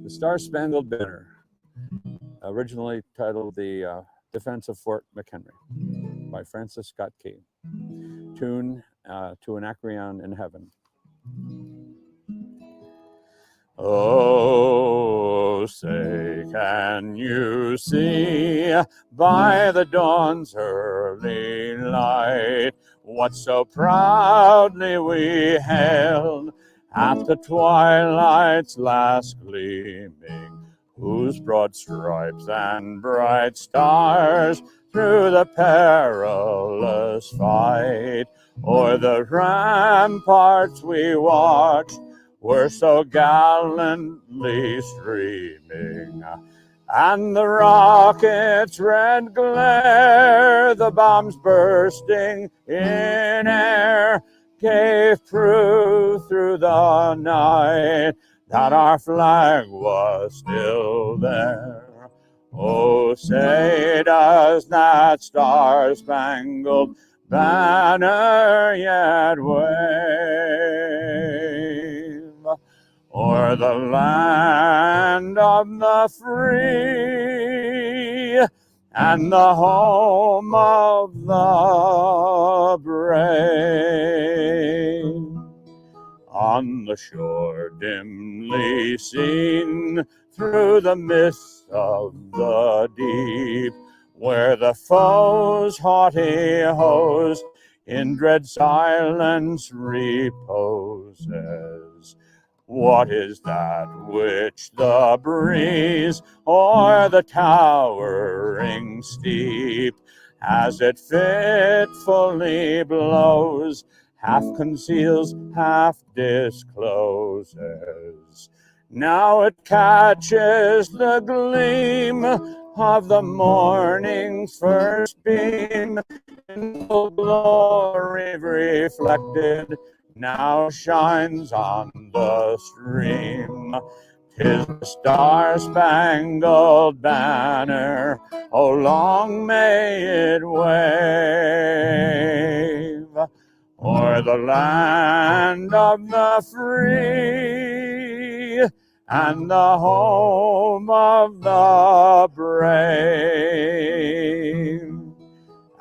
The Star-Spangled Banner, originally titled The Defense of Fort McHenry by Francis Scott Key. Tune to Anacreon in Heaven. Oh, say, can you see by the dawn's early light what so proudly we hailed at the twilight's last gleaming, whose broad stripes and bright stars through the perilous fight o'er the ramparts we watched were so gallantly streaming, and the rocket's red glare, the bombs bursting in air, gave proof through the night that our flag was still there. Oh, say, does that star-spangled banner yet wave o'er the land of the free and the home of the brave? On the shore dimly seen through the mist of the deep, where the foe's haughty host in dread silence reposes, what is that which the breeze o'er the towering steep, as it fitfully blows, half conceals, half discloses? Now it catches the gleam of the morning's first beam, in full glory reflected, now shines on the stream. 'Tis the star-spangled banner, oh long may it wave o'er the land of the free and the home of the brave.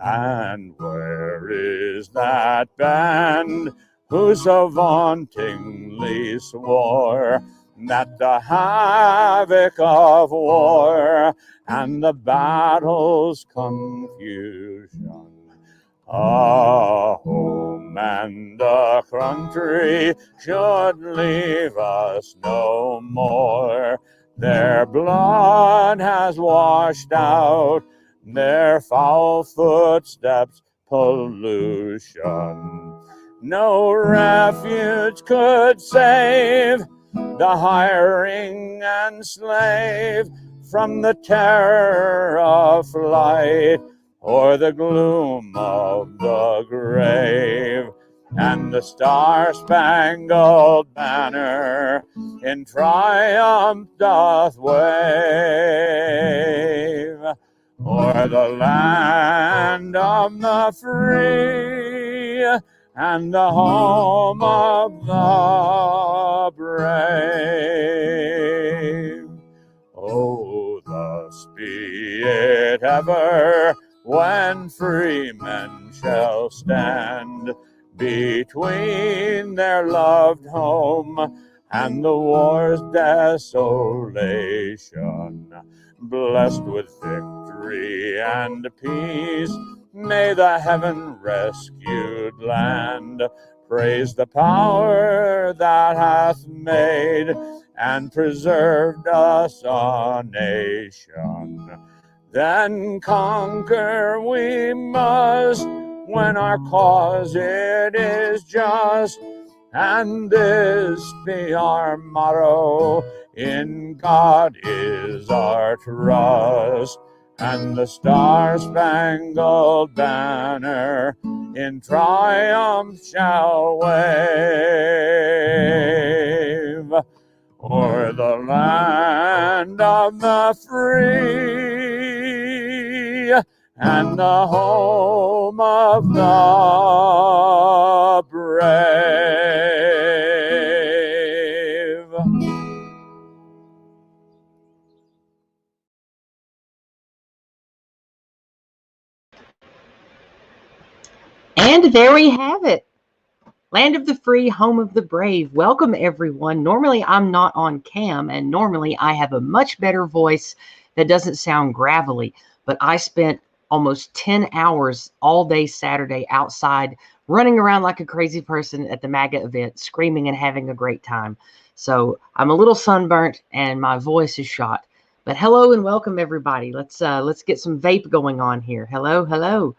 And where is that band who so vauntingly swore that the havoc of war and the battle's confusion, home and the country should leave us no more? Their blood has washed out their foul footsteps' pollution. No refuge could save the hiring and slave from the terror of flight or the gloom of the grave. And the star-spangled banner in triumph doth wave o'er the land of the free and the home of the brave. Oh, thus be it ever, when free men shall stand between their loved home and the war's desolation. Blessed with victory and peace, may the heaven-rescued land praise the power that hath made and preserved us a nation. Then conquer we must, when our cause it is just, and this be our motto: in God is our trust. And the star-spangled banner in triumph shall wave o'er the land of the free and the home of the brave. And there we have it. Land of the free, home of the brave. Welcome, everyone. Normally, I'm not on cam, and normally I have a much better voice that doesn't sound gravelly. But I spent almost 10 hours all day Saturday outside, running around like a crazy person at the Maga event, screaming and having a great time. So I'm a little sunburnt, and my voice is shot. But hello and welcome, everybody. Let's get some vape going on here. Hello, hello.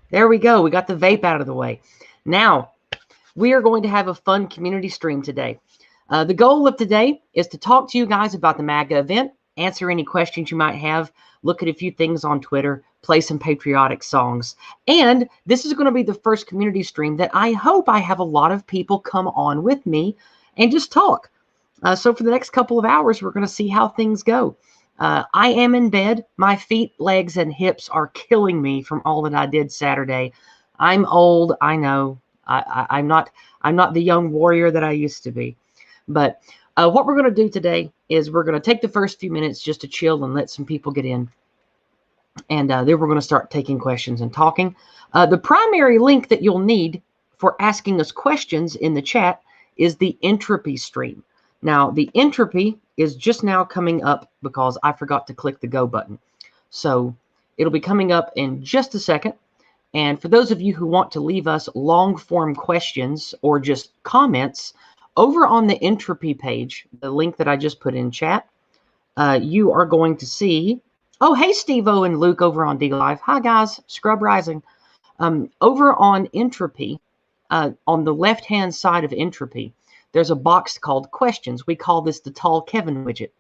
There we go. We got the vape out of the way. Now, we are going to have a fun community stream today. The goal of today is to talk to you guys about the MAGA event, answer any questions you might have, look at a few things on Twitter, play some patriotic songs. And this is going to be the first community stream that I hope I have a lot of people come on with me and just talk. So for the next couple of hours, we're going to see how things go. I am in bed. My feet, legs, and hips are killing me from all that I did Saturday. I'm old. I know. I'm not the young warrior that I used to be. But what we're going to do today is we're going to take the first few minutes just to chill and let some people get in. And then we're going to start taking questions and talking. The primary link that you'll need for asking us questions in the chat is the entropy stream. Now, the entropy is just now coming up because I forgot to click the go button. So it'll be coming up in just a second. And for those of you who want to leave us long form questions or just comments, over on the entropy page, the link that I just put in chat, you are going to see, oh, hey, Steve-O and Luke over on D-Live. Hi, guys. Scrub Rising. Over on entropy, on the left-hand side of entropy, there's a box called questions. We call this the Tall Kevin widget.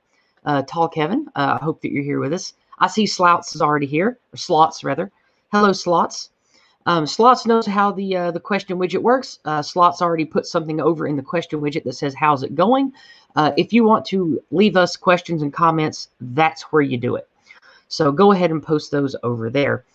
Tall Kevin, I hope that you're here with us. I see Slouts is already here, or Slots rather. Hello, Slots. Slots knows how the question widget works. Slots already put something over in the question widget that says, how's it going? If you want to leave us questions and comments, that's where you do it. So go ahead and post those over there.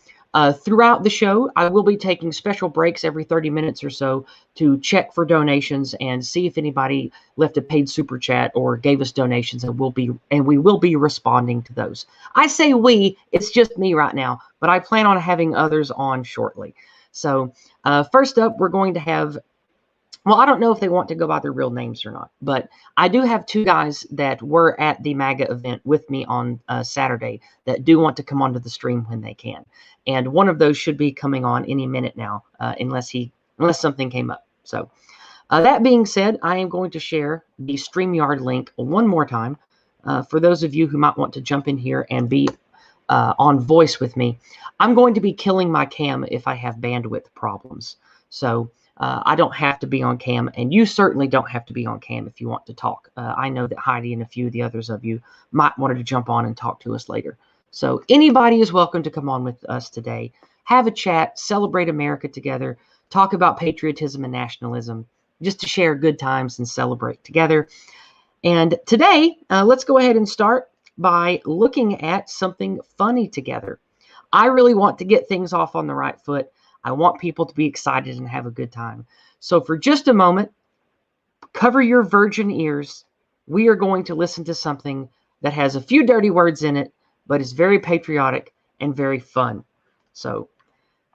Throughout the show, I will be taking special breaks every 30 minutes or so to check for donations and see if anybody left a paid super chat or gave us donations, and we will be responding to those. I say we, it's just me right now, but I plan on having others on shortly. So first up, we're going to have, well, I don't know if they want to go by their real names or not, but I do have two guys that were at the MAGA event with me on Saturday that do want to come onto the stream when they can. And one of those should be coming on any minute now, unless something came up. So that being said, I am going to share the StreamYard link one more time for those of you who might want to jump in here and be on voice with me. I'm going to be killing my cam if I have bandwidth problems. So I don't have to be on cam, and you certainly don't have to be on cam if you want to talk. I know that Heidi and a few of the others of you might want to jump on and talk to us later. So anybody is welcome to come on with us today, have a chat, celebrate America together, talk about patriotism and nationalism, just to share good times and celebrate together. And today, let's go ahead and start by looking at something funny together. I really want to get things off on the right foot. I want people to be excited and have a good time. So for just a moment, cover your virgin ears. We are going to listen to something that has a few dirty words in it, but is very patriotic and very fun. So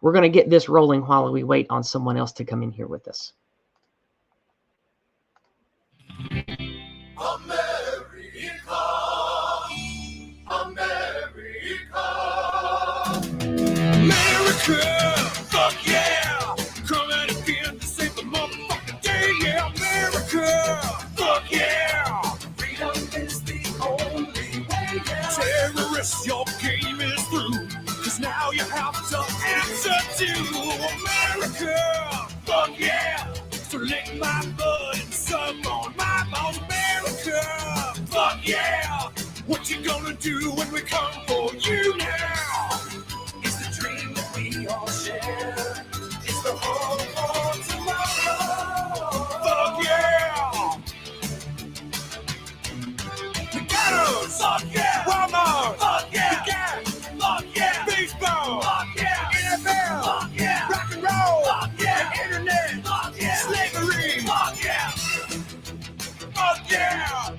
we're going to get this rolling while we wait on someone else to come in here with us. America, fuck yeah! Coming again to save the motherfucking day, yeah, America! Fuck yeah! Freedom is the only way, yeah. Terrorists, your game is through, 'cause now you have to answer to America! Fuck yeah! So lick my blood and suck on my balls, America! Fuck yeah! What you gonna do when we come for you now? It's the dream that we all share. It's the hope for tomorrow. Fuck yeah! McDonald's! Fuck yeah! Walmart! Fuck yeah! The Gap! Fuck yeah! Baseball! Fuck yeah! NFL! Fuck yeah! Rock and roll! Fuck yeah! The internet! Fuck yeah! Slavery! Fuck yeah! Fuck yeah!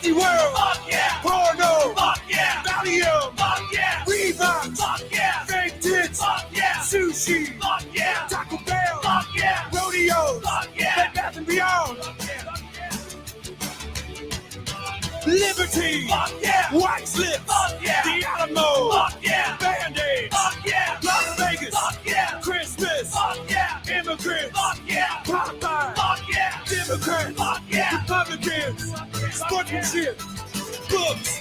Whisky World. Fuck yeah. Porno. Fuck yeah. Valium. Fuck yeah. Reebok. Fuck yeah. Fake tits. Fuck yeah. Sushi. Fuck yeah. Taco Bell. Fuck yeah. Rodeos. Fuck yeah. Bed Bath and Beyond. Fuck yeah. Liberty. Fuck yeah. White Slips. Fuck yeah. The Alamo. Fuck yeah. Band-Aids. Fuck yeah. Las Vegas. Fuck yeah. Christmas. Fuck yeah. Immigrants. Fuck yeah. Popeye. Fuck yeah. Democrats. Fuck yeah. Republicans. Sportsmanship. Books.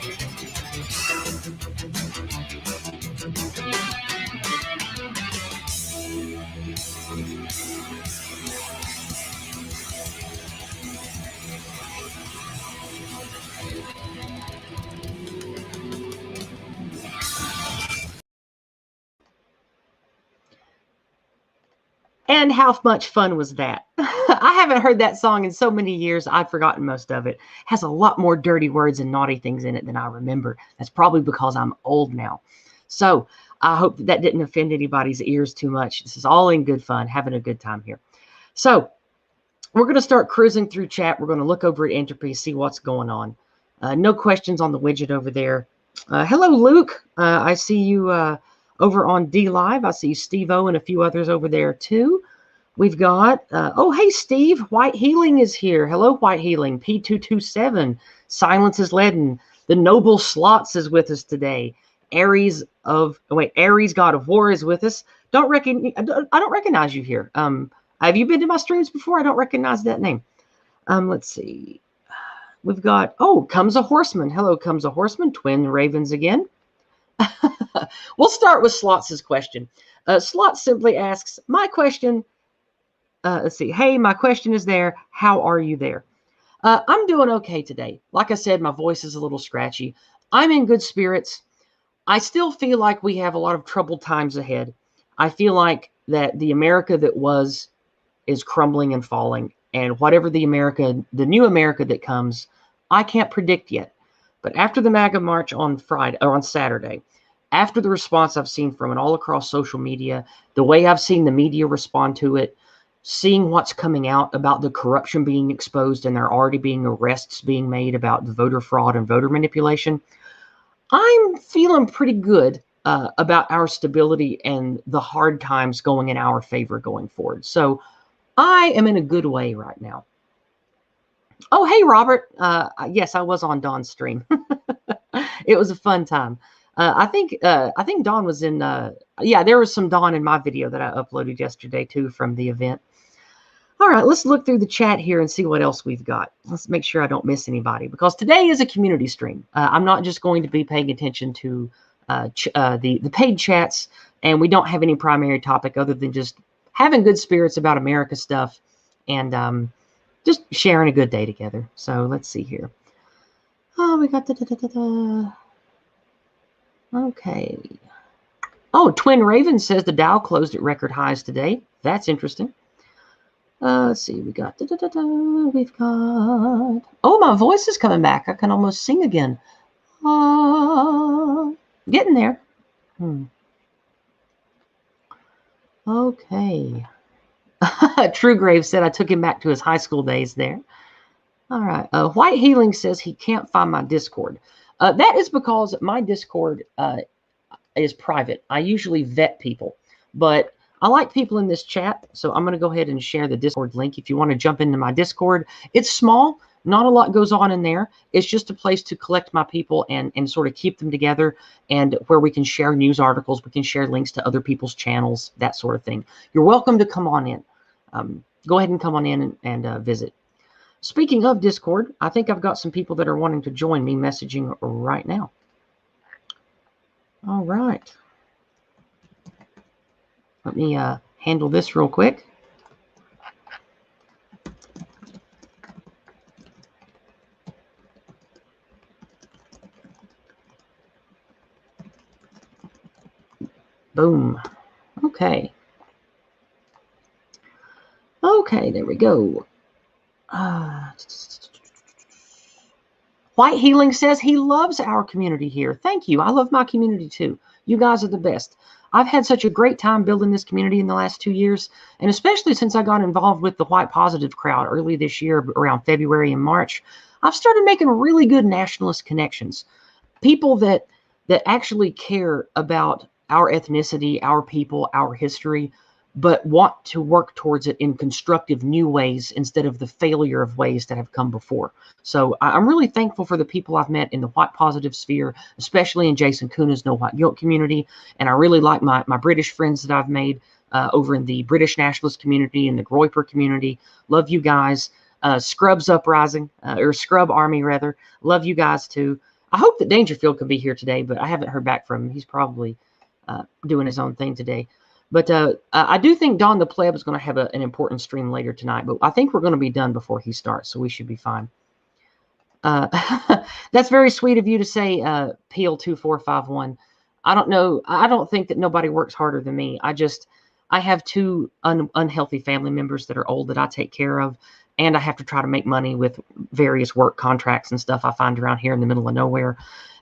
And how much fun was that? I haven't heard that song in so many years, I've forgotten most of it. Has a lot more dirty words and naughty things in it than I remember. That's probably because I'm old now. So I hope that didn't offend anybody's ears too much. This is all in good fun, having a good time here. So we're going to start cruising through chat. We're going to look over at Entropy, see what's going on. No questions on the widget over there. Hello, Luke. I see you over on D Live. I see Steve-O and a few others over there too. We've got, oh, hey, Steve. White Healing is here. Hello, White Healing. P227. Silence is Leaden. The Noble Slots is with us today. Ares God of War is with us. I don't recognize you here. Have you been to my streams before? I don't recognize that name. Let's see. We've got, oh, Comes a Horseman. Hello, Comes a Horseman. Twin Ravens again. We'll start with Slots' question. Slots simply asks, my question, let's see. Hey, my question is there. How are you there? I'm doing okay today. Like I said, my voice is a little scratchy. I'm in good spirits. I still feel like we have a lot of troubled times ahead. I feel like that the America that was is crumbling and falling. And whatever the new America that comes, I can't predict yet. But after the MAGA march on Friday or on Saturday, after the response I've seen from it all across social media, the way I've seen the media respond to it, seeing what's coming out about the corruption being exposed and there already being arrests being made about the voter fraud and voter manipulation, I'm feeling pretty good about our stability and the hard times going in our favor going forward. So I am in a good way right now. Oh, hey, Robert. Yes, I was on Dawn's stream. It was a fun time. I think Dawn was in, yeah, there was some Dawn in my video that I uploaded yesterday too from the event. All right, let's look through the chat here and see what else we've got. Let's make sure I don't miss anybody because today is a community stream. I'm not just going to be paying attention to the paid chats, and we don't have any primary topic other than just having good spirits about America stuff and just sharing a good day together. So let's see here. Oh, we got okay. Oh, Twin Raven says the Dow closed at record highs today. That's interesting. Let's see. We got we've got. Oh, my voice is coming back. I can almost sing again. Getting there. Okay. True Grave said I took him back to his high school days there. All right. White Healing says he can't find my Discord. That is because my Discord is private. I usually vet people, but I like people in this chat, so I'm going to go ahead and share the Discord link. If you want to jump into my Discord, it's small. Not a lot goes on in there. It's just a place to collect my people and sort of keep them together and where we can share news articles. We can share links to other people's channels, that sort of thing. You're welcome to come on in. Go ahead and come on in and visit. Speaking of Discord, I think I've got some people that are wanting to join me messaging right now. All right. Let me handle this real quick. Boom. Okay. Okay, there we go. White Healing says he loves our community here. Thank you. I love my community too. You guys are the best. I've had such a great time building this community in the last 2 years, and especially since I got involved with the White Positive crowd early this year around February and March. I've started making really good nationalist connections. People that actually care about our ethnicity, our people, our history, but want to work towards it in constructive new ways instead of the failure of ways that have come before. So I'm really thankful for the people I've met in the white positive sphere, especially in Jason Kuna's No White Guilt community. And I really like my British friends that I've made over in the British nationalist community and the Groyper community. Love you guys. Scrubs Uprising, or Scrub Army rather. Love you guys too. I hope that Dangerfield can be here today, but I haven't heard back from him. He's probably doing his own thing today. But I do think Don the Pleb is going to have an important stream later tonight. But I think we're going to be done before he starts, so we should be fine. That's very sweet of you to say, Peel2451. I don't know. I don't think that nobody works harder than me. I have two unhealthy family members that are old that I take care of. And I have to try to make money with various work contracts and stuff I find around here in the middle of nowhere.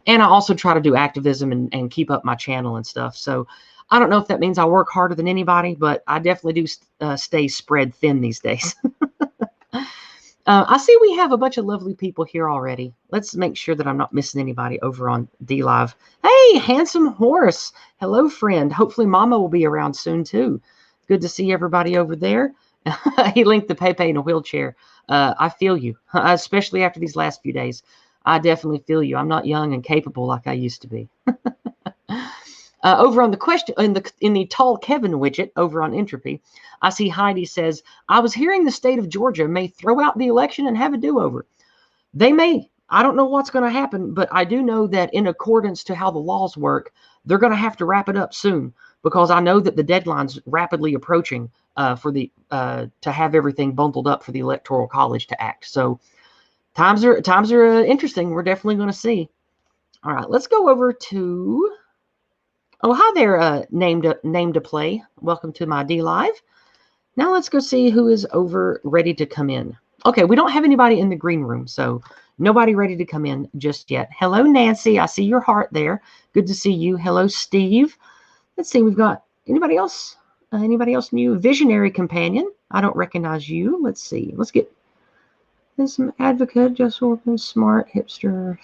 And I also try to do activism and keep up my channel and stuff. So I don't know if that means I work harder than anybody, but I definitely do stay spread thin these days. I see we have a bunch of lovely people here already. Let's make sure that I'm not missing anybody over on DLive. Hey, Handsome Horse. Hello, friend. Hopefully Mama will be around soon, too. Good to see everybody over there. He linked the Pepe in a wheelchair. I feel you, especially after these last few days. I definitely feel you. I'm not young and capable like I used to be. Over on the question in the Tall Kevin widget over on Entropy, I see Heidi says, I was hearing the state of Georgia may throw out the election and have a do-over. They may. I don't know what's going to happen, but I do know that in accordance to how the laws work, they're going to have to wrap it up soon, because I know that the deadline's rapidly approaching to have everything bundled up for the Electoral College to act. So times are interesting. We're definitely going to see. All right, let's go over to. Oh, hi there, name to play. Welcome to my DLive. Now let's go see who is over ready to come in. Okay, we don't have anybody in the green room, so nobody ready to come in just yet. Hello, Nancy. I see your heart there. Good to see you. Hello, Steve. Let's see. We've got anybody else? Anybody else new? Visionary Companion. I don't recognize you. Let's see. Let's get this advocate, just open, smart, hipster.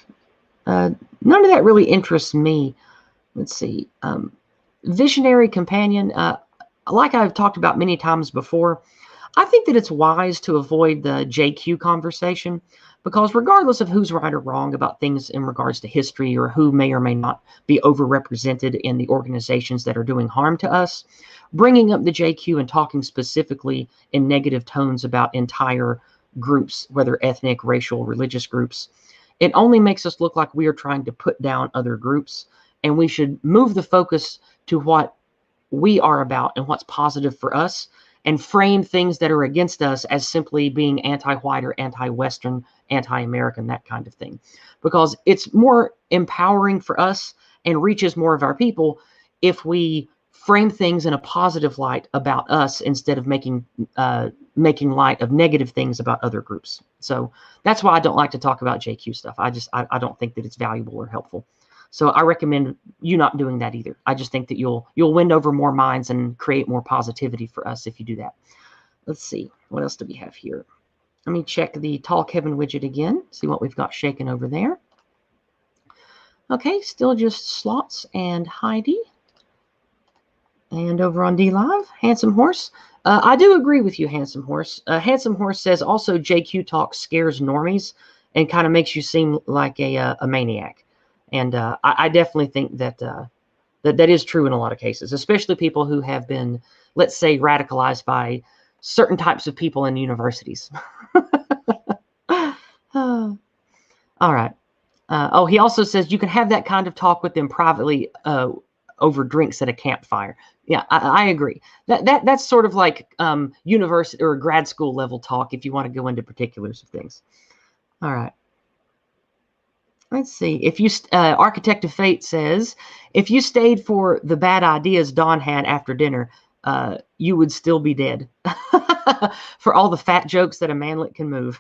None of that really interests me. Let's see. Visionary Companion. Like I've talked about many times before, I think that it's wise to avoid the JQ conversation, because regardless of who's right or wrong about things in regards to history or who may or may not be overrepresented in the organizations that are doing harm to us, bringing up the JQ and talking specifically in negative tones about entire groups, whether ethnic, racial, religious groups, it only makes us look like we are trying to put down other groups, and we should move the focus to what we are about and what's positive for us, and frame things that are against us as simply being anti-white or anti-Western, anti-American, that kind of thing. Because it's more empowering for us and reaches more of our people if we frame things in a positive light about us instead of making light of negative things about other groups. So that's why I don't like to talk about JQ stuff. I don't think that it's valuable or helpful. So I recommend you not doing that either. I just think that you'll win over more minds and create more positivity for us if you do that. Let's see. What else do we have here? Let me check the Tall Kevin widget again, see what we've got shaken over there. Okay, still just Slots and Heidi. And over on DLive, Handsome Horse. I do agree with you, Handsome Horse. Handsome Horse says also JQ talk scares normies and kind of makes you seem like a maniac. And I definitely think that that is true in a lot of cases, especially people who have been, let's say, radicalized by certain types of people in universities. All right. Oh, he also says you can have that kind of talk with them privately over drinks at a campfire. Yeah, I agree. That's sort of like university or grad school level talk if you want to go into particulars of things. All right. Let's see. If you, Architect of Fate says, if you stayed for the bad ideas Don had after dinner, you would still be dead. For all the fat jokes that a manlet can move.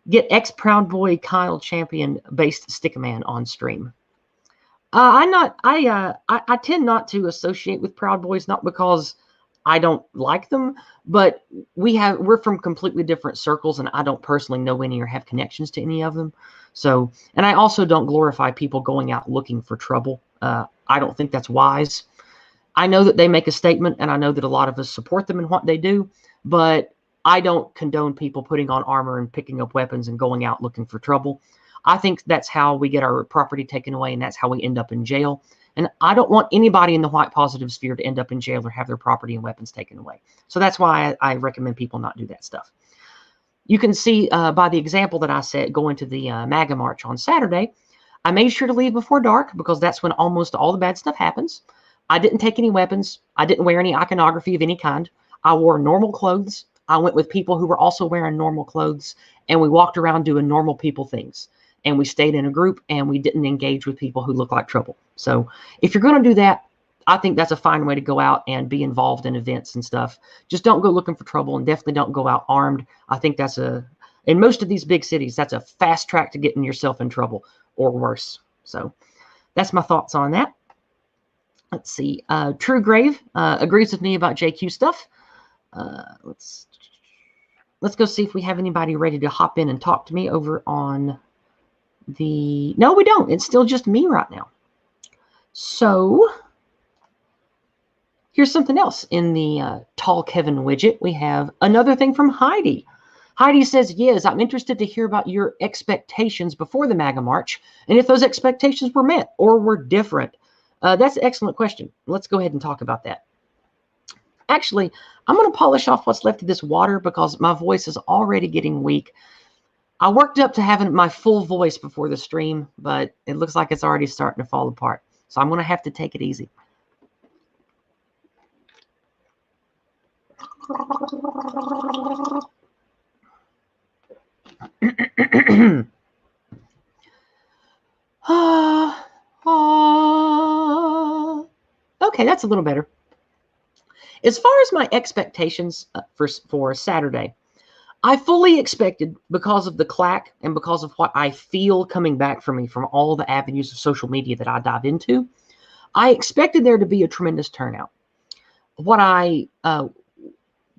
Get ex-Proud Boy Kyle Champion based Stickman on stream. I tend not to associate with Proud Boys, not because I don't like them, but we're from completely different circles, and I don't personally know any or have connections to any of them. So, and I also don't glorify people going out looking for trouble. I don't think that's wise. I know that they make a statement, and I know that a lot of us support them in what they do, but I don't condone people putting on armor and picking up weapons and going out looking for trouble. I think that's how we get our property taken away, and that's how we end up in jail. And I don't want anybody in the white positive sphere to end up in jail or have their property and weapons taken away. So that's why I recommend people not do that stuff. You can see by the example that I set going to the MAGA march on Saturday, I made sure to leave before dark because that's when almost all the bad stuff happens. I didn't take any weapons. I didn't wear any iconography of any kind. I wore normal clothes. I went with people who were also wearing normal clothes, and we walked around doing normal people things. And we stayed in a group, and we didn't engage with people who look like trouble. So if you're going to do that, I think that's a fine way to go out and be involved in events and stuff. Just don't go looking for trouble, and definitely don't go out armed. I think that's in most of these big cities, that's a fast track to getting yourself in trouble or worse. So that's my thoughts on that. Let's see. True Grave agrees with me about JQ stuff. Let's go see if we have anybody ready to hop in and talk to me over on no, we don't. It's still just me right now. So here's something else in the Tall Kevin widget. We have another thing from Heidi. Heidi says, yes, I'm interested to hear about your expectations before the MAGA march and if those expectations were met or were different. That's an excellent question. Let's go ahead and talk about that. Actually, I'm going to polish off what's left of this water because my voice is already getting weak. I worked up to having my full voice before the stream, but it looks like it's already starting to fall apart. So I'm going to have to take it easy. Okay, that's a little better. As far as my expectations for Saturday, I fully expected, because of the clack and because of what I feel coming back from me from all the avenues of social media that I dive into, I expected there to be a tremendous turnout. What I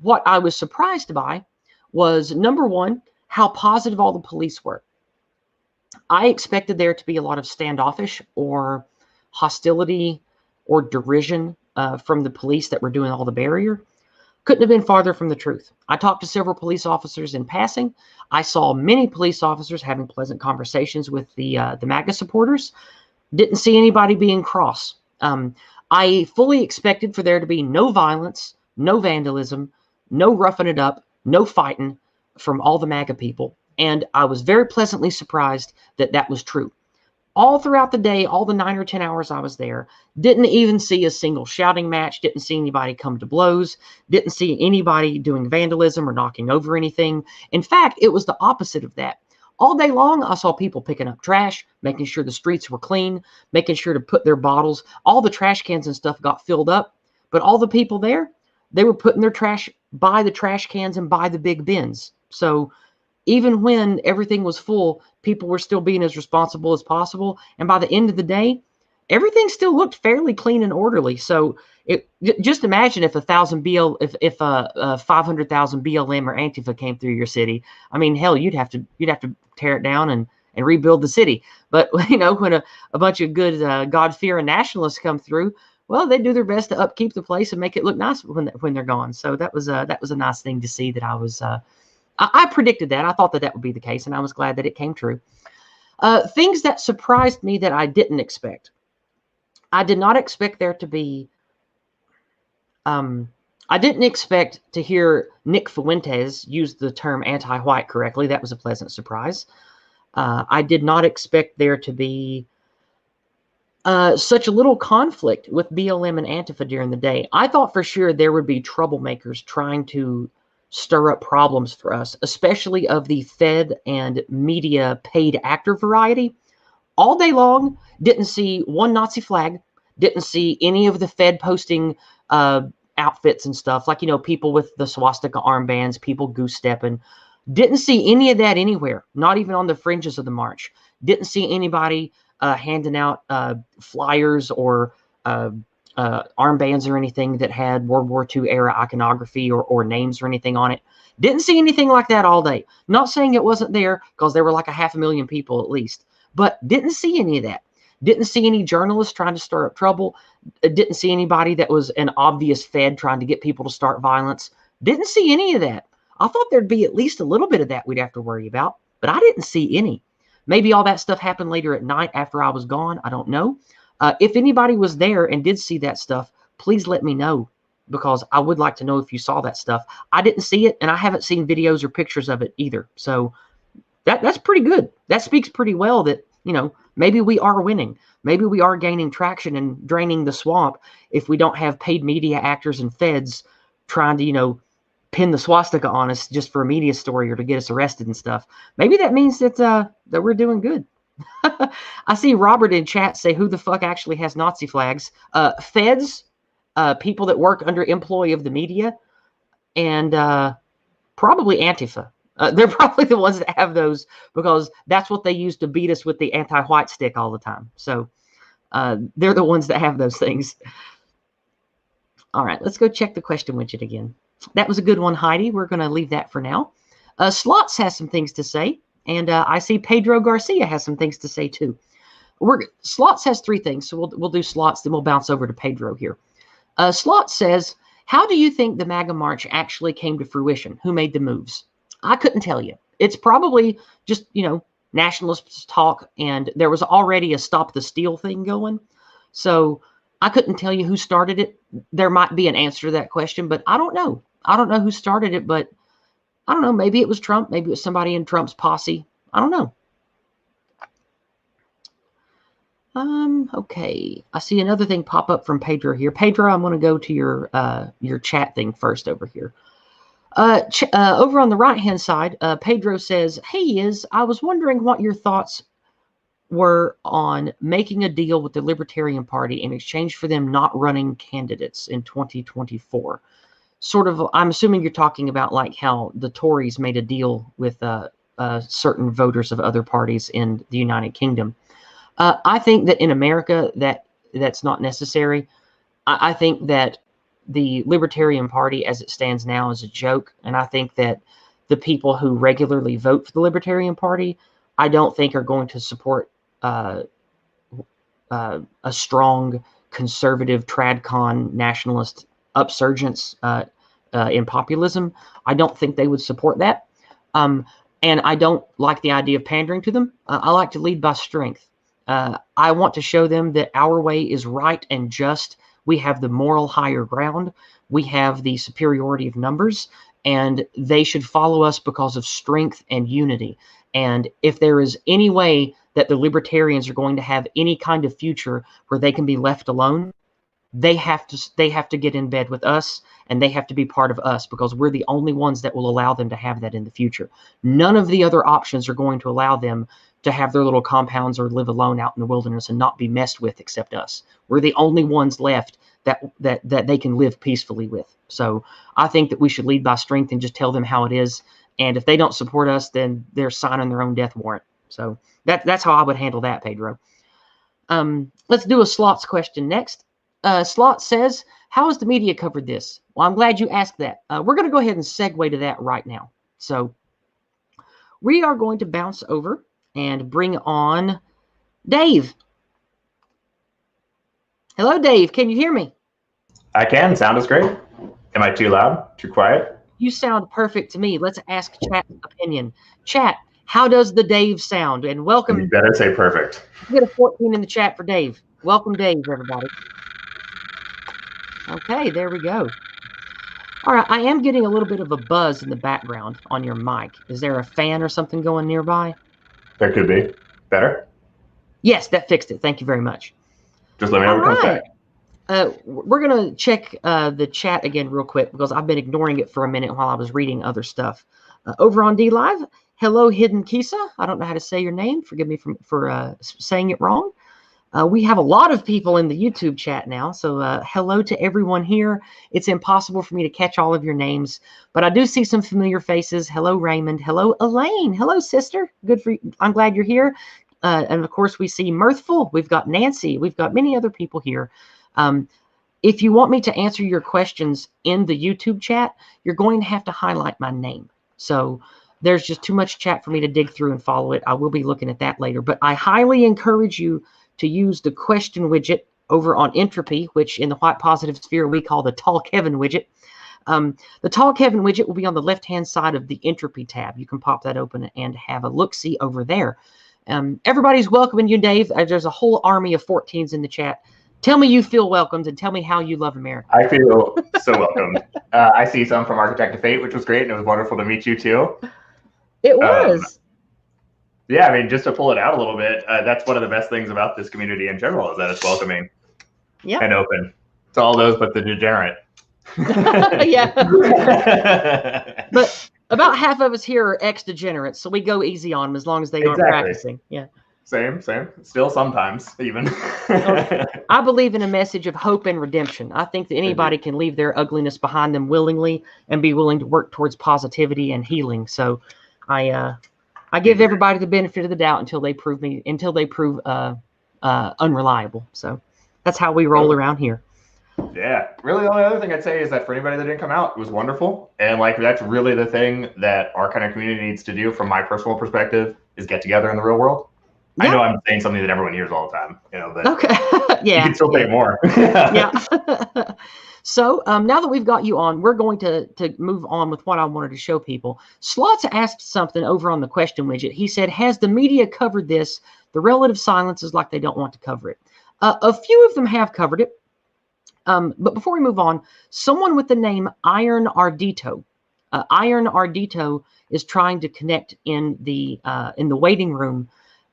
was surprised by was, number one, how positive all the police were. I expected there to be a lot of standoffish or hostility or derision from the police that were doing all the barrier. Couldn't have been farther from the truth. I talked to several police officers in passing. I saw many police officers having pleasant conversations with the MAGA supporters. Didn't see anybody being cross. I fully expected for there to be no violence, no vandalism, no roughing it up, no fighting from all the MAGA people. And I was very pleasantly surprised that that was true. All throughout the day, all the 9 or 10 hours I was there, didn't even see a single shouting match, didn't see anybody come to blows, didn't see anybody doing vandalism or knocking over anything. In fact, it was the opposite of that. All day long, I saw people picking up trash, making sure the streets were clean, making sure to put their bottles. All the trash cans and stuff got filled up, but all the people there, they were putting their trash by the trash cans and by the big bins. So even when everything was full, people were still being as responsible as possible. And by the end of the day, everything still looked fairly clean and orderly. So just imagine if 500,000 BLM or Antifa came through your city. I mean, hell, you'd have to tear it down and rebuild the city. But when a bunch of good God-fearing nationalists come through, well, they do their best to upkeep the place and make it look nice when they're gone. So that was a nice thing to see. That I predicted that. I thought that would be the case, and I was glad that it came true. Things that surprised me that I didn't expect. I did not expect there to be. I didn't expect to hear Nick Fuentes use the term anti-white correctly. That was a pleasant surprise. I did not expect there to be such a little conflict with BLM and Antifa during the day. I thought for sure there would be troublemakers trying to stir up problems for us, especially of the Fed and media paid actor variety. All day long, didn't see one Nazi flag, didn't see any of the Fed posting outfits and stuff, like, people with the swastika armbands, people goose stepping. Didn't see any of that anywhere, not even on the fringes of the march. Didn't see anybody handing out flyers or armbands or anything that had World War II era iconography or names or anything on it. Didn't see anything like that all day. Not saying it wasn't there, because there were like 500,000 people at least, but didn't see any of that. Didn't see any journalists trying to stir up trouble. Didn't see anybody that was an obvious Fed trying to get people to start violence. Didn't see any of that. I thought there'd be at least a little bit of that we'd have to worry about, but I didn't see any. Maybe all that stuff happened later at night after I was gone. I don't know. If anybody was there and did see that stuff, please let me know, because I would like to know if you saw that stuff. I didn't see it, and I haven't seen videos or pictures of it either. So that's pretty good. That speaks pretty well that, you know, maybe we are winning. Maybe we are gaining traction and draining the swamp if we don't have paid media actors and feds trying to, you know, pin the swastika on us just for a media story or to get us arrested and stuff. Maybe that means that that we're doing good. I see Robert in chat say, who the fuck actually has Nazi flags? Feds, people that work under employee of the media, and probably Antifa. They're probably the ones that have those, because that's what they use to beat us with the anti-white stick all the time. So they're the ones that have those things. All right, let's go check the question widget again. That was a good one, Heidi. We're going to leave that for now. Slots has some things to say, and I see Pedro Garcia has some things to say too. Slots has 3 things, so we'll do Slots, then we'll bounce over to Pedro here. Slots says, how do you think the MAGA March actually came to fruition? Who made the moves? I couldn't tell you. It's probably just, you know, nationalists talk, and there was already a Stop the Steal thing going. So I couldn't tell you who started it. There might be an answer to that question, but I don't know. I don't know who started it, but I don't know. Maybe it was Trump. Maybe it was somebody in Trump's posse. I don't know. Okay. I see another thing pop up from Pedro here. Pedro, I'm going to go to your chat thing first over here. Over on the right-hand side, Pedro says, hey, Yizz, I was wondering what your thoughts were on making a deal with the Libertarian Party in exchange for them not running candidates in 2024. Sort of, I'm assuming you're talking about like how the Tories made a deal with certain voters of other parties in the United Kingdom. I think that in America that's not necessary. I think that the Libertarian Party as it stands now is a joke, and I think that the people who regularly vote for the Libertarian Party, I don't think are going to support a strong conservative tradcon nationalist upsurgence in populism. I don't think they would support that. And I don't like the idea of pandering to them. I like to lead by strength. I want to show them that our way is right and just. We have the moral higher ground. We have the superiority of numbers, and they should follow us because of strength and unity. And if there is any way that the libertarians are going to have any kind of future where they can be left alone, they have to get in bed with us, and they have to be part of us, because we're the only ones that will allow them to have that in the future. None of the other options are going to allow them to have their little compounds or live alone out in the wilderness and not be messed with except us. We're the only ones left that they can live peacefully with. So I think that we should lead by strength and just tell them how it is. And if they don't support us, then they're signing their own death warrant. So that's how I would handle that, Pedro. Let's do a Slots question next. Slot says, how has the media covered this? Well, I'm glad you asked that. We're going to go ahead and segue to that right now. So we are going to bounce over and bring on Dave. Hello, Dave. Can you hear me? I can. Sound is great. Am I too loud? Too quiet? You sound perfect to me. Let's ask chat's opinion. Chat, how does the Dave sound? And welcome. You better say perfect. Get a 14 in the chat for Dave. Welcome, Dave, everybody. Okay, there we go. All right, I am getting a little bit of a buzz in the background on your mic. Is there a fan or something going nearby? There could be. Better? Yes, that fixed it. Thank you very much. Just let me know what comes back. We're going to check the chat again real quick, because I've been ignoring it for a minute while I was reading other stuff. Over on DLive, hello, Hidden Kisa. I don't know how to say your name. Forgive me for saying it wrong. We have a lot of people in the YouTube chat now, so hello to everyone here. It's impossible for me to catch all of your names, but I do see some familiar faces. Hello, Raymond. Hello, Elaine. Hello, sister. Good for you. I'm glad you're here. And of course, we see Mirthful. We've got Nancy. We've got many other people here. if you want me to answer your questions in the YouTube chat, you're going to have to highlight my name. So there's just too much chat for me to dig through and follow it. I will be looking at that later. But I highly encourage you to use the question widget over on Entropy, which in the White Positive Sphere we call the Tall Kevin widget. The Tall Kevin widget will be on the left-hand side of the Entropy tab. You can pop that open and have a look-see over there. Everybody's welcoming you, Dave. There's a whole army of 14s in the chat. Tell me you feel welcomed and tell me how you love America. I feel so welcomed. I see some from Architect of Fate, which was great, and it was wonderful to meet you too. It was. Yeah, I mean, just to pull it out a little bit, that's one of the best things about this community in general is that it's welcoming and open to all those but the degenerate. Yeah. But about half of us here are ex-degenerates, so we go easy on them as long as they aren't practicing. Yeah. Same. Still sometimes, even. I believe in a message of hope and redemption. I think that anybody can leave their ugliness behind them willingly and be willing to work towards positivity and healing. So I give everybody the benefit of the doubt until they prove unreliable. So that's how we roll around here. Yeah, really the only other thing I'd say is that for anybody that didn't come out, it was wonderful. And like that's really the thing that our kind of community needs to do from my personal perspective is get together in the real world. Yeah. I know I'm saying something that everyone hears all the time, but okay. Yeah, you can still pay more. Yeah. So now that we've got you on, we're going to move on with what I wanted to show people. Slots asked something over on the question widget. He said, has the media covered this? The relative silence is like they don't want to cover it. A few of them have covered it. But before we move on, someone with the name Iron Ardito. Iron Ardito is trying to connect in the waiting room.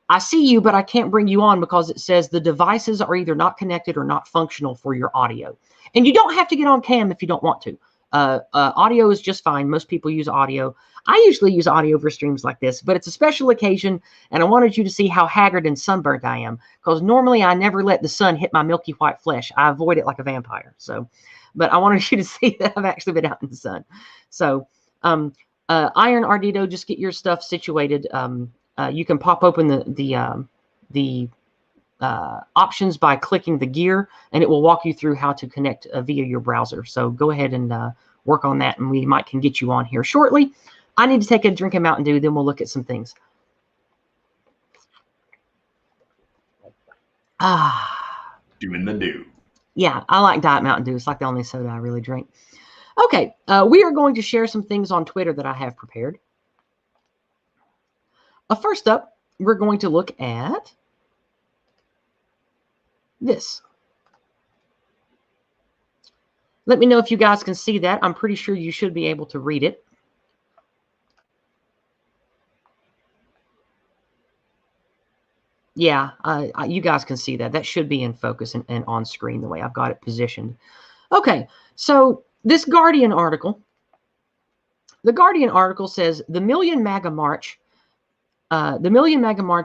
I see you, but I can't bring you on because it says the devices are either not connected or not functional for your audio. And you don't have to get on cam if you don't want to. Audio is just fine. Most people use audio. I usually use audio for streams like this, but it's a special occasion, and I wanted you to see how haggard and sunburnt I am, because normally I never let the sun hit my milky white flesh. I avoid it like a vampire. So, but I wanted you to see that I've actually been out in the sun. So, Iron Ardito, just get your stuff situated. You can pop open the options by clicking the gear, and it will walk you through how to connect via your browser. So go ahead and work on that, and we can get you on here shortly. I need to take a drink of Mountain Dew, then we'll look at some things. Doing the dew. Yeah, I like Diet Mountain Dew. It's like the only soda I really drink. Okay, we are going to share some things on Twitter that I have prepared. First up, we're going to look at this. Let me know if you guys can see that. I'm pretty sure you should be able to read it. Yeah, you guys can see that. That should be in focus and on screen the way I've got it positioned. Okay, so this Guardian article, the Guardian article says the Million MAGA March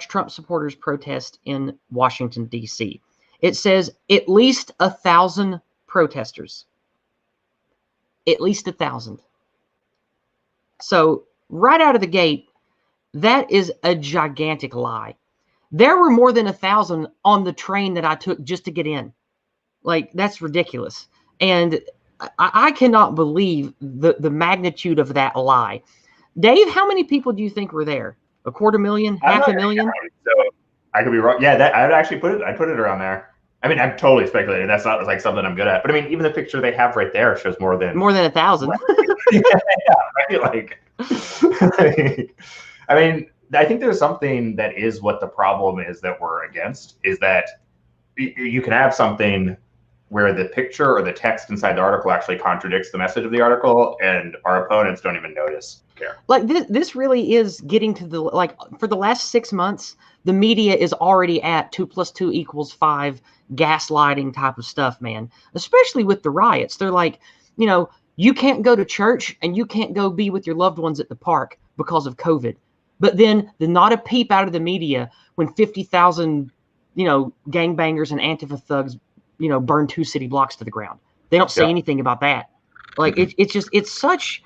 Trump supporters protest in Washington, D.C. It says at least 1,000 protesters. At least 1,000. So right out of the gate, that is a gigantic lie. There were more than 1,000 on the train that I took just to get in. Like, that's ridiculous. And I cannot believe the magnitude of that lie. Dave, how many people do you think were there? 250,000? 500,000? So I could be wrong. Yeah, that I'd actually put it around there. I mean, I'm totally speculating. That's not like something I'm good at. But I mean, even the picture they have right there shows more than 1,000. Yeah, right. Like, I mean, I think there's something that is what the problem is that we're against is that you can have something where the picture or the text inside the article actually contradicts the message of the article, and our opponents don't even notice. Like this really is getting to the, like, for the last 6 months, the media is already at 2 + 2 = 5 gaslighting type of stuff, man. Especially with the riots. They're like, you can't go to church and you can't go be with your loved ones at the park because of COVID. But then not a peep out of the media when 50,000, gangbangers and Antifa thugs, burn 2 city blocks to the ground. They don't say anything about that. Like, it's such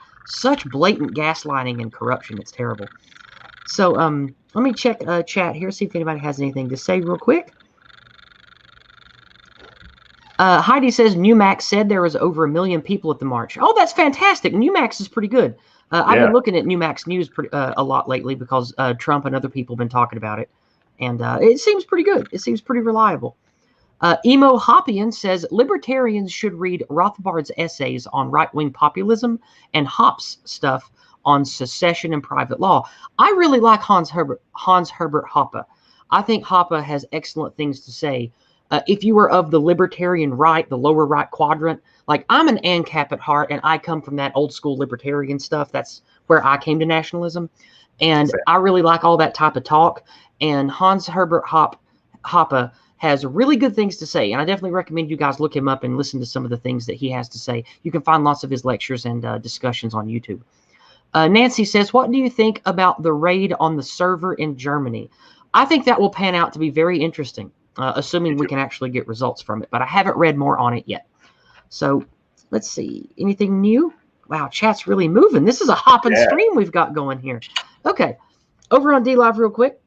blatant gaslighting and corruption. It's terrible. So let me check chat here, see if anybody has anything to say real quick. Heidi says Newmax said there was over 1 million people at the march. Oh, that's fantastic. Newmax is pretty good. I've been looking at Newmax News a lot lately because Trump and other people have been talking about it. And it seems pretty good. It seems pretty reliable. Emo Hoppian says libertarians should read Rothbard's essays on right-wing populism and Hoppes' stuff on secession and private law. I really like Hans Herbert Hoppe. I think Hoppe has excellent things to say. If you are of the libertarian right, the lower right quadrant, like I'm an ANCAP at heart, and I come from that old school libertarian stuff. That's where I came to nationalism. And I really like all that type of talk. And Hans Herbert Hoppe has really good things to say. And I definitely recommend you guys look him up and listen to some of the things that he has to say. You can find lots of his lectures and discussions on YouTube. Nancy says, what do you think about the raid on the server in Germany? I think that will pan out to be very interesting. Assuming we can actually get results from it. But I haven't read more on it yet. So let's see. Anything new? Wow, chat's really moving. This is a hopping stream we've got going here. Okay. Over on DLive real quick.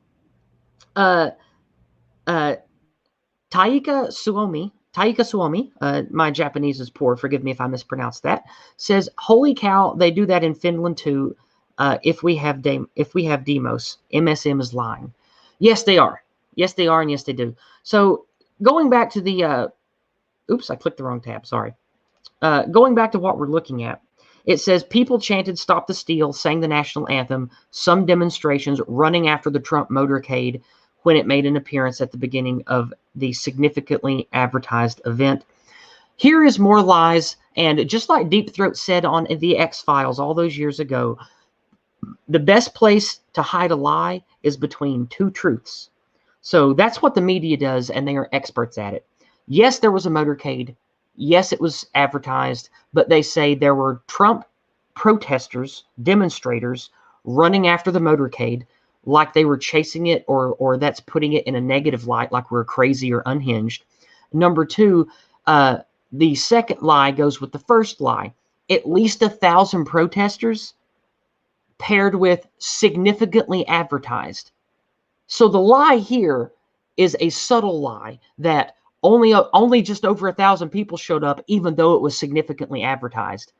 Taika Suomi, my Japanese is poor. Forgive me if I mispronounced that. Says, holy cow, they do that in Finland too. If we have demos, MSM is lying. Yes, they are. Yes, they are, and yes, they do. So going back to the, oops, I clicked the wrong tab, sorry. Going back to what we're looking at, it says people chanted Stop the Steal, sang the national anthem, some demonstrations running after the Trump motorcade when it made an appearance at the beginning of the significantly advertised event. Here is more lies, and just like Deep Throat said on the X-Files all those years ago, the best place to hide a lie is between two truths. So that's what the media does, and they are experts at it. Yes, there was a motorcade. Yes, it was advertised, but they say there were Trump protesters, demonstrators, running after the motorcade like they were chasing it, or that's putting it in a negative light, like we're crazy or unhinged. Number two, the second lie goes with the first lie. At least 1,000 protesters paired with significantly advertised. So the lie here is a subtle lie that only just over 1,000 people showed up, even though it was significantly advertised.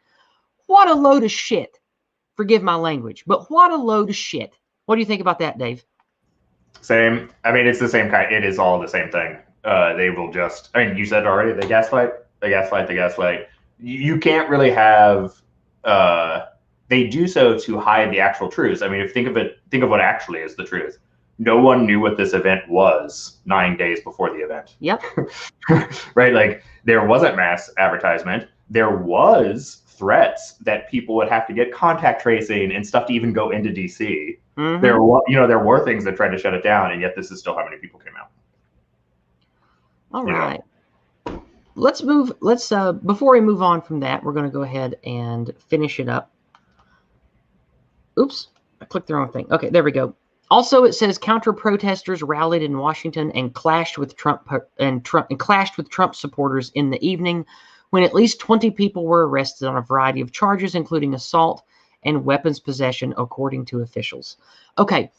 What a load of shit. Forgive my language, but what a load of shit. What do you think about that, Dave? Same. I mean, it's the same kind. It is all the same thing. They will just, I mean, you said already, they gaslight. You can't really have, they do so to hide the actual truths. I mean, if think of what actually is the truth. No one knew what this event was 9 days before the event. Yep. Right? Like, there wasn't mass advertisement. There was threats that people would have to get contact tracing and stuff to even go into DC. Mm-hmm. There were things that tried to shut it down, and yet this is still how many people came out. All right. Let's before we move on from that, we're going to go ahead and finish it up. Oops, I clicked the wrong thing. Okay, there we go. Also, it says counter-protesters rallied in Washington and clashed with Trump supporters in the evening, when at least 20 people were arrested on a variety of charges, including assault and weapons possession, according to officials. Okay,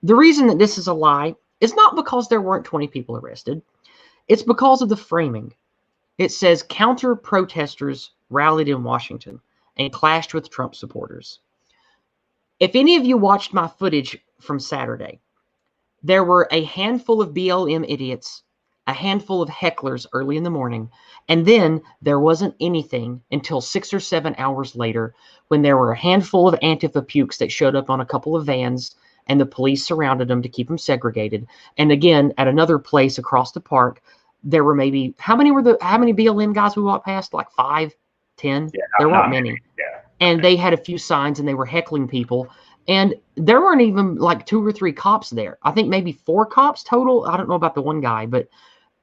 the reason that this is a lie is not because there weren't 20 people arrested. It's because of the framing. It says counter-protesters rallied in Washington and clashed with Trump supporters. If any of you watched my footage from Saturday, there were a handful of BLM idiots, a handful of hecklers early in the morning, and then there wasn't anything until 6 or 7 hours later, when there were a handful of Antifa pukes that showed up on a couple of vans, and the police surrounded them to keep them segregated. And again, at another place across the park, there were maybe, how many BLM guys we walked past? Like 5, 10? Yeah, there weren't many. Yeah. And they had a few signs, and they were heckling people. And there weren't even like 2 or 3 cops there. I think maybe 4 cops total. I don't know about the one guy, but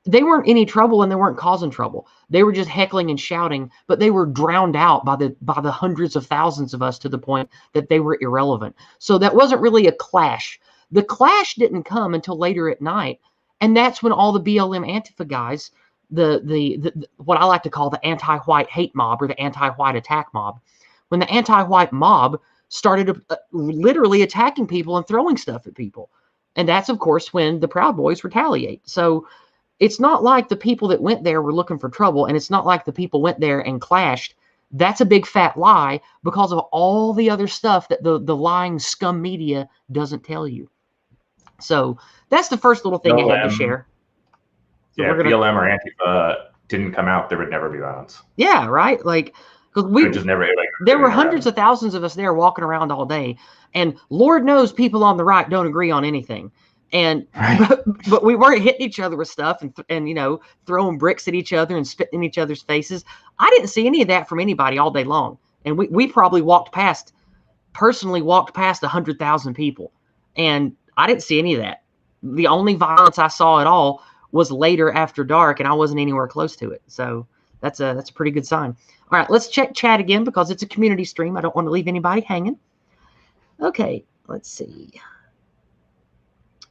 they weren't any trouble, and they weren't causing trouble. They were just heckling and shouting, but they were drowned out by the hundreds of thousands of us, to the point that they were irrelevant. So that wasn't really a clash. The clash didn't come until later at night, and that's when all the BLM Antifa guys, the what I like to call the anti-white hate mob, or the anti-white attack mob, when the anti-white mob started literally attacking people and throwing stuff at people. And that's, of course, when the Proud Boys retaliate. So it's not like the people that went there were looking for trouble, and it's not like the people went there and clashed. That's a big fat lie because of all the other stuff that the lying scum media doesn't tell you. So that's the first little thing I had to share. So if BLM or Antifa didn't come out, there would never be violence. Yeah, right? Like, because there were hundreds of thousands of us there walking around all day, and Lord knows people on the right don't agree on anything. And but we weren't hitting each other with stuff and you know, throwing bricks at each other and spitting in each other's faces. I didn't see any of that from anybody all day long. And we probably personally walked past 100,000 people, and I didn't see any of that. The only violence I saw at all was later after dark, and I wasn't anywhere close to it. So that's a pretty good sign. All right, let's check chat again because it's a community stream. I don't want to leave anybody hanging. Okay, let's see.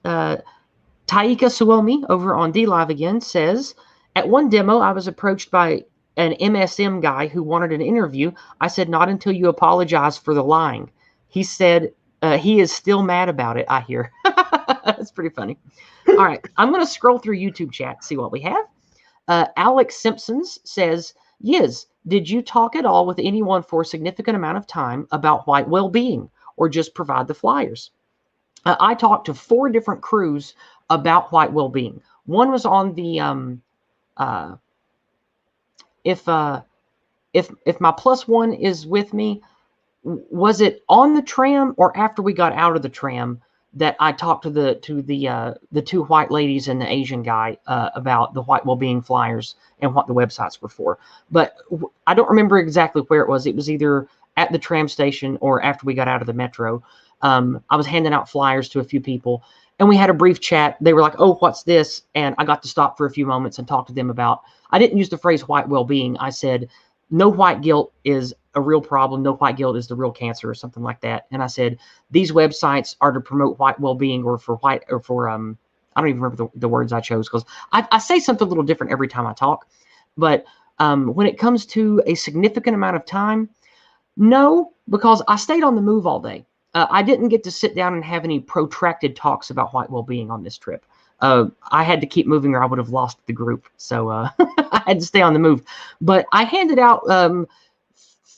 Taika Suomi over on DLive again says, at one demo, I was approached by an MSM guy who wanted an interview. I said, not until you apologize for the lying. He said he is still mad about it, I hear. That's pretty funny. All right, I'm going to scroll through YouTube chat, see what we have. Alex Simpsons says, Yizz, did you talk at all with anyone for a significant amount of time about white well-being or just provide the flyers? I talked to 4 different crews about white well-being. One was on the if my +1 is with me, was it on the tram or after we got out of the tram that I talked to the 2 white ladies and the Asian guy about the white well-being flyers and what the websites were for? But I don't remember exactly where it was. It was either at the tram station or after we got out of the metro. I was handing out flyers to a few people, and we had a brief chat. They were like, oh, what's this? And I got to stop for a few moments and talk to them about, I didn't use the phrase white well-being. I said, no white guilt is a real problem. No white guilt is the real cancer or something like that. And I said, these websites are to promote white well-being or for I don't even remember the words I chose because I say something a little different every time I talk. But when it comes to a significant amount of time, no, because I stayed on the move all day. I didn't get to sit down and have any protracted talks about white well-being on this trip. I had to keep moving or I would have lost the group. So I had to stay on the move. But I handed out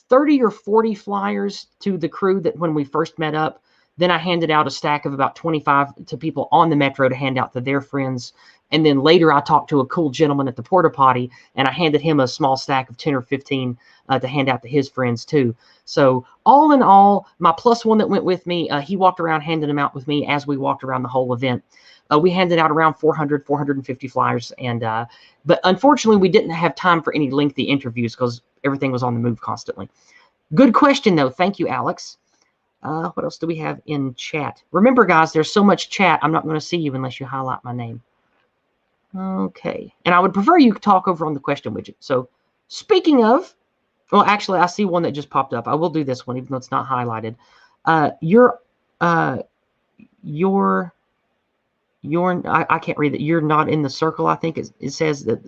30 or 40 flyers to the crew that when we first met up. Then I handed out a stack of about 25 to people on the metro to hand out to their friends. And then later I talked to a cool gentleman at the porta potty, and I handed him a small stack of 10 or 15 to hand out to his friends too. So all in all, my +1 that went with me, he walked around handing them out with me as we walked around the whole event. We handed out around 400, 450 flyers. And but unfortunately, we didn't have time for any lengthy interviews because everything was on the move constantly. Good question, though. Thank you, Alex. What else do we have in chat? Remember, guys, there's so much chat. I'm not going to see you unless you highlight my name. Okay. And I would prefer you talk over on the question widget. So speaking of, well, actually, I see one that just popped up. I will do this one, even though it's not highlighted. I can't read that. You're not in the circle, I think it says that.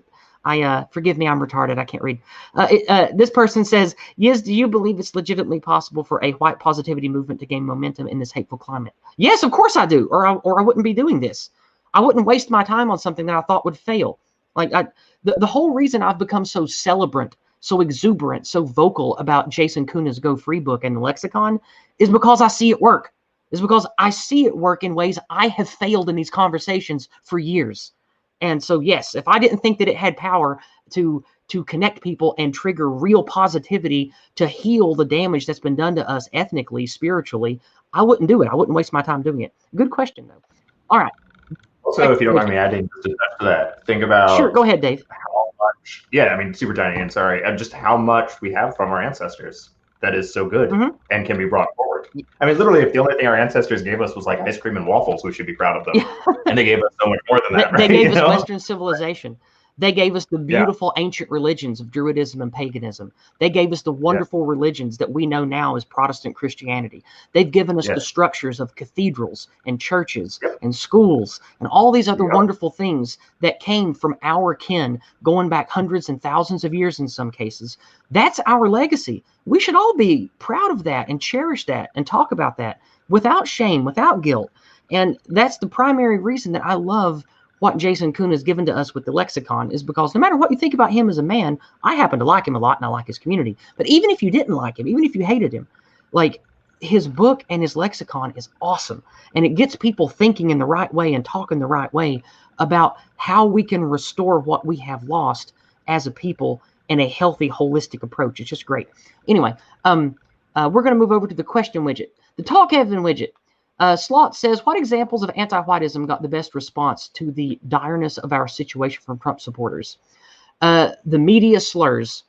Forgive me, I'm retarded. I can't read. This person says, Yizz, do you believe it's legitimately possible for a white positivity movement to gain momentum in this hateful climate? Yes, of course I do, or I wouldn't be doing this. I wouldn't waste my time on something that I thought would fail. Like the whole reason I've become so celebrant, so exuberant, so vocal about Jason Kuna's Go Free book and the lexicon is because I see it work. Is because I see it work in ways I have failed in these conversations for years. And so, yes, if I didn't think that it had power to connect people and trigger real positivity to heal the damage that's been done to us ethnically, spiritually, I wouldn't do it. I wouldn't waste my time doing it. Good question, though. All right. Also, if you don't mind me adding just a touch to that, think about... Sure, go ahead, Dave. How much, yeah, I mean, super tiny, and sorry, just how much we have from our ancestors that is so good and can be brought forward. I mean, literally, if the only thing our ancestors gave us was like ice cream and waffles, we should be proud of them. And they gave us so much more than that, right? They gave us Western civilization. They gave us the beautiful ancient religions of Druidism and paganism. They gave us the wonderful religions that we know now as Protestant Christianity. They've given us the structures of cathedrals and churches and schools and all these other wonderful things that came from our kin going back hundreds and thousands of years in some cases. That's our legacy. We should all be proud of that and cherish that and talk about that without shame, without guilt. And that's the primary reason that I love what Jason Kuhn has given to us with the lexicon is because no matter what you think about him as a man, I happen to like him a lot and I like his community. But even if you didn't like him, even if you hated him, like his book and his lexicon is awesome. And it gets people thinking in the right way and talking the right way about how we can restore what we have lost as a people in a healthy, holistic approach. It's just great. Anyway, we're going to move over to the question widget. The Talk Heaven widget. Slot says, what examples of anti-whiteism got the best response to the direness of our situation from Trump supporters? The media slurs.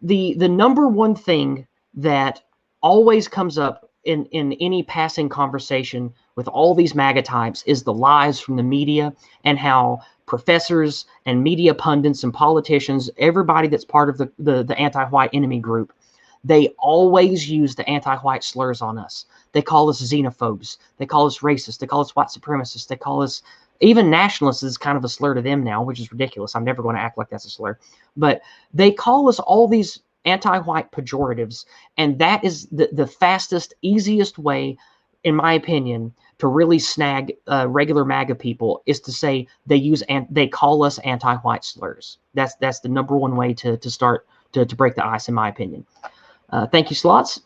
The number one thing that always comes up in any passing conversation with all these MAGA types is the lies from the media and how professors and media pundits and politicians, everybody that's part of the anti-white enemy group, they always use the anti-white slurs on us. They call us xenophobes. They call us racist. They call us white supremacists. They call us, even nationalists is kind of a slur to them now, which is ridiculous. I'm never going to act like that's a slur. But they call us all these anti-white pejoratives, and that is the fastest, easiest way, in my opinion, to really snag regular MAGA people is to say they call us anti-white slurs. That's the number one way to start to break the ice, in my opinion. Thank you, Slots.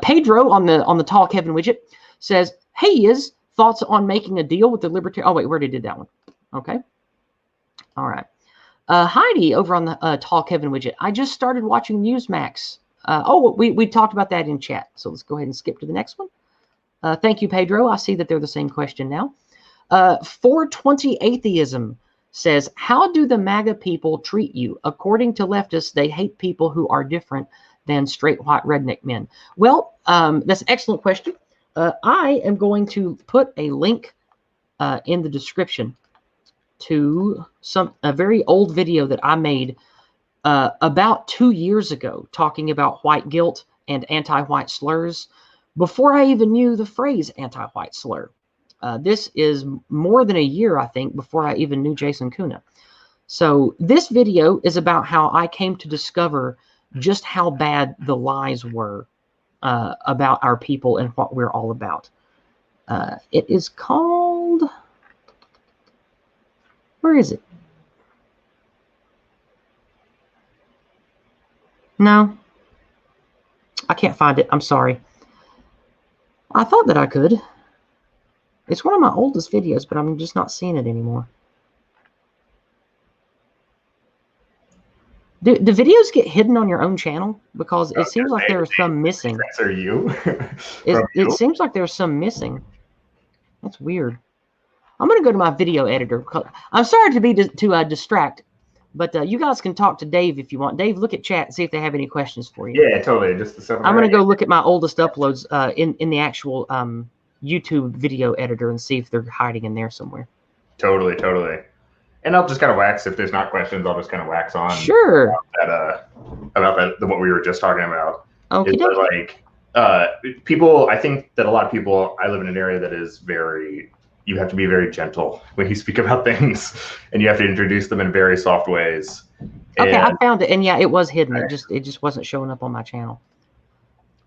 Pedro on the Talk Heaven widget says, "Hey, Yizz, thoughts on making a deal with the libertarian?" Oh wait, we already did that one. Okay. All right. Heidi over on the Talk Heaven widget. I just started watching Newsmax. We talked about that in chat. So let's go ahead and skip to the next one. Thank you, Pedro. I see that they're the same question now. 420 Atheism says, how do the MAGA people treat you? According to leftists, they hate people who are different than straight white redneck men. Well, that's an excellent question. I am going to put a link in the description to a very old video that I made about 2 years ago talking about white guilt and anti-white slurs before I even knew the phrase anti-white slur. This is more than a year, I think, before I even knew Jason Kuna. So this video is about how I came to discover just how bad the lies were about our people and what we're all about. It is called... Where is it? No. I can't find it. I'm sorry. I thought that I could. It's one of my oldest videos, but I'm just not seeing it anymore. Do videos get hidden on your own channel? Because it seems like there are some missing. Are you? It seems like there's some missing. That's weird. I'm going to go to my video editor. I'm sorry to be distract, but you guys can talk to Dave if you want. Dave, look at chat and see if they have any questions for you. Yeah, totally. Just the stuff. I'm going to go look at my oldest uploads in the actual YouTube video editor and see if they're hiding in there somewhere. Totally. And I'll just kind of wax, if there's not questions, I'll just kind of wax on. Sure. About that, what we were just talking about. Okay. People, I think that a lot of people, I live in an area that is you have to be very gentle when you speak about things, and you have to introduce them in very soft ways. Okay, I found it, and yeah, it was hidden. It just wasn't showing up on my channel.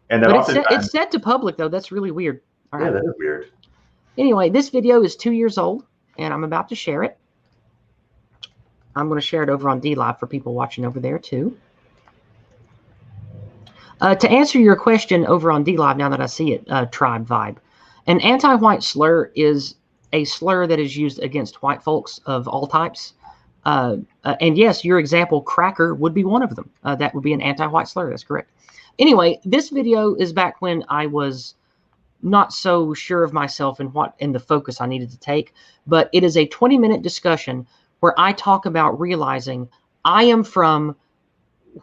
And then it's set to public though. That's really weird. All right. Yeah, that is weird. Anyway, this video is 2 years old, and I'm about to share it. I'm going to share it over on DLive for people watching over there too. To answer your question over on DLive, now that I see it, Tribe Vibe, an anti-white slur is a slur that is used against white folks of all types. And yes, your example, cracker, would be one of them. That would be an anti-white slur. That's correct. Anyway, this video is back when I was not so sure of myself and the focus I needed to take. But it is a 20-minute discussion where I talk about realizing I am from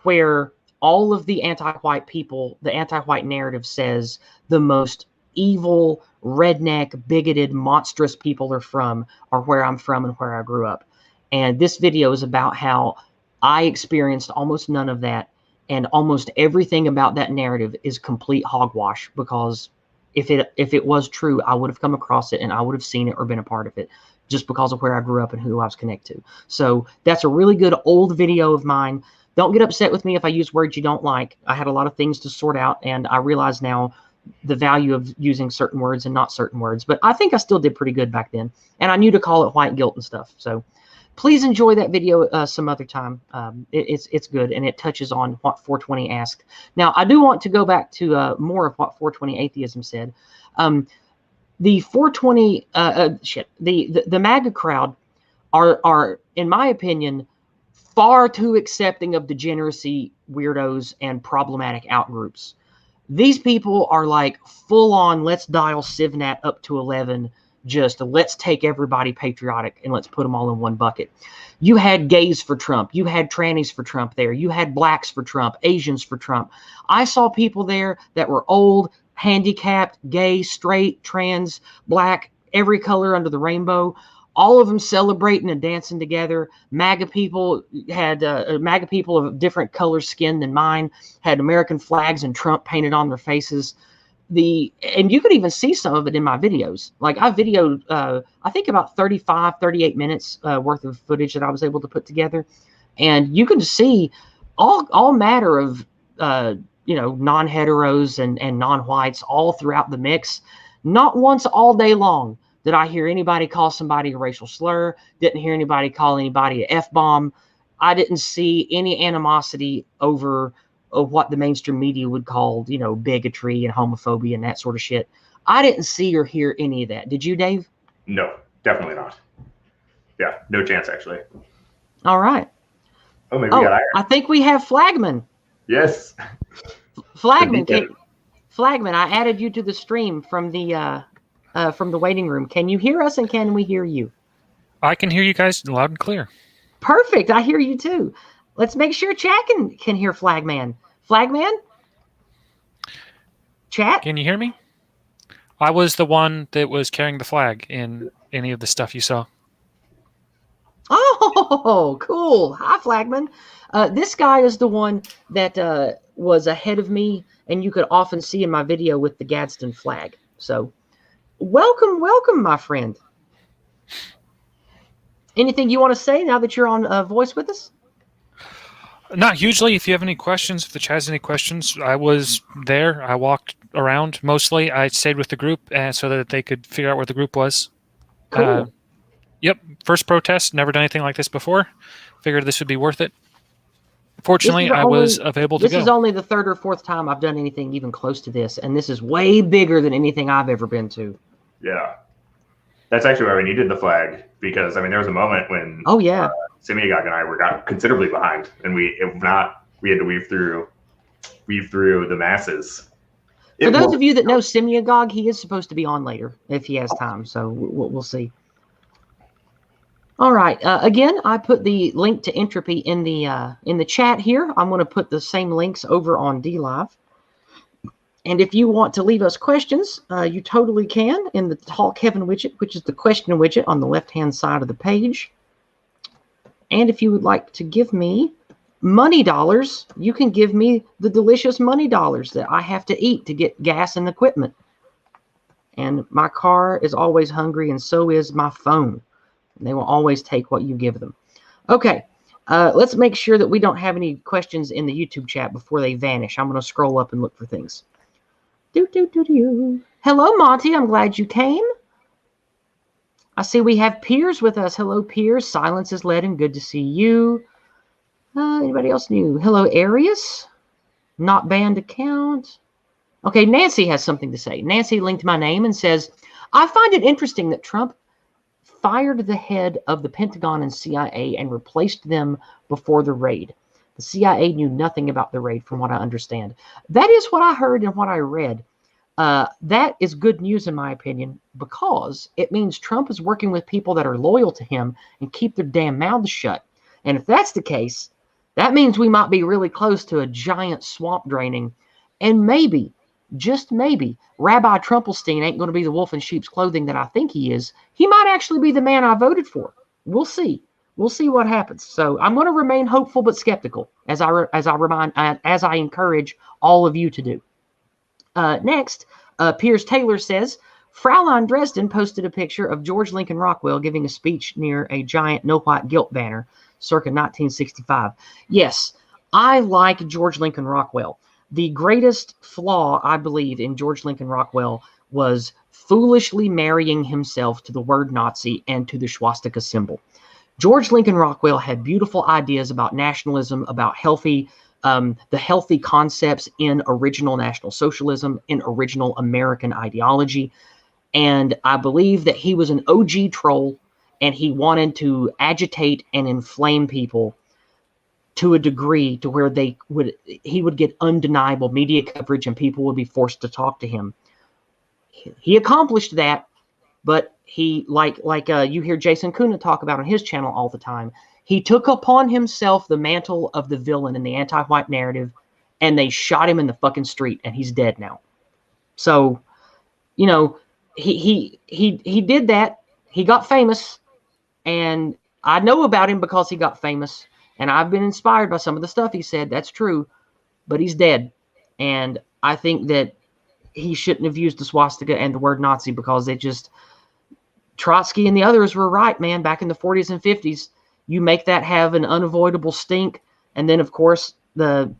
where all of the anti-white people, the anti-white narrative says the most evil, redneck, bigoted, monstrous people are from, are where I'm from and where I grew up. And this video is about how I experienced almost none of that, and almost everything about that narrative is complete hogwash, because if it was true, I would have come across it and I would have seen it or been a part of it, just because of where I grew up and who I was connected to. So that's a really good old video of mine. Don't get upset with me if I use words you don't like. I had a lot of things to sort out, and I realize now the value of using certain words and not certain words. But I think I still did pretty good back then. And I knew to call it white guilt and stuff. So please enjoy that video some other time. It's good, and it touches on what 420 asked. Now, I do want to go back to more of what 420 atheism said. The 420 the MAGA crowd are, in my opinion, far too accepting of degeneracy, weirdos, and problematic outgroups. These people are like full on, let's dial CivNat up to 11, just let's take everybody patriotic and let's put them all in one bucket. You had gays for Trump. You had trannies for Trump there. You had blacks for Trump, Asians for Trump. I saw people there that were old, handicapped, gay, straight, trans, black, every color under the rainbow. All of them celebrating and dancing together. MAGA people had MAGA people of different color skin than mine had American flags and Trump painted on their faces. And you could even see some of it in my videos. Like I videoed, I think about 35, 38 minutes worth of footage that I was able to put together. And you can see all matter of, non-heteros and non-whites all throughout the mix. Not once all day long did I hear anybody call somebody a racial slur, didn't hear anybody call anybody a F-bomb. I didn't see any animosity over what the mainstream media would call, bigotry and homophobia and that sort of shit. I didn't see or hear any of that. Did you, Dave? No, definitely not. Yeah, no chance, actually. All right. Oh, maybe we got iron. I think we have Flagman. Yes. Flagman, I added you to the stream from the waiting room. Can you hear us, and can we hear you? I can hear you guys loud and clear. Perfect. I hear you too. Let's make sure chat can hear Flagman. Flagman? Chat? Can you hear me? I was the one that was carrying the flag in any of the stuff you saw. Oh, cool. Hi, Flagman. This guy is the one that was ahead of me, and you could often see in my video with the Gadsden flag. So, welcome, my friend. Anything you want to say now that you're on voice with us? Not hugely. If you have any questions, if the chat has any questions, I was there. I walked around mostly. I stayed with the group so that they could figure out where the group was. Cool. Yep. First protest. Never done anything like this before. Figured this would be worth it. Fortunately, I was available to go. This is only the third or fourth time I've done anything even close to this, and this is way bigger than anything I've ever been to. Yeah. That's actually why we needed the flag, because, there was a moment when Synagogue and I got considerably behind, and we had to weave through the masses. For those of you that know Synagogue, he is supposed to be on later if he has time, so we'll see. All right. Again, I put the link to Entropy in the chat here. I'm going to put the same links over on DLive. And if you want to leave us questions, you totally can in the Talk Heaven widget, which is the question widget on the left-hand side of the page. And if you would like to give me money dollars, you can give me the delicious money dollars that I have to eat to get gas and equipment. And my car is always hungry, and so is my phone. And they will always take what you give them. Okay, let's make sure that we don't have any questions in the YouTube chat before they vanish. I'm going to scroll up and look for things. Hello, Monty. I'm glad you came. I see we have Piers with us. Hello, Piers. Silence is leaden. Good to see you. Anybody else new? Hello, Arius. Not banned account. Okay, Nancy has something to say. Nancy linked my name and says, I find it interesting that Trump fired the head of the Pentagon and CIA and replaced them before the raid. The CIA knew nothing about the raid, from what I understand. That is what I heard and what I read. That is good news, in my opinion, because it means Trump is working with people that are loyal to him and keep their damn mouths shut. And if that's the case, that means we might be really close to a giant swamp draining. And maybe, just maybe, Rabbi Trumpelstein ain't going to be the wolf in sheep's clothing that I think he is. He might actually be the man I voted for. We'll see. We'll see what happens. So I'm going to remain hopeful but skeptical, as I encourage all of you to do. Next, Piers Taylor says, Fraulein Dresden posted a picture of George Lincoln Rockwell giving a speech near a giant no white guilt banner circa 1965. Yes, I like George Lincoln Rockwell. The greatest flaw, I believe, in George Lincoln Rockwell was foolishly marrying himself to the word Nazi and to the swastika symbol. George Lincoln Rockwell had beautiful ideas about nationalism, about the healthy concepts in original National Socialism, in original American ideology. And I believe that he was an OG troll, and he wanted to agitate and inflame people to a degree to where he would get undeniable media coverage and people would be forced to talk to him. He accomplished that, but he, like you hear Jason Kuna talk about on his channel all the time, he took upon himself the mantle of the villain in the anti-white narrative, and they shot him in the fucking street, and he's dead now. So, you know, he did that. He got famous, and I know about him because he got famous, and I've been inspired by some of the stuff he said. That's true, but he's dead, and I think that he shouldn't have used the swastika and the word Nazi because they just, Trotsky and the others were right, man. Back in the 40s and 50s, you make that have an unavoidable stink, and then of course the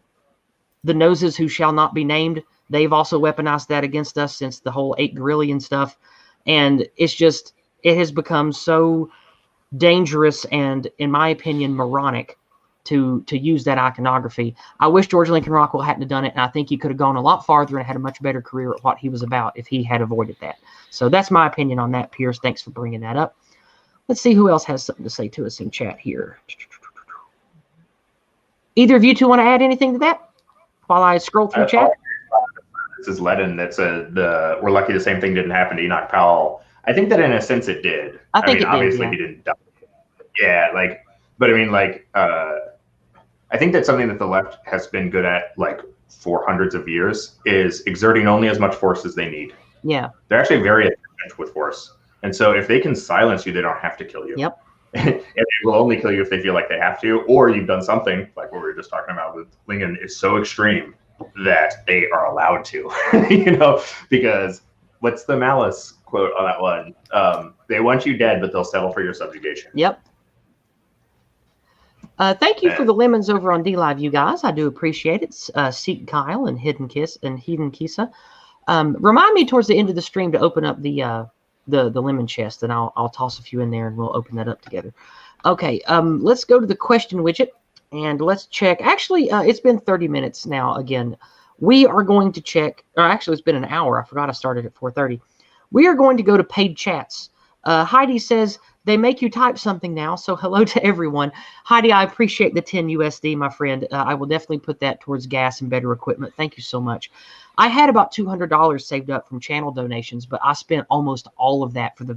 noses who shall not be named, they've also weaponized that against us since the whole 8 Guerrillian stuff, and it's just, it has become so dangerous and, in my opinion, moronic to use that iconography. I wish George Lincoln Rockwell hadn't have done it, and I think he could have gone a lot farther and had a much better career at what he was about if he had avoided that. So that's my opinion on that, Pierce. Thanks for bringing that up. Let's see who else has something to say to us in chat here. Either of you two want to add anything to that while I scroll through chat? This is Ledin that said we're lucky the same thing didn't happen to Enoch Powell. I think that in a sense it did. I mean, obviously he didn't die. Yeah, but I mean, I think that's something that the left has been good at, for hundreds of years, is exerting only as much force as they need. Yeah. They're actually very efficient with force. And so if they can silence you, they don't have to kill you. Yep. And they will only kill you if they feel like they have to, or you've done something like what we were just talking about with Lincoln is so extreme that they are allowed to, because what's the Malice quote on that one? They want you dead, but they'll settle for your subjugation. Yep. Thank you for the lemons over on D-Live, you guys. I do appreciate it. Seek Kyle and Hidden Kisa. Remind me towards the end of the stream to open up the lemon chest, and I'll toss a few in there and we'll open that up together. Okay, let's go to the question widget and let's check. Actually, it's been 30 minutes now again. We are going to check, or actually it's been an hour. I forgot I started at 4:30. We are going to go to paid chats. Heidi says, they make you type something now, so hello to everyone. Heidi, I appreciate the 10 USD, my friend. I will definitely put that towards gas and better equipment. Thank you so much. I had about $200 saved up from channel donations, but I spent almost all of that for the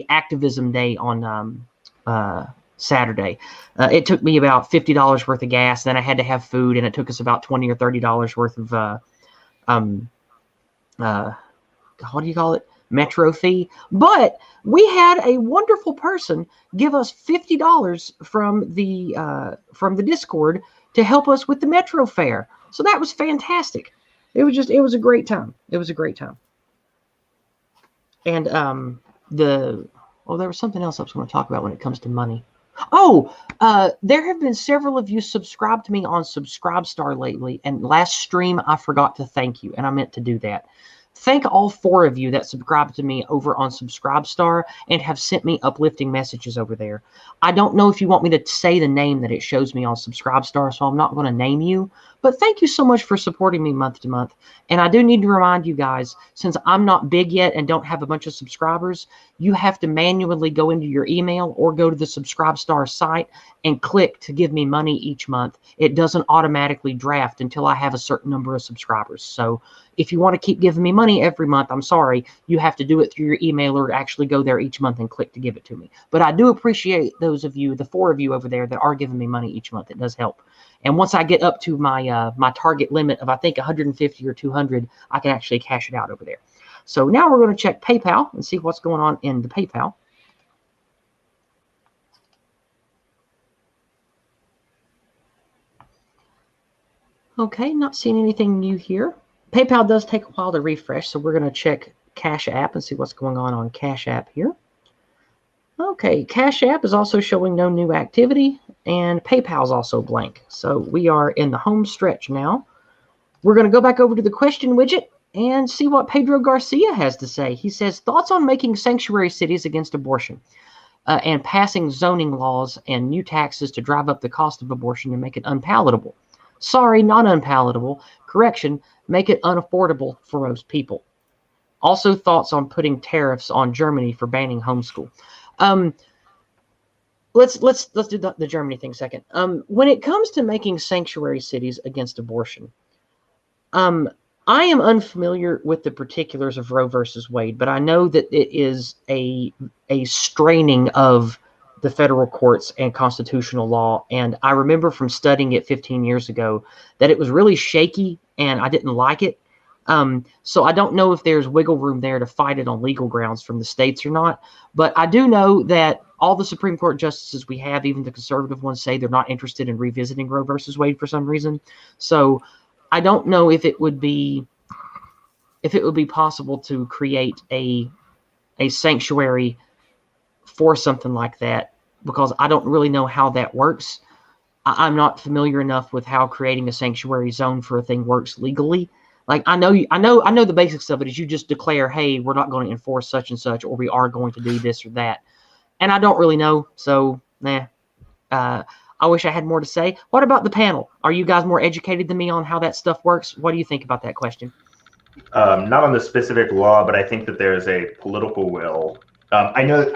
Activism day on Saturday. It took me about $50 worth of gas. Then I had to have food, and it took us about $20 or $30 worth of what do you call it? Metro fee. But we had a wonderful person give us $50 from the Discord to help us with the Metro fare. So that was fantastic. It was a great time. It was a great time. And there was something else I was going to talk about when it comes to money. Oh, there have been several of you subscribed to me on Subscribestar lately, and last stream I forgot to thank you, and I meant to do that. Thank all 4 of you that subscribed to me over on Subscribestar and have sent me uplifting messages over there. I don't know if you want me to say the name that it shows me on Subscribestar, so I'm not going to name you. But thank you so much for supporting me month to month. And I do need to remind you guys, since I'm not big yet and don't have a bunch of subscribers, you have to manually go into your email or go to the Subscribestar site and click to give me money each month. It doesn't automatically draft until I have a certain number of subscribers. So if you want to keep giving me money every month, I'm sorry, you have to do it through your email or actually go there each month and click to give it to me. But I do appreciate those of you, the 4 of you over there that are giving me money each month. It does help. And once I get up to my my target limit of, I think, 150 or 200, I can actually cash it out over there. So now we're going to check PayPal and see what's going on in the PayPal. Okay, not seeing anything new here. PayPal does take a while to refresh, so we're going to check Cash App and see what's going on Cash App here. Okay, Cash App is also showing no new activity. And PayPal's also blank. So we are in the home stretch now. We're going to go back over to the question widget and see what Pedro Garcia has to say. He says, thoughts on making sanctuary cities against abortion and passing zoning laws and new taxes to drive up the cost of abortion and make it unpalatable. Sorry, not unpalatable. Correction, make it unaffordable for most people. Also, thoughts on putting tariffs on Germany for banning homeschool. Let's do the Germany thing second. When it comes to making sanctuary cities against abortion, I am unfamiliar with the particulars of Roe versus Wade, but I know that it is a straining of the federal courts and constitutional law. And I remember from studying it 15 years ago that it was really shaky and I didn't like it. So I don't know if there's wiggle room there to fight it on legal grounds from the states or not. But I do know that all the Supreme Court justices we have, even the conservative ones, say they're not interested in revisiting Roe versus Wade for some reason. So I don't know if it would be possible to create a sanctuary for something like that, because I don't really know how that works. I'm not familiar enough with how creating a sanctuary zone for a thing works legally. Like I know the basics of it is you just declare, hey, we're not going to enforce such and such, or we are going to do this or that. And I don't really know, so nah. I wish I had more to say. What about the panel? Are you guys more educated than me on how that stuff works? What do you think about that question? Not on the specific law, but I think that there's a political will. I know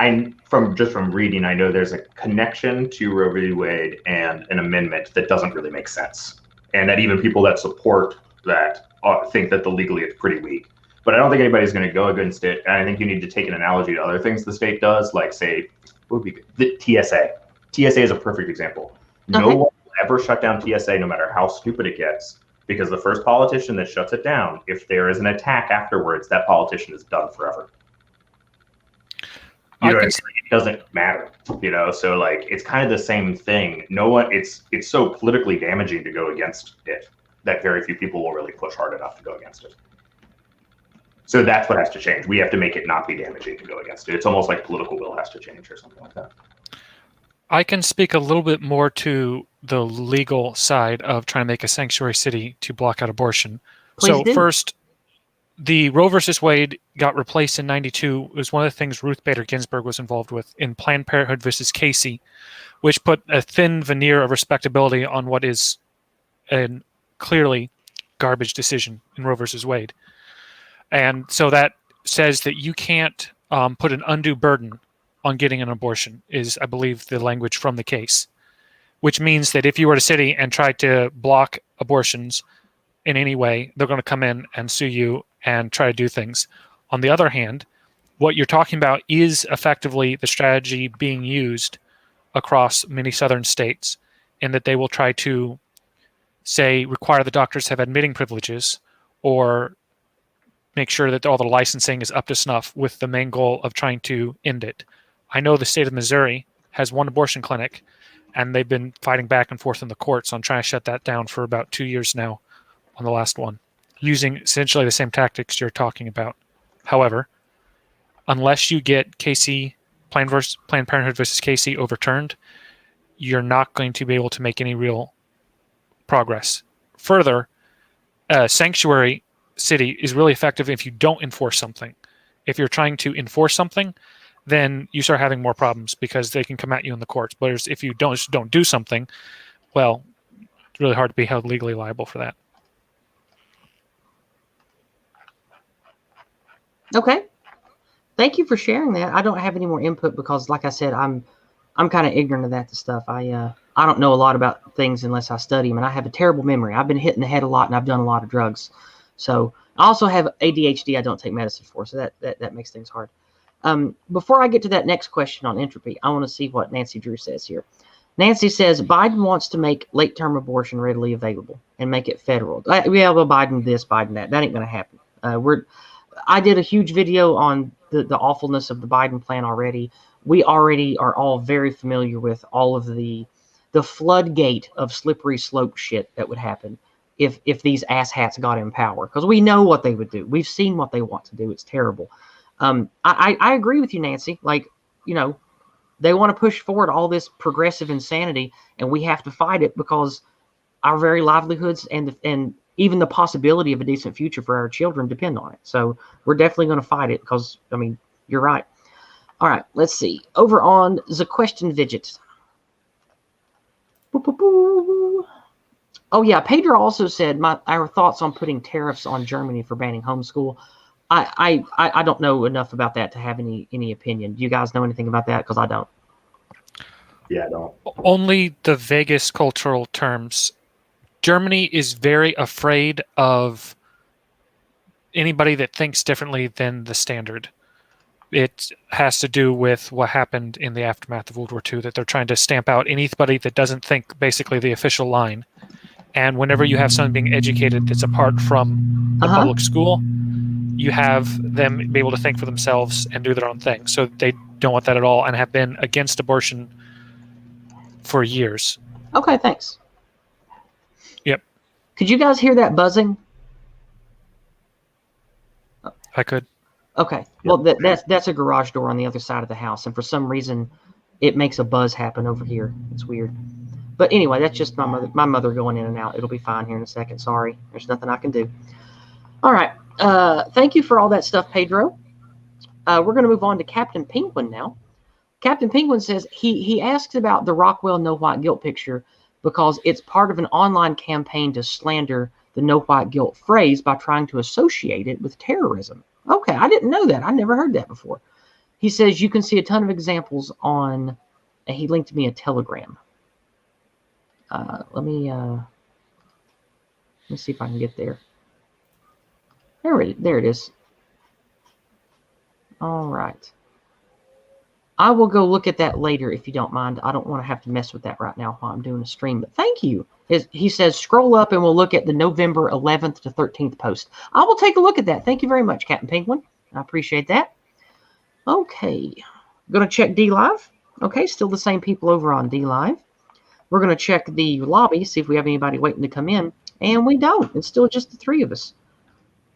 from reading, I know there's a connection to Roe v. Wade and an amendment that doesn't really make sense, and that even people that support that think that the legally it's pretty weak. But I don't think anybody's going to go against it. And I think you need to take an analogy to other things the state does, like say, what would be good? The TSA. TSA is a perfect example. No one will ever shut down TSA, no matter how stupid it gets, because the first politician that shuts it down, if there is an attack afterwards, that politician is done forever. It doesn't matter, So like, it's kind of the same thing. It's so politically damaging to go against it that very few people will really push hard enough to go against it. So that's what has to change. We have to make it not be damaging to go against it. It's almost like political will has to change or something like that. I can speak a little bit more to the legal side of trying to make a sanctuary city to block out abortion. Please do. First, the Roe versus Wade got replaced in '92. It was one of the things Ruth Bader Ginsburg was involved with in Planned Parenthood versus Casey, which put a thin veneer of respectability on what is a clearly garbage decision in Roe versus Wade. And so that says that you can't put an undue burden on getting an abortion, is, I believe, the language from the case, which means that if you were to city and try to block abortions in any way, they're going to come in and sue you and try to do things. On the other hand, what you're talking about is effectively the strategy being used across many southern states, in that they will try to, say, require the doctors to have admitting privileges or make sure that all the licensing is up to snuff with the main goal of trying to end it. I know the state of Missouri has one abortion clinic, and they've been fighting back and forth in the courts on trying to shut that down for about 2 years now on the last one, using essentially the same tactics you're talking about. However, unless you get Planned Parenthood versus Casey overturned, you're not going to be able to make any real progress. Further, a sanctuary city is really effective if you don't enforce something. If you're trying to enforce something, then you start having more problems because they can come at you in the courts. But if you don't do something, well, it's really hard to be held legally liable for that. Okay. Thank you for sharing that. I don't have any more input because, like I said, I'm kind of ignorant of that stuff. I don't know a lot about things unless I study them, and I have a terrible memory. I've been hit in the head a lot, and I've done a lot of drugs. So I also have ADHD. I don't take medicine for, so that makes things hard. Before I get to that next question on entropy, I want to see what Nancy Drew says here. Nancy says Biden wants to make late-term abortion readily available and make it federal. Yeah, well, Biden this, Biden that. That ain't going to happen. I did a huge video on the awfulness of the Biden plan already. We already are all very familiar with all of the floodgate of slippery slope shit that would happen if these asshats got in power, because we know what they would do. We've seen what they want to do. It's terrible. I agree with you, Nancy. Like, They want to push forward all this progressive insanity, and we have to fight it because our very livelihoods and even the possibility of a decent future for our children depend on it. So we're definitely going to fight it because, I mean, you're right. All right, let's see. Over on the question widget. Oh, yeah, Pedro also said our thoughts on putting tariffs on Germany for banning homeschool. I don't know enough about that to have any opinion. Do you guys know anything about that? Because I don't. Yeah, I don't. Only the vaguest cultural terms. Germany is very afraid of anybody that thinks differently than the standard. It has to do with what happened in the aftermath of World War II, that they're trying to stamp out anybody that doesn't think basically the official line. And whenever you have someone being educated that's apart from the public school, you have them be able to think for themselves and do their own thing. So they don't want that at all and have been against abortion for years. Okay, thanks. Yep. Could you guys hear that buzzing? I could. Okay. Well, that's a garage door on the other side of the house, and for some reason, it makes a buzz happen over here. It's weird. But anyway, that's just my mother going in and out. It'll be fine here in a second. Sorry, there's nothing I can do. All right. Thank you for all that stuff, Pedro. We're going to move on to Captain Penguin now. Captain Penguin says he asks about the Rockwell no white guilt picture because it's part of an online campaign to slander the no white guilt phrase by trying to associate it with terrorism. Okay, I didn't know that. I never heard that before. He says you can see a ton of examples on, and he linked me a Telegram. Let me see if I can get there. There it is. All right. I will go look at that later if you don't mind. I don't want to have to mess with that right now while I'm doing a stream, but thank you. He says, scroll up and we'll look at the November 11th to 13th post. I will take a look at that. Thank you very much, Captain Penguin. I appreciate that. Okay. Going to check D Live. Okay, still the same people over on D Live. We're going to check the lobby, see if we have anybody waiting to come in. And we don't. It's still just the three of us.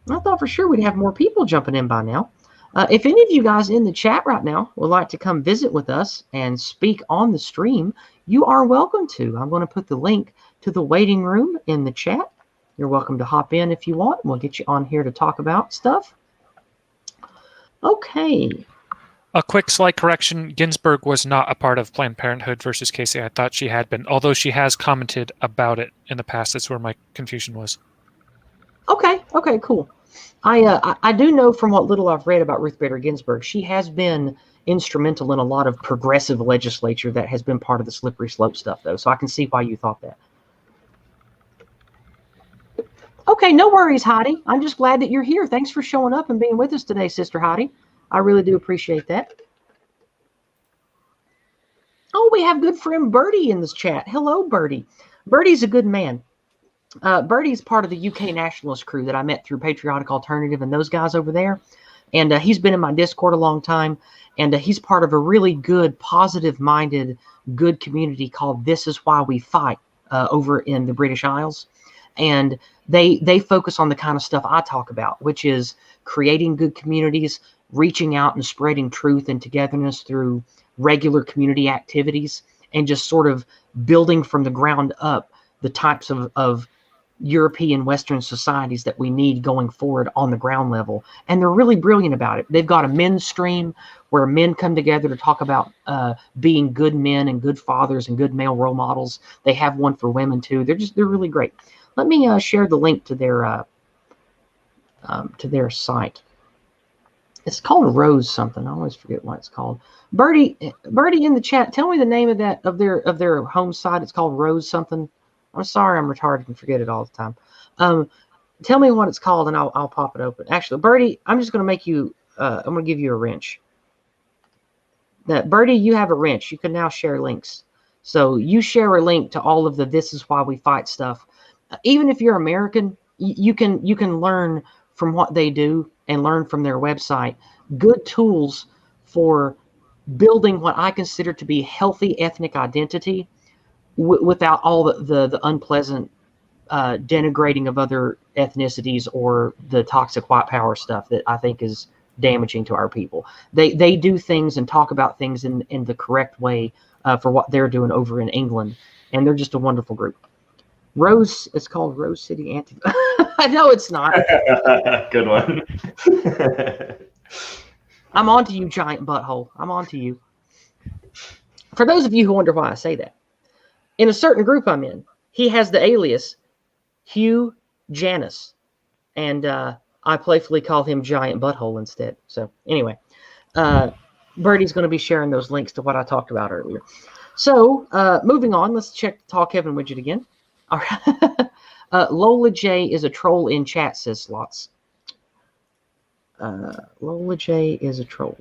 I thought for sure we'd have more people jumping in by now. If any of you guys in the chat right now would like to come visit with us and speak on the stream, you are welcome to. I'm going to put the link to the waiting room in the chat. You're welcome to hop in if you want. We'll get you on here to talk about stuff. Okay. A quick slight correction. Ginsburg was not a part of Planned Parenthood versus Casey. I thought she had been, although she has commented about it in the past. That's where my confusion was. Okay. Okay, cool. I do know from what little I've read about Ruth Bader Ginsburg, she has been instrumental in a lot of progressive legislature that has been part of the slippery slope stuff, though. So I can see why you thought that. Okay, no worries, Heidi. I'm just glad that you're here. Thanks for showing up and being with us today, Sister Heidi. I really do appreciate that. Oh, we have good friend Bertie in this chat. Hello, Bertie. Bertie's a good man. Bertie's part of the UK nationalist crew that I met through Patriotic Alternative and those guys over there. And he's been in my Discord a long time. And he's part of a really good, positive-minded, good community called This Is Why We Fight over in the British Isles. And they focus on the kind of stuff I talk about, which is creating good communities, reaching out and spreading truth and togetherness through regular community activities, and just sort of building from the ground up the types of European Western societies that we need going forward on the ground level. And they're really brilliant about it. They've got a men's stream where men come together to talk about being good men and good fathers and good male role models. They have one for women too. They're really great. Let me share the link to their site. It's called Rose something. I always forget what it's called. Bertie in the chat, tell me the name of their home site. It's called Rose something. I'm sorry, I'm retarded and forget it all the time. Tell me what it's called and I'll pop it open. Actually, Bertie, I'm just going to make you. I'm going to give you a wrench. Bertie, you have a wrench. You can now share links. So you share a link to all of the This Is Why We Fight stuff. Even if you're American, you can learn from what they do and learn from their website good tools for building what I consider to be healthy ethnic identity without all the unpleasant denigrating of other ethnicities or the toxic white power stuff that I think is damaging to our people. They do things and talk about things in the correct way for what they're doing over in England, and they're just a wonderful group. Rose, it's called Rose City Antifa. I know it's not. Good one. I'm on to you, giant butthole. I'm on to you. For those of you who wonder why I say that, in a certain group I'm in, he has the alias Hugh Janus, and I playfully call him Giant Butthole instead. So anyway, Birdie's going to be sharing those links to what I talked about earlier. So moving on, let's check the Talk Heaven widget again. All right. Lola J is a troll in chat, says Slots. Lola J is a troll.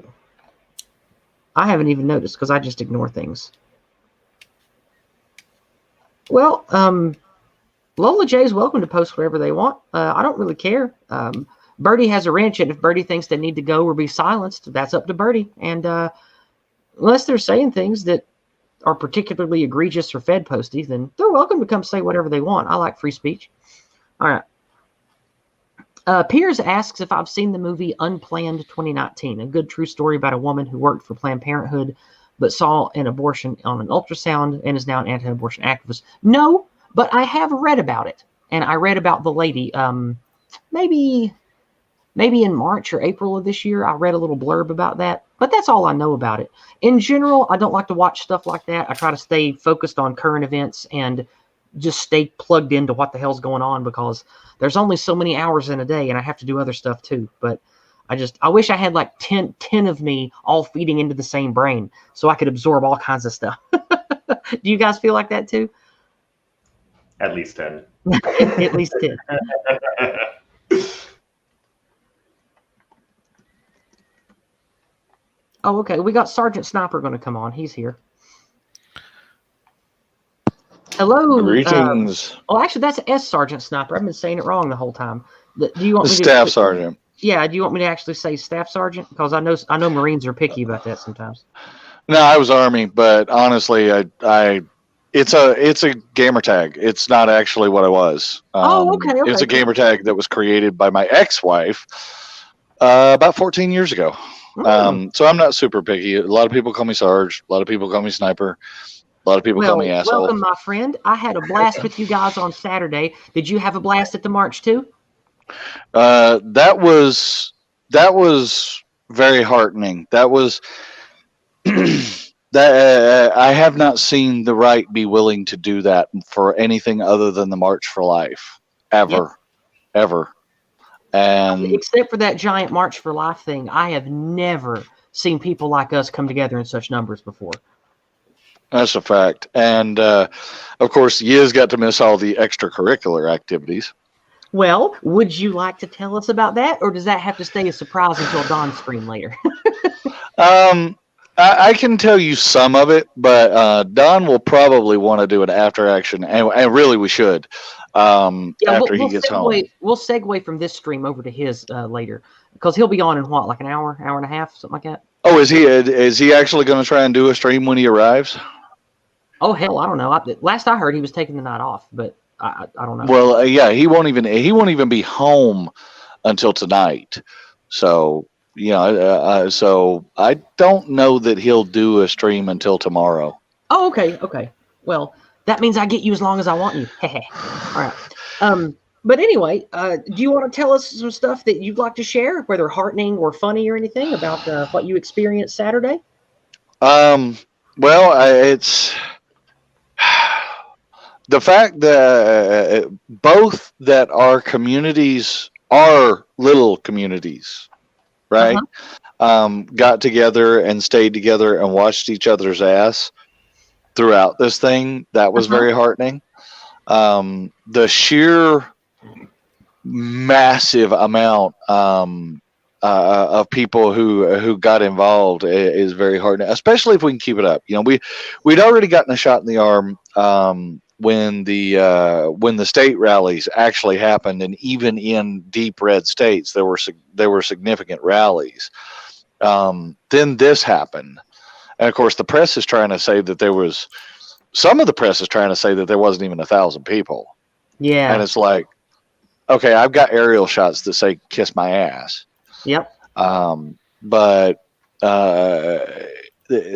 I haven't even noticed because I just ignore things. Well, Lola J is welcome to post whatever they want. I don't really care. Birdie has a wrench, and if Birdie thinks they need to go or be silenced, that's up to Birdie. And unless they're saying things that are particularly egregious or Fed posty, then they're welcome to come say whatever they want. I like free speech. All right. Piers asks if I've seen the movie Unplanned 2019, a good true story about a woman who worked for Planned Parenthood but saw an abortion on an ultrasound and is now an anti-abortion activist. No, but I have read about it. And I read about the lady maybe in March or April of this year. I read a little blurb about that, but that's all I know about it. In general, I don't like to watch stuff like that. I try to stay focused on current events and just stay plugged into what the hell's going on, because there's only so many hours in a day and I have to do other stuff too. But I wish I had like 10 of me all feeding into the same brain so I could absorb all kinds of stuff. Do you guys feel like that too? At least 10. At least 10. Oh, okay. We got Sergeant Sniper going to come on. He's here. Hello. Greetings. Actually, that's S Sergeant Sniper. I've been saying it wrong the whole time. Do you want The me to Staff Sergeant. Yeah. Do you want me to actually say Staff Sergeant? Because I know Marines are picky about that sometimes. No, I was Army, but honestly, it's a gamer tag. It's not actually what I was. Okay. It's a gamer tag that was created by my ex-wife about 14 years ago. So I'm not super picky. A lot of people call me Sarge. A lot of people call me Sniper. A lot of people call me asshole. Welcome, my friend. I had a blast with you guys on Saturday. Did you have a blast at the march too? That was very heartening. That was that I have not seen the right be willing to do that for anything other than the March for Life ever. And except for that giant March for Life thing, I have never seen people like us come together in such numbers before. That's a fact. And of course, Yizz got to miss all the extracurricular activities. Well, would you like to tell us about that, or does that have to stay a surprise until Don's stream later? I can tell you some of it, but Don will probably want to do an after action, and really we should after he gets home. We'll segue from this stream over to his later, because he'll be on in what, like an hour and a half, something like that. Oh, is he actually going to try and do a stream when he arrives? Oh hell, I don't know. Last I heard, he was taking the night off, but I don't know. Well, yeah, he won't even be home until tonight. So so I don't know that he'll do a stream until tomorrow. Oh, okay. Well, that means I get you as long as I want you. All right. But anyway, do you want to tell us some stuff that you'd like to share, whether heartening or funny or anything, about what you experienced Saturday? Well, it's the fact that both that our communities are little communities, right? Got together and stayed together and watched each other's ass throughout this thing. That was very heartening. The sheer massive amount of people who got involved is very heartening, especially if we can keep it up. We'd already gotten a shot in the arm when the state rallies actually happened, and even in deep red states there were significant rallies. Then this happened, and of course the press is trying to say that there was some of the press is trying to say that there wasn't even 1,000 people. Yeah, and it's like, okay, I've got aerial shots that say "kiss my ass." Yep. But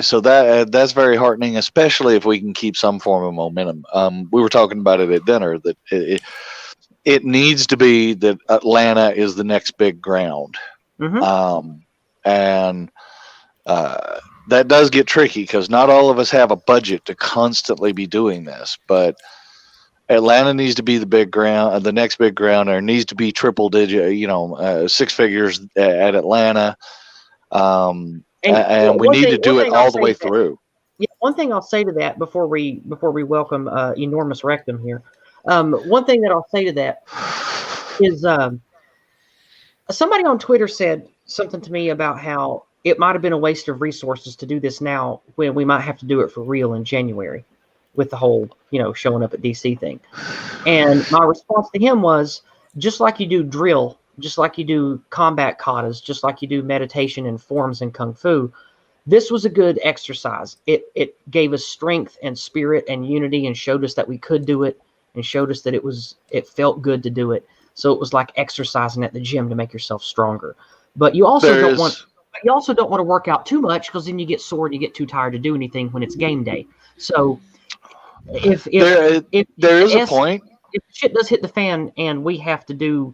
so that's very heartening, especially if we can keep some form of momentum. We were talking about it at dinner that it needs to be that Atlanta is the next big ground. And that does get tricky because not all of us have a budget to constantly be doing this, but Atlanta needs to be the big ground, the next big ground, or needs to be triple digit, 6 figures at Atlanta. And we need to do it all the way through. Yeah, one thing I'll say to that before we welcome Enormous Rectum here. One thing that I'll say to that is somebody on Twitter said something to me about how it might have been a waste of resources to do this now when we might have to do it for real in January with the whole, showing up at DC thing. And my response to him was, just like you do drill, just like you do combat katas, just like you do meditation and forms in Kung Fu, this was a good exercise. It gave us strength and spirit and unity and showed us that we could do it and showed us that it felt good to do it. So it was like exercising at the gym to make yourself stronger. But you also don't want to work out too much because then you get sore and you get too tired to do anything when it's game day. So if there is a point, if shit does hit the fan and we have to do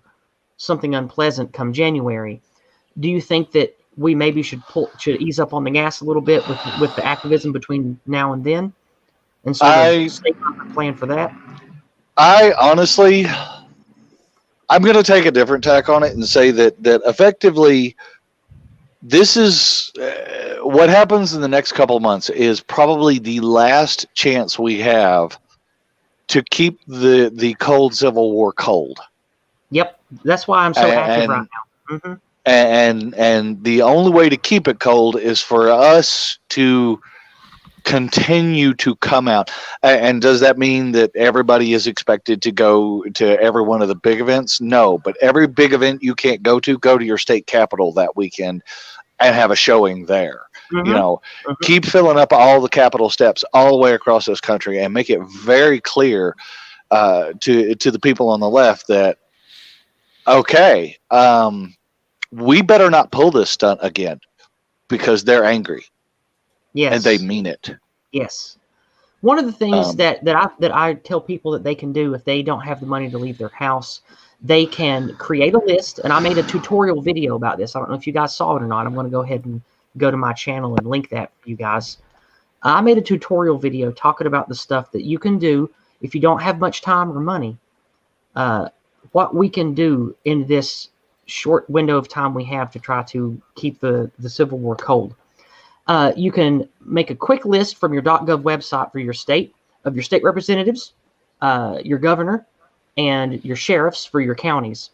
something unpleasant come January, do you think that we maybe should ease up on the gas a little bit with the activism between now and then, and sort of stay on the plan for that? I honestly, I'm going to take a different tack on it and say that effectively, this is what happens in the next couple of months is probably the last chance we have to keep the cold Civil War cold. Yep, that's why I'm so active right now. And the only way to keep it cold is for us to continue to come out. And does that mean that everybody is expected to go to every one of the big events? No, but every big event you can't go to your state capital that weekend and have a showing there. Keep filling up all the Capitol steps all the way across this country and make it very clear to the people on the left that, okay, we better not pull this stunt again because they're angry. Yes. And they mean it. Yes. One of the things that I tell people that they can do if they don't have the money to leave their house, they can create a list. And I made a tutorial video about this. I don't know if you guys saw it or not. I'm going to go ahead and go to my channel and link that for you guys. I made a tutorial video talking about the stuff that you can do if you don't have much time or money. What we can do in this short window of time we have to try to keep the Civil War cold. You can make a quick list from your .gov website for your state, of your state representatives, your governor, and your sheriffs for your counties.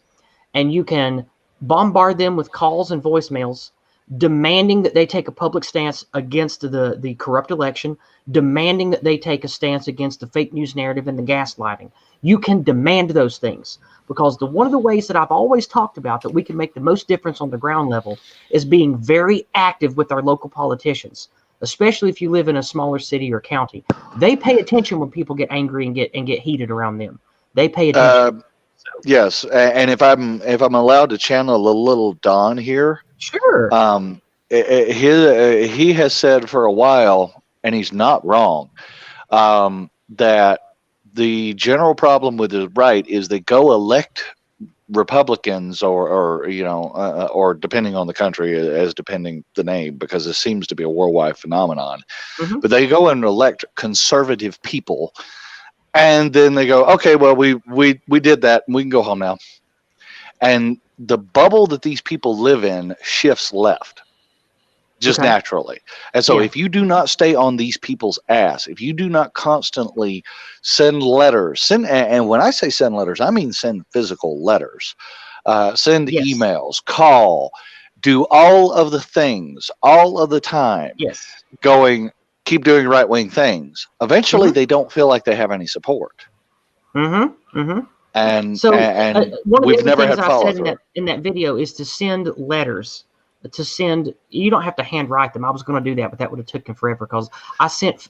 And you can bombard them with calls and voicemails demanding that they take a public stance against the corrupt election, demanding that they take a stance against the fake news narrative and the gaslighting. You can demand those things because one of the ways that I've always talked about that we can make the most difference on the ground level is being very active with our local politicians, especially if you live in a smaller city or county. They pay attention when people get angry and get heated around them. They pay attention. Yes, and if I'm allowed to channel a little Don here, sure. He has said for a while, and he's not wrong, that the general problem with the right is they go elect Republicans or depending on the country as depending the name, because it seems to be a worldwide phenomenon, but they go and elect conservative people. And then they go, okay, well, we did that. We can go home now. And the bubble that these people live in shifts left just naturally. And so if you do not stay on these people's ass, if you do not constantly send letters, and when I say send letters, I mean send physical letters, send emails, call, do all of the things all of the time, keep doing right-wing things. Eventually, they don't feel like they have any support. And so one of we've the never things had I said in that video is to send letters. You don't have to handwrite them. I was going to do that, but that would have taken forever because I sent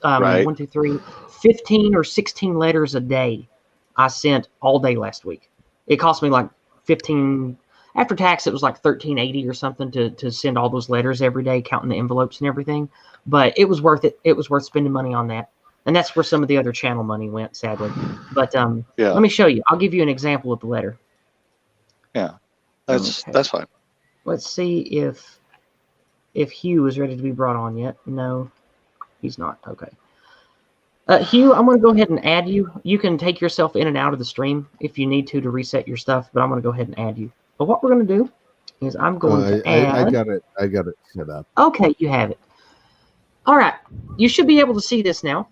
15 or 16 letters a day. I sent all day last week. It cost me like 15. After tax, it was like $13.80 or something to send all those letters every day, counting the envelopes and everything. But it was worth it. It was worth spending money on that. And that's where some of the other channel money went, sadly. But Yeah. let me show you. I'll give you an example of the letter. Yeah, Okay. that's fine. Let's see if Hugh is ready to be brought on yet. No, he's not. Okay. Hugh, I'm going to go ahead and add you. You can take yourself in and out of the stream if you need to reset your stuff, but I'm going to go ahead and add you. But what we're going to do is I'm going to add. I got it set up. Okay, you have it. All right. You should be able to see this now.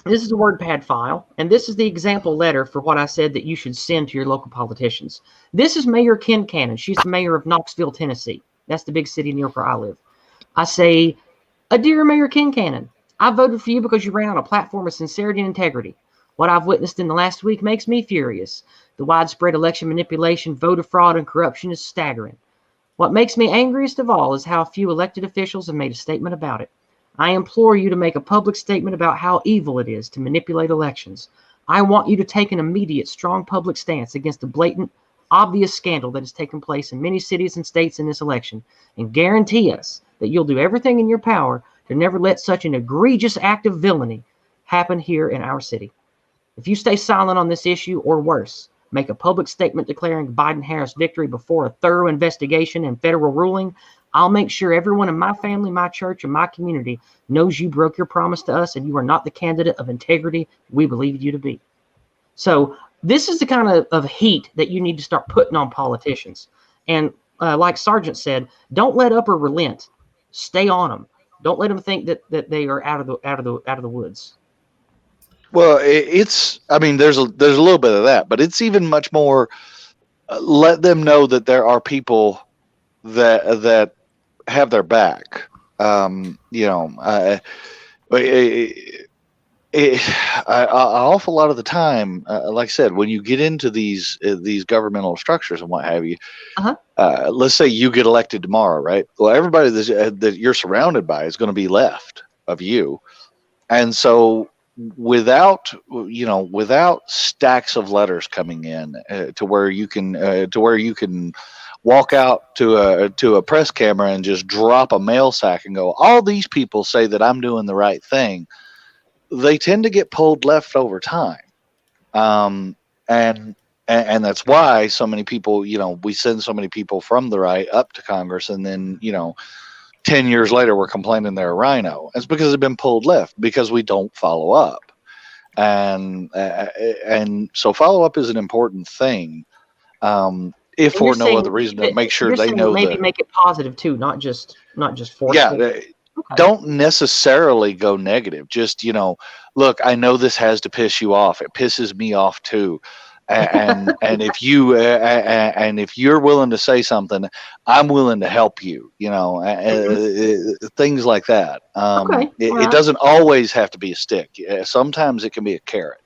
This is a WordPad file, and this is the example letter for what I said that you should send to your local politicians. This is Mayor Ken Cannon. She's the mayor of Knoxville, Tennessee. That's the big city near where I live. I say, Dear Mayor Ken Cannon, I voted for you because you ran on a platform of sincerity and integrity. What I've witnessed in the last week makes me furious. The widespread election manipulation, voter fraud, and corruption is staggering. What makes me angriest of all is how few elected officials have made a statement about it. I implore you to make a public statement about how evil it is to manipulate elections. I want you to take an immediate, strong public stance against the blatant, obvious scandal that has taken place in many cities and states in this election, and guarantee us that you'll do everything in your power to never let such an egregious act of villainy happen here in our city. If you stay silent on this issue, or worse, make a public statement declaring Biden-Harris victory before a thorough investigation and federal ruling, I'll make sure everyone in my family, my church, and my community knows you broke your promise to us and you are not the candidate of integrity we believed you to be. So this is the kind of heat that you need to start putting on politicians. And like Sargent said, don't let up or relent. Stay on them. Don't let them think that they are out of the woods. Well, I mean, there's a little bit of that, but it's even much more. Let them know that there are people that have their back. An awful lot of the time, like I said, when you get into these governmental structures and what have you, let's say you get elected tomorrow, right? Well, everybody that you're surrounded by is going to be left of you, and so without stacks of letters coming in to where you can walk out to a press camera and just drop a mail sack and go, all these people say that I'm doing the right thing. They tend to get pulled left over time. And that's why so many people, we send so many people from the right up to Congress, and then, 10 years later, we're complaining they're a rhino. It's because they've been pulled left because we don't follow up. And so follow up is an important thing. If for no other reason, to make sure they know maybe make it positive too, not just forceful. Yeah, okay. Don't necessarily go negative. Just look, I know this has to piss you off. It pisses me off too. And if you're willing to say something, I'm willing to help you. Things like that. It doesn't always have to be a stick. Sometimes it can be a carrot.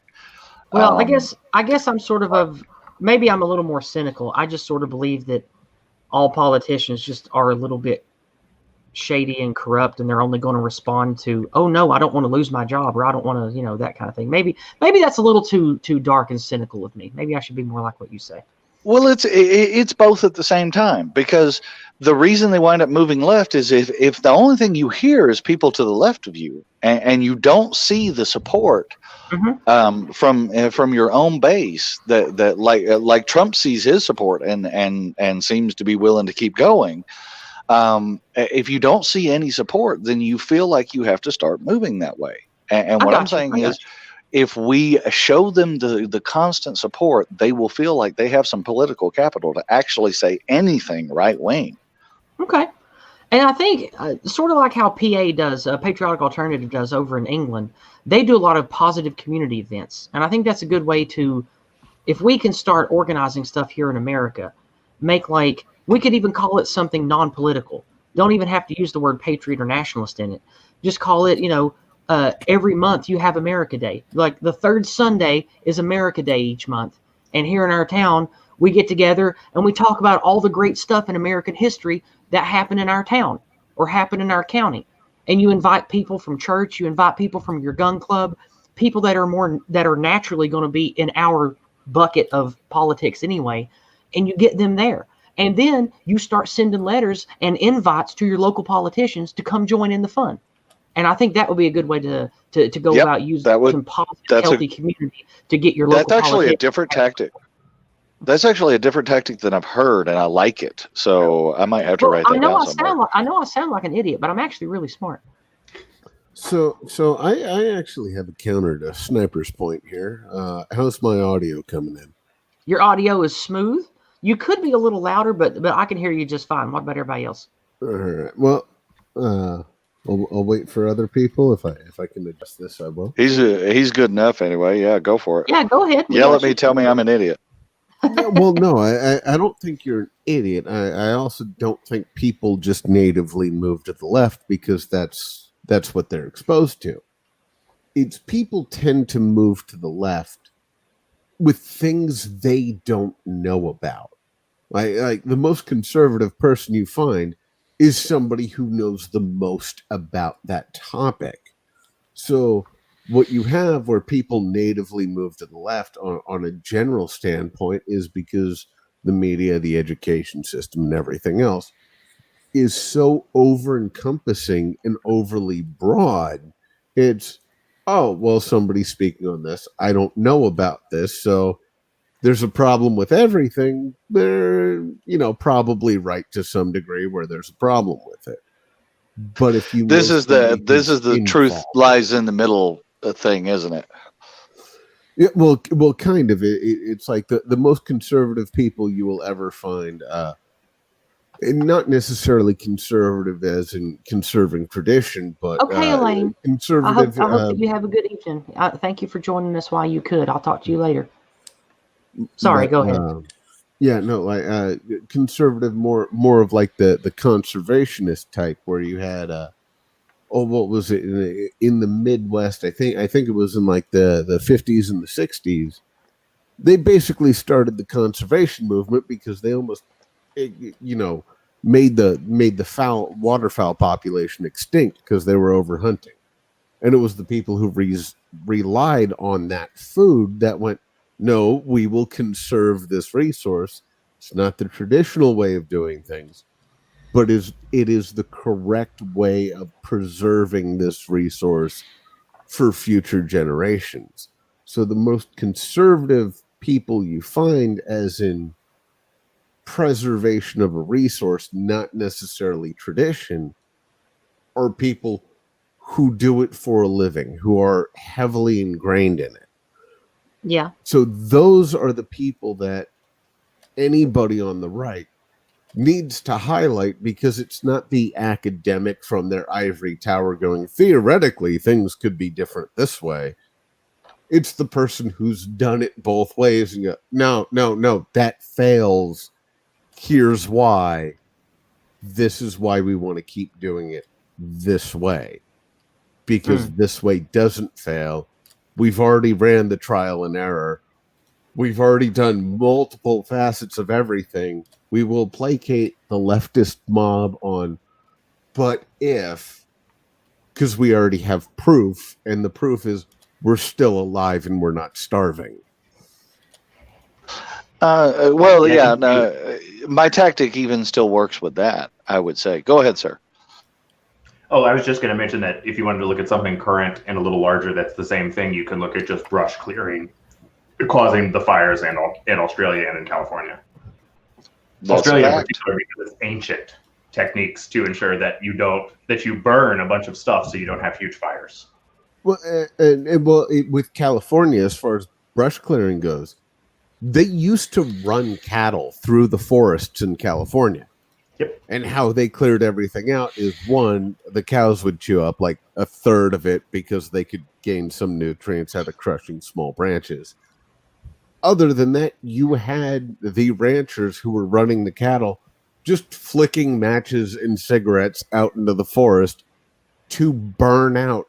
Well, I guess I'm sort of maybe I'm a little more cynical. I just sort of believe that all politicians just are a little bit shady and corrupt, and they're only going to respond to, oh no, I don't want to lose my job, or I don't want to, that kind of thing. Maybe that's a little too dark and cynical of me. Maybe I should be more like what you say. Well, it's both at the same time, because the reason they wind up moving left is if the only thing you hear is people to the left of you, and you don't see the support from your own base that like Trump sees his support and seems to be willing to keep going. If you don't see any support, then you feel like you have to start moving that way. And what I'm saying is, if we show them the constant support, they will feel like they have some political capital to actually say anything right wing. Okay. And I think sort of like how PA does, Patriotic Alternative does over in England, they do a lot of positive community events. And I think that's a good way to, if we can start organizing stuff here in America, we could even call it something non-political. Don't even have to use the word patriot or nationalist in it. Just call it, every month you have America Day. Like the third Sunday is America Day each month. And here in our town, we get together and we talk about all the great stuff in American history that happened in our town or happened in our county. And you invite people from church, you invite people from your gun club, people that are naturally going to be in our bucket of politics anyway. and you get them there. And then you start sending letters and invites to your local politicians to come join in the fun. And I think that would be a good way to go about using some positive, healthy community to get your local. That's actually a different tactic. That's actually a different tactic than I've heard, and I like it. So I might have to write that down somewhere. I know I sound like an idiot, but I'm actually really smart. So I actually have a counter to Sniper's point here. How's my audio coming in? Your audio is smooth. You could be a little louder, but I can hear you just fine. What about everybody else? All right. Well, I'll wait for other people. If I can adjust this, I will. He's good enough anyway. Yeah, go for it. Yeah, go ahead. Yell at me. Tell me I'm an idiot. Yeah, well, no, I don't think you're an idiot. I also don't think people just natively move to the left because that's what they're exposed to. It's people tend to move to the left with things they don't know about. Like the most conservative person you find is somebody who knows the most about that topic. So what you have where people natively move to the left on a general standpoint is because the media, the education system, and everything else is so over-encompassing and overly broad. It's, oh, well, somebody's speaking on this. I don't know about this, so there's a problem with everything. They're, probably right to some degree where there's a problem with it. But if you this is the truth lies in the middle thing, isn't it? Yeah, well, kind of. It's like the most conservative people you will ever find. And not necessarily conservative as in conserving tradition, but okay, Elaine. Conservative. I hope that you have a good evening. Thank you for joining us while you could. I'll talk to you later. Sorry, go ahead. Yeah, no, like conservative, more of like the conservationist type, where you had what was it in the Midwest? I think it was in like the 50s and the 60s. They basically started the conservation movement because they almost made the waterfowl population extinct because they were overhunting, and it was the people who relied on that food that went, no, we will conserve this resource. It's not the traditional way of doing things, but it is the correct way of preserving this resource for future generations. So the most conservative people you find, as in preservation of a resource, not necessarily tradition, are people who do it for a living, who are heavily ingrained in it. Yeah. So those are the people that anybody on the right needs to highlight, because it's not the academic from their ivory tower going, theoretically, things could be different this way. It's the person who's done it both ways and go, no, that fails. Here's why. This is why we want to keep doing it this way. Because this way doesn't fail. We've already ran the trial and error. We've already done multiple facets of everything. We will placate the leftist mob on, but if, because we already have proof, and the proof is we're still alive and we're not starving. My tactic even still works with that, I would say. Go ahead, sir. Oh, I was just going to mention that if you wanted to look at something current and a little larger, that's the same thing. You can look at just brush clearing causing the fires in Australia and in California. Australia in particular, because it's ancient techniques to ensure that you burn a bunch of stuff so you don't have huge fires. Well, with California, as far as brush clearing goes, they used to run cattle through the forests in California. Yep. And how they cleared everything out is, one, the cows would chew up like a third of it because they could gain some nutrients out of crushing small branches. Other than that, you had the ranchers who were running the cattle just flicking matches and cigarettes out into the forest to burn out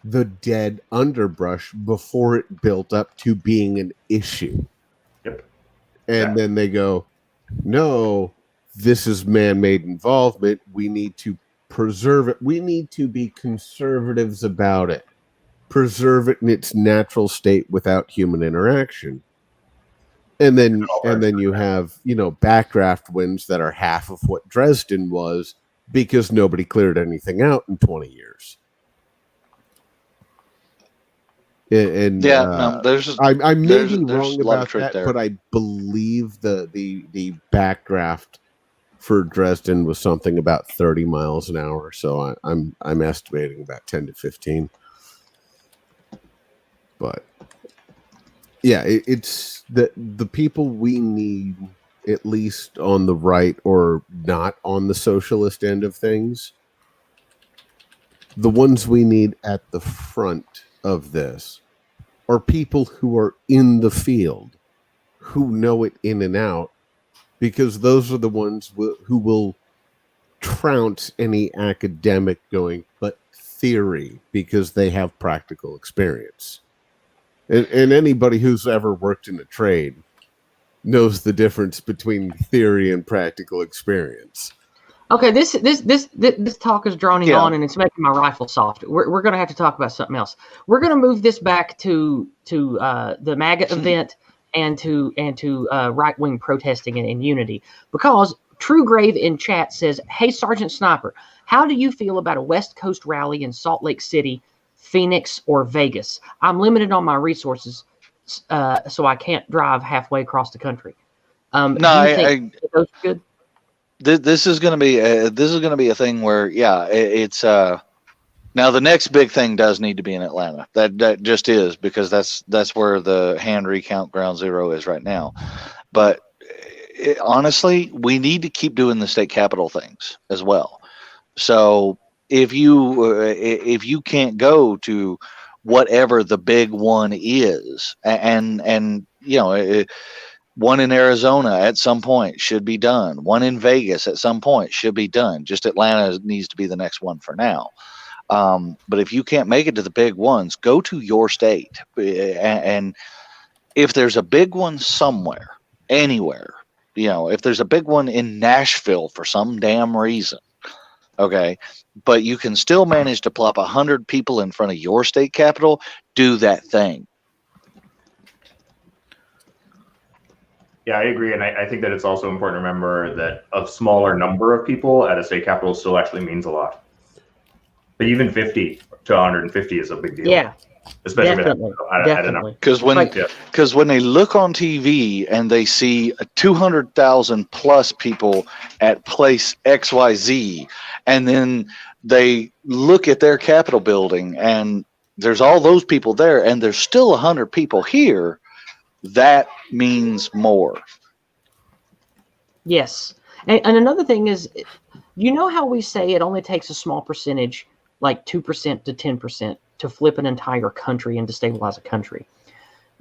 the dead underbrush before it built up to being an issue. Yep. And then they go, no, this is man-made involvement. We need to preserve it. We need to be conservatives about it. Preserve it in its natural state without human interaction. And then you have, backdraft wins that are half of what Dresden was because nobody cleared anything out in 20 years. And I may be wrong about that, but I believe the backdraft for Dresden was something about 30 miles an hour. So I'm estimating about 10 to 15. But yeah, it's the people we need, at least on the right or not on the socialist end of things. The ones we need at the front of this are people who are in the field, who know it in and out, because those are the ones who will trounce any academic going, but theory, because they have practical experience. And anybody who's ever worked in a trade knows the difference between theory and practical experience. Okay, this talk is droning on, and it's making my rifle soft. We're going to have to talk about something else. We're going to move this back to the MAGA event and to right wing protesting and unity, because True Grave in chat says, "Hey Sergeant Sniper, how do you feel about a West Coast rally in Salt Lake City, Phoenix, or Vegas? I'm limited on my resources, so I can't drive halfway across the country." Do you think those are good? This is going to be a thing where, it's now the next big thing does need to be in Atlanta. That just is, because that's where the hand recount ground zero is right now. But honestly, we need to keep doing the state capital things as well. So if you can't go to whatever the big one is, and one in Arizona at some point should be done. One in Vegas at some point should be done. Just Atlanta needs to be the next one for now. But if you can't make it to the big ones, go to your state. And if there's a big one somewhere, anywhere, if there's a big one in Nashville for some damn reason, okay, but you can still manage to plop 100 people in front of your state capital, do that thing. Yeah, I agree. And I think that it's also important to remember that a smaller number of people at a state capital still actually means a lot. But even 50 to 150 is a big deal. Yeah, especially definitely. Because when they look on TV and they see 200,000 plus people at place XYZ, and then they look at their Capitol building and there's all those people there, and there's still 100 people here, that means more. Yes. And another thing is, how we say it only takes a small percentage, like 2% to 10%, to flip an entire country and destabilize a country?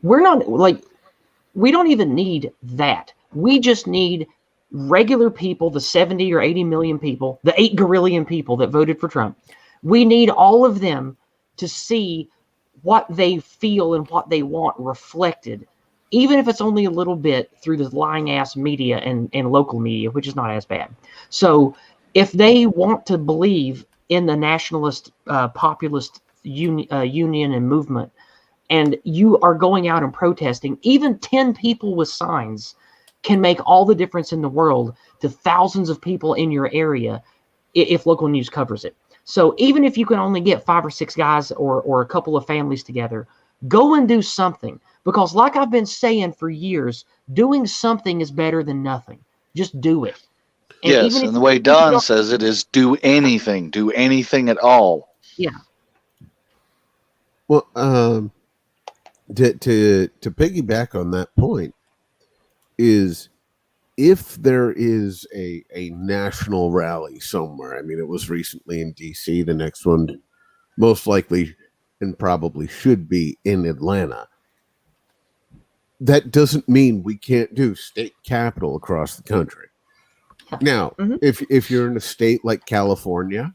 We don't even need that. We just need regular people, the 70 or 80 million people, the 8 gorillion people that voted for Trump. We need all of them to see what they feel and what they want reflected, even if it's only a little bit, through the lying ass media and local media, which is not as bad. So if they want to believe in the nationalist populist union and movement, and you are going out and protesting, even 10 people with signs can make all the difference in the world to thousands of people in your area if local news covers it. So even if you can only get 5 or 6 guys or a couple of families together, go and do something. Because like I've been saying for years, doing something is better than nothing. Just do it. And yes, and the way Don says it is do anything at all. Yeah. Well, to piggyback on that point is, if there is a national rally somewhere, I mean, it was recently in DC, the next one most likely and probably should be in Atlanta. That doesn't mean we can't do state capital across the country. Now, if you're in a state like California,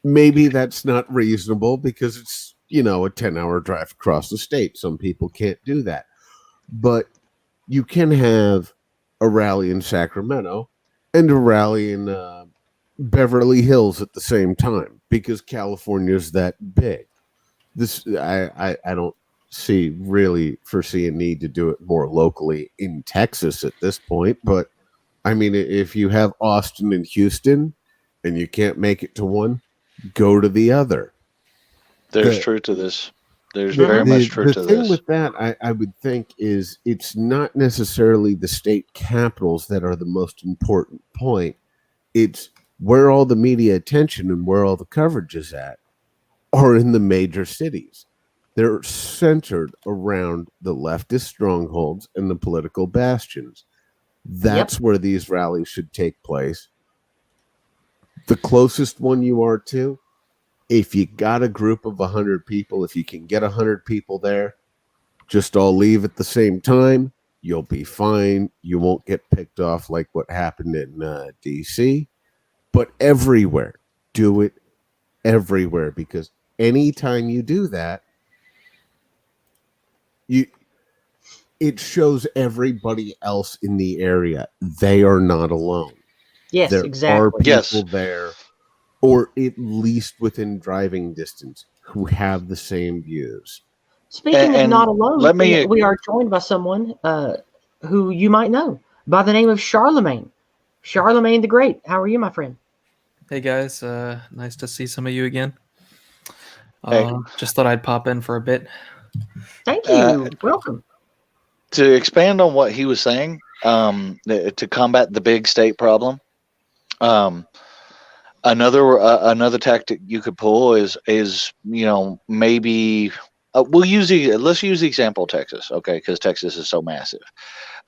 maybe that's not reasonable because it's, a 10-hour drive across the state. Some people can't do that. But you can have a rally in Sacramento and a rally in Beverly Hills at the same time, because California is that big. I don't really foresee a need to do it more locally in Texas at this point. But I mean, if you have Austin and Houston and you can't make it to one, go to the other. There's The- truth to this. There's very much truth to the thing this. with that, I would think, is it's not necessarily the state capitals that are the most important point. It's where all the media attention and where all the coverage is at are in the major cities. They're centered around the leftist strongholds and the political bastions. That's where these rallies should take place. The closest one you are to, if you got a group of 100 people, if you can get 100 people there, just all leave at the same time, you'll be fine. You won't get picked off like what happened in D.C. But everywhere, do it everywhere, because anytime you do that, it shows everybody else in the area they are not alone. Yes, There exactly. are people Yes. there, or at least within driving distance, who have the same views. Speaking of And not alone, let me- we are joined by someone who you might know by the name of Charlemagne. Charlemagne the Great. How are you, my friend? Hey guys, nice to see some of you again. Hey. Just thought I'd pop in for a bit. Thank you. Welcome. To expand on what he was saying, to combat the big state problem, another tactic you could pull is maybe let's use the example of Texas, okay, because Texas is so massive.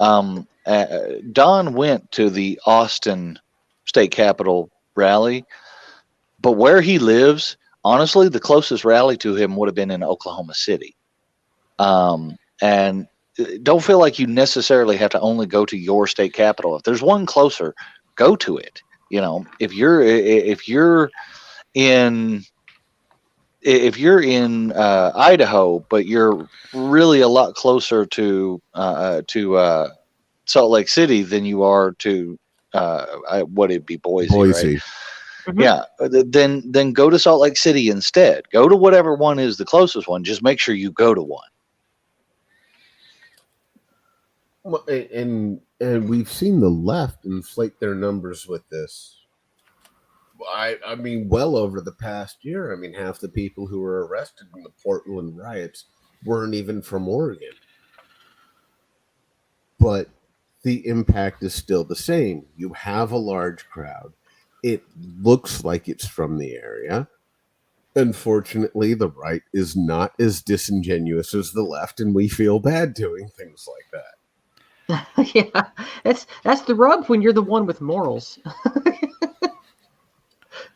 Don went to the Austin state capitol rally, but where he lives, honestly, the closest rally to him would have been in Oklahoma City. And don't feel like you necessarily have to only go to your state capital. If there's one closer, go to it. If you're in Idaho, but you're really a lot closer to Salt Lake City than you are to what it'd be Boise. Right? Mhm. Yeah, then go to Salt Lake City instead. Go to whatever one is the closest one. Just make sure you go to one. Well, and we've seen the left inflate their numbers with this. I mean, well over the past year. I mean, half the people who were arrested in the Portland riots weren't even from Oregon. But the impact is still the same. You have a large crowd. It looks like it's from the area. Unfortunately, the right is not as disingenuous as the left, and we feel bad doing things like that. Yeah, that's the rub when you're the one with morals.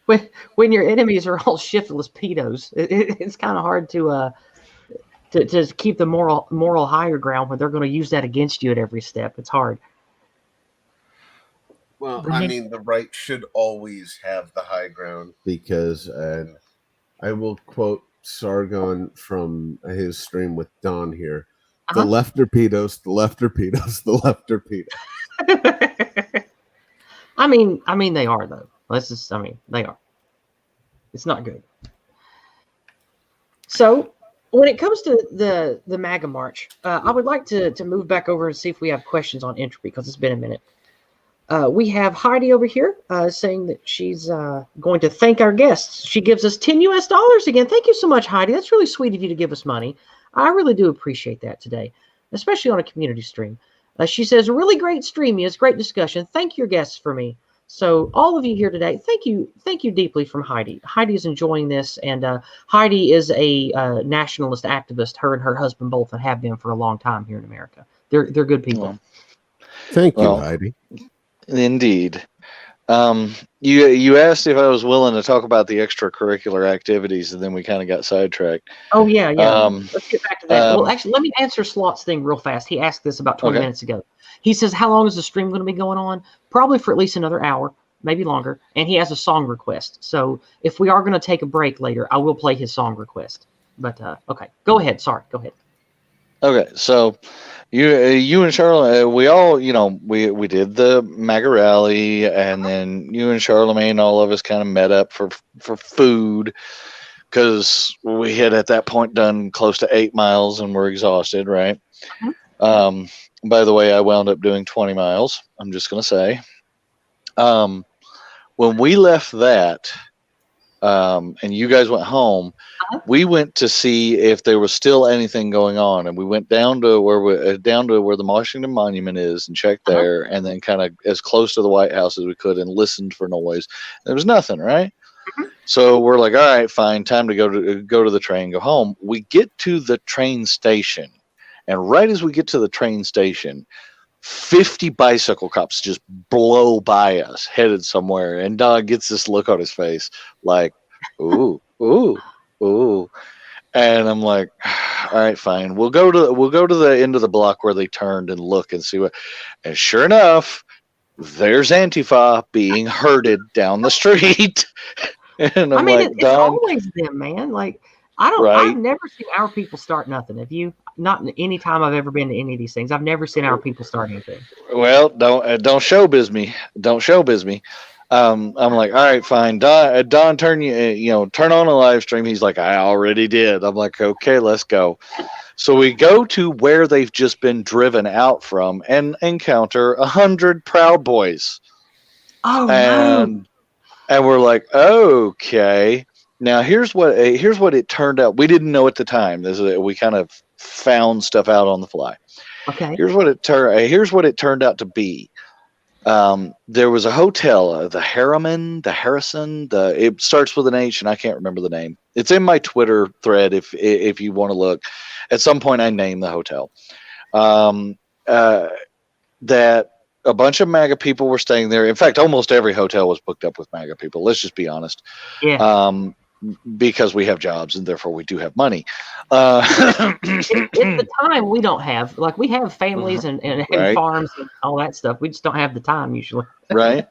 when your enemies are all shiftless pedos, it's kind of hard to keep the moral higher ground when they're going to use that against you at every step. It's hard. Well, Right. I mean, the right should always have the high ground because, and I will quote Sargon from his stream with Don here. The left are pedos, the left are pedos, the left are pedos. I mean, they are though. They are. It's not good. So, when it comes to the MAGA march, I would like to move back over and see if we have questions on entropy because it's been a minute. We have Heidi over here saying that she's going to thank our guests. She gives us $10 again. Thank you so much, Heidi. That's really sweet of you to give us money. I really do appreciate that today, especially on a community stream. She says, really great stream. Yes, great discussion. Thank your guests for me. So all of you here today, thank you deeply from Heidi. Heidi is enjoying this, and Heidi is a nationalist activist. Her and her husband both have been for a long time here in America. They're good people. Thank you, Heidi. Indeed. You asked if I was willing to talk about the extracurricular activities, and then we kind of got sidetracked. Oh, yeah. Let's get back to that. Well, actually, let me answer Slot's thing real fast. He asked this about 20 minutes ago. He says, how long is the stream going to be going on? Probably for at least another hour, maybe longer. And he has a song request. So if we are going to take a break later, I will play his song request. But, okay. Go ahead. Sorry. Go ahead. Okay. So you and Charlotte, we all, we did the MAGA rally, and then you and Charlemagne, all of us kind of met up for food. because we had at that point done close to 8 miles and we're exhausted, right? By the way, I wound up doing 20 miles. I'm just going to say. When we left that, and you guys went home, we went to see if there was still anything going on, and we went down to where the Washington Monument is and checked there, and then kind of as close to the White House as we could and listened for noise. There was nothing, right? So we're like, all right, fine, time to go to the train, go home. We get to the train station, and right as we get to the train station, 50 bicycle cops just blow by us, headed somewhere, and Don gets this look on his face, like, ooh, ooh, ooh, and I'm like, all right, fine, we'll go to the end of the block where they turned and look and see what, and sure enough, there's Antifa being herded down the street, and I'm like, it's Don, always them, man. Like, I've never seen our people start nothing. Have you? Not any time I've ever been to any of these things. I've never seen our people start anything. Well, don't showbiz me. Don't showbiz me. I'm like, all right, fine. Don, turn on a live stream. He's like, I already did. I'm like, okay, let's go. So we go to where they've just been driven out from and encounter 100 Proud Boys. Oh, and we're like, okay. Now here's what it turned out. We didn't know at the time. We kind of found stuff out on the fly. Okay. Here's what it turned out to be. There was a hotel, the Harriman, the Harrison, it starts with an H and I can't remember the name. It's in my Twitter thread if you want to look. At some point I named the hotel. That a bunch of MAGA people were staying there. In fact, almost every hotel was booked up with MAGA people. Let's just be honest. Yeah. Because we have jobs and therefore we do have money. It's the time we don't have. Like, we have families and Right. farms and all that stuff. We just don't have the time usually. Right.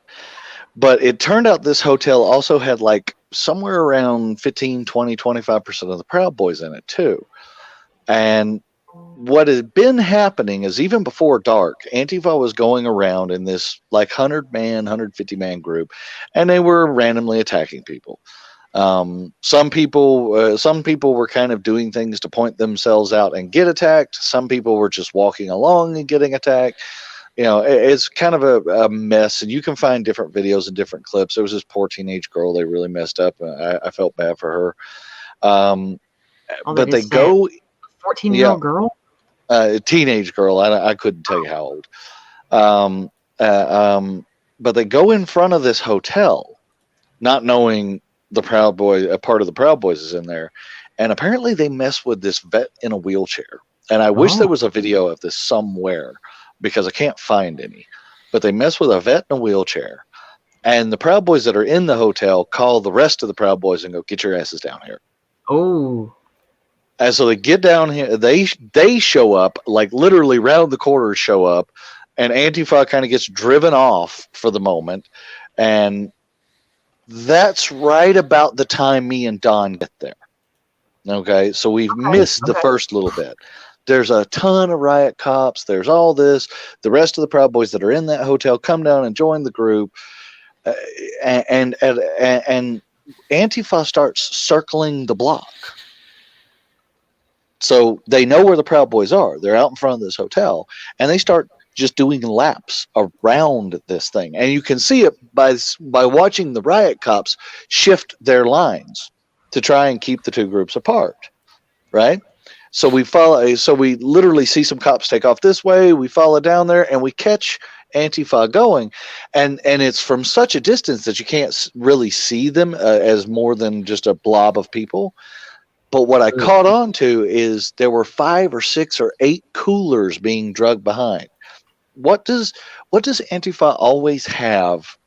But it turned out this hotel also had like somewhere around 15, 20, 25% of the Proud Boys in it too. And what had been happening is even before dark, Antifa was going around in this like 100-man, 150-man group, and they were randomly attacking people. Some people were kind of doing things to point themselves out and get attacked. Some people were just walking along and getting attacked. It's kind of a mess, and you can find different videos and different clips. There was this poor teenage girl they really messed up. I felt bad for her. But they sad. go 14-year-old girl? A teenage girl. I couldn't tell you how old. But they go in front of this hotel, not knowing the Proud Boy, a part of the Proud Boys is in there, and apparently they mess with this vet in a wheelchair. And I wish there was a video of this somewhere because I can't find any. But they mess with a vet in a wheelchair, and the Proud Boys that are in the hotel call the rest of the Proud Boys and go, "Get your asses down here." Oh. And so they get down here. They show up, like literally round the corner show up, and Antifa kind of gets driven off for the moment, and that's right about the time me and Don get there. Okay, so we've missed the first little bit. There's a ton of riot cops. There's all this. The rest of the Proud Boys that are in that hotel come down and join the group, and Antifa starts circling the block. So they know where the Proud Boys are. They're out in front of this hotel, and they start just doing laps around this thing. And you can see it by watching the riot cops shift their lines to try and keep the two groups apart, right? So we literally see some cops take off this way, we follow down there, and we catch Antifa going. And it's from such a distance that you can't really see them as more than just a blob of people. But what I caught on to is there were 5 or 6 or 8 coolers being dragged behind. What does Antifa always have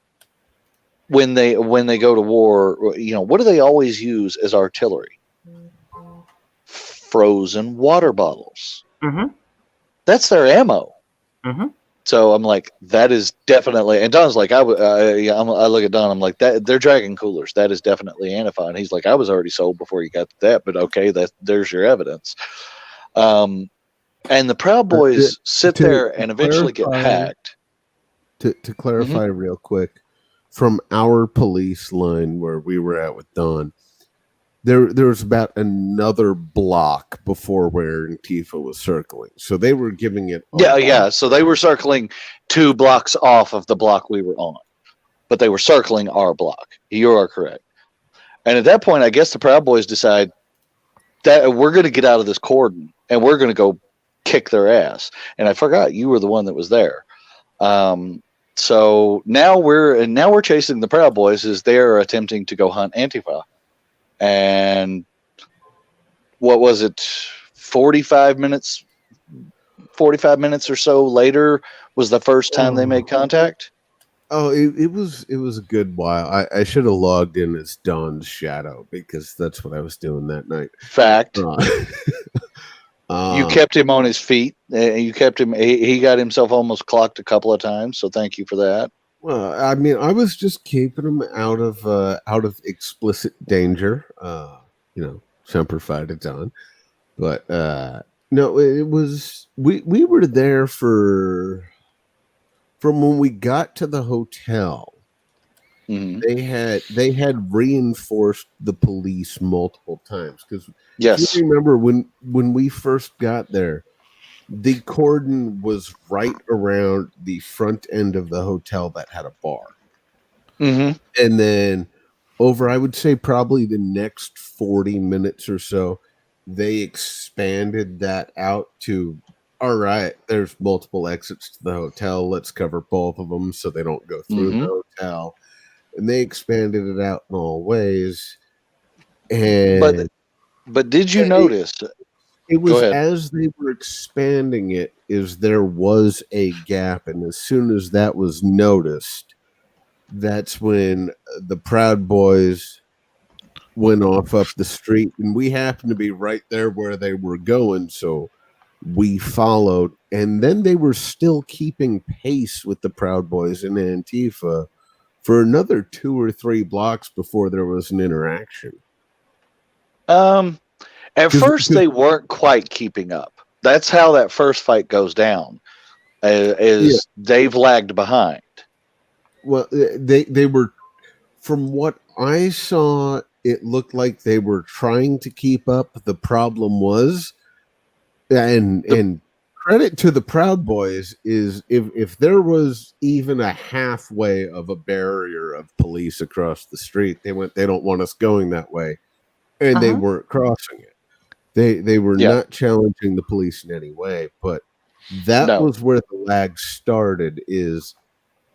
when they go to war? What do they always use as artillery? Frozen water bottles. Mm-hmm. That's their ammo. Mm-hmm. So I'm like, that is definitely. And Don's like, I look at Don. I'm like, that they're dragging coolers. That is definitely Antifa. And he's like, I was already sold before you got to that. But okay, there's your evidence. And the Proud Boys sit there and eventually get hacked. To clarify real quick, from our police line where we were at with Don, there was about another block before where Antifa was circling. So they were giving it. Yeah. So they were circling 2 blocks off of the block we were on, but they were circling our block. You are correct. And at that point, I guess the Proud Boys decide that we're going to get out of this cordon and we're going to go kick their ass. And I forgot you were the one that was there. So now we're chasing the Proud Boys as they're attempting to go hunt Antifa. And what was it? 45 minutes or so later was the first time they made contact. Oh, it was a good while. I should have logged in as Don's shadow because that's what I was doing that night. Fact. You kept him on his feet. You kept him. He got himself almost clocked a couple of times. So thank you for that. Well, I mean, I was just keeping him out of explicit danger. Semper Fi to Don. But no, it was we were there from when we got to the hotel. Mm-hmm. They had reinforced the police multiple times because yes, you remember when we first got there, the cordon was right around the front end of the hotel that had a bar, and then over I would say probably the next 40 minutes or so, they expanded that out to. All right, there's multiple exits to the hotel. Let's cover both of them so they don't go through the hotel. And they expanded it out in all ways. And but did you notice? It was as they were expanding it, there was a gap. And as soon as that was noticed, that's when the Proud Boys went off up the street. And we happened to be right there where they were going. So we followed, and then they were still keeping pace with the Proud Boys and Antifa for another 2 or 3 blocks before there was an interaction. At first, they weren't quite keeping up. That's how that first fight goes down. They've lagged behind. Well, they were, from what I saw, it looked like they were trying to keep up. The problem was. And credit to the Proud Boys is if there was even a halfway of a barrier of police across the street, they don't want us going that way, and they weren't crossing it. They were not challenging the police in any way, but that was where the lag started. Is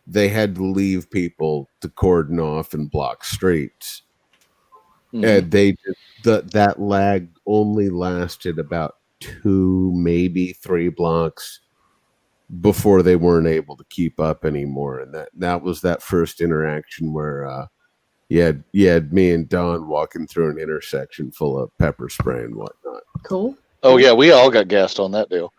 they had to leave people to cordon off and block streets, and that lag only lasted about 2, maybe 3 blocks before they weren't able to keep up anymore. And that was that first interaction where you had me and Don walking through an intersection full of pepper spray and whatnot. Cool. Oh yeah, we all got gassed on that deal.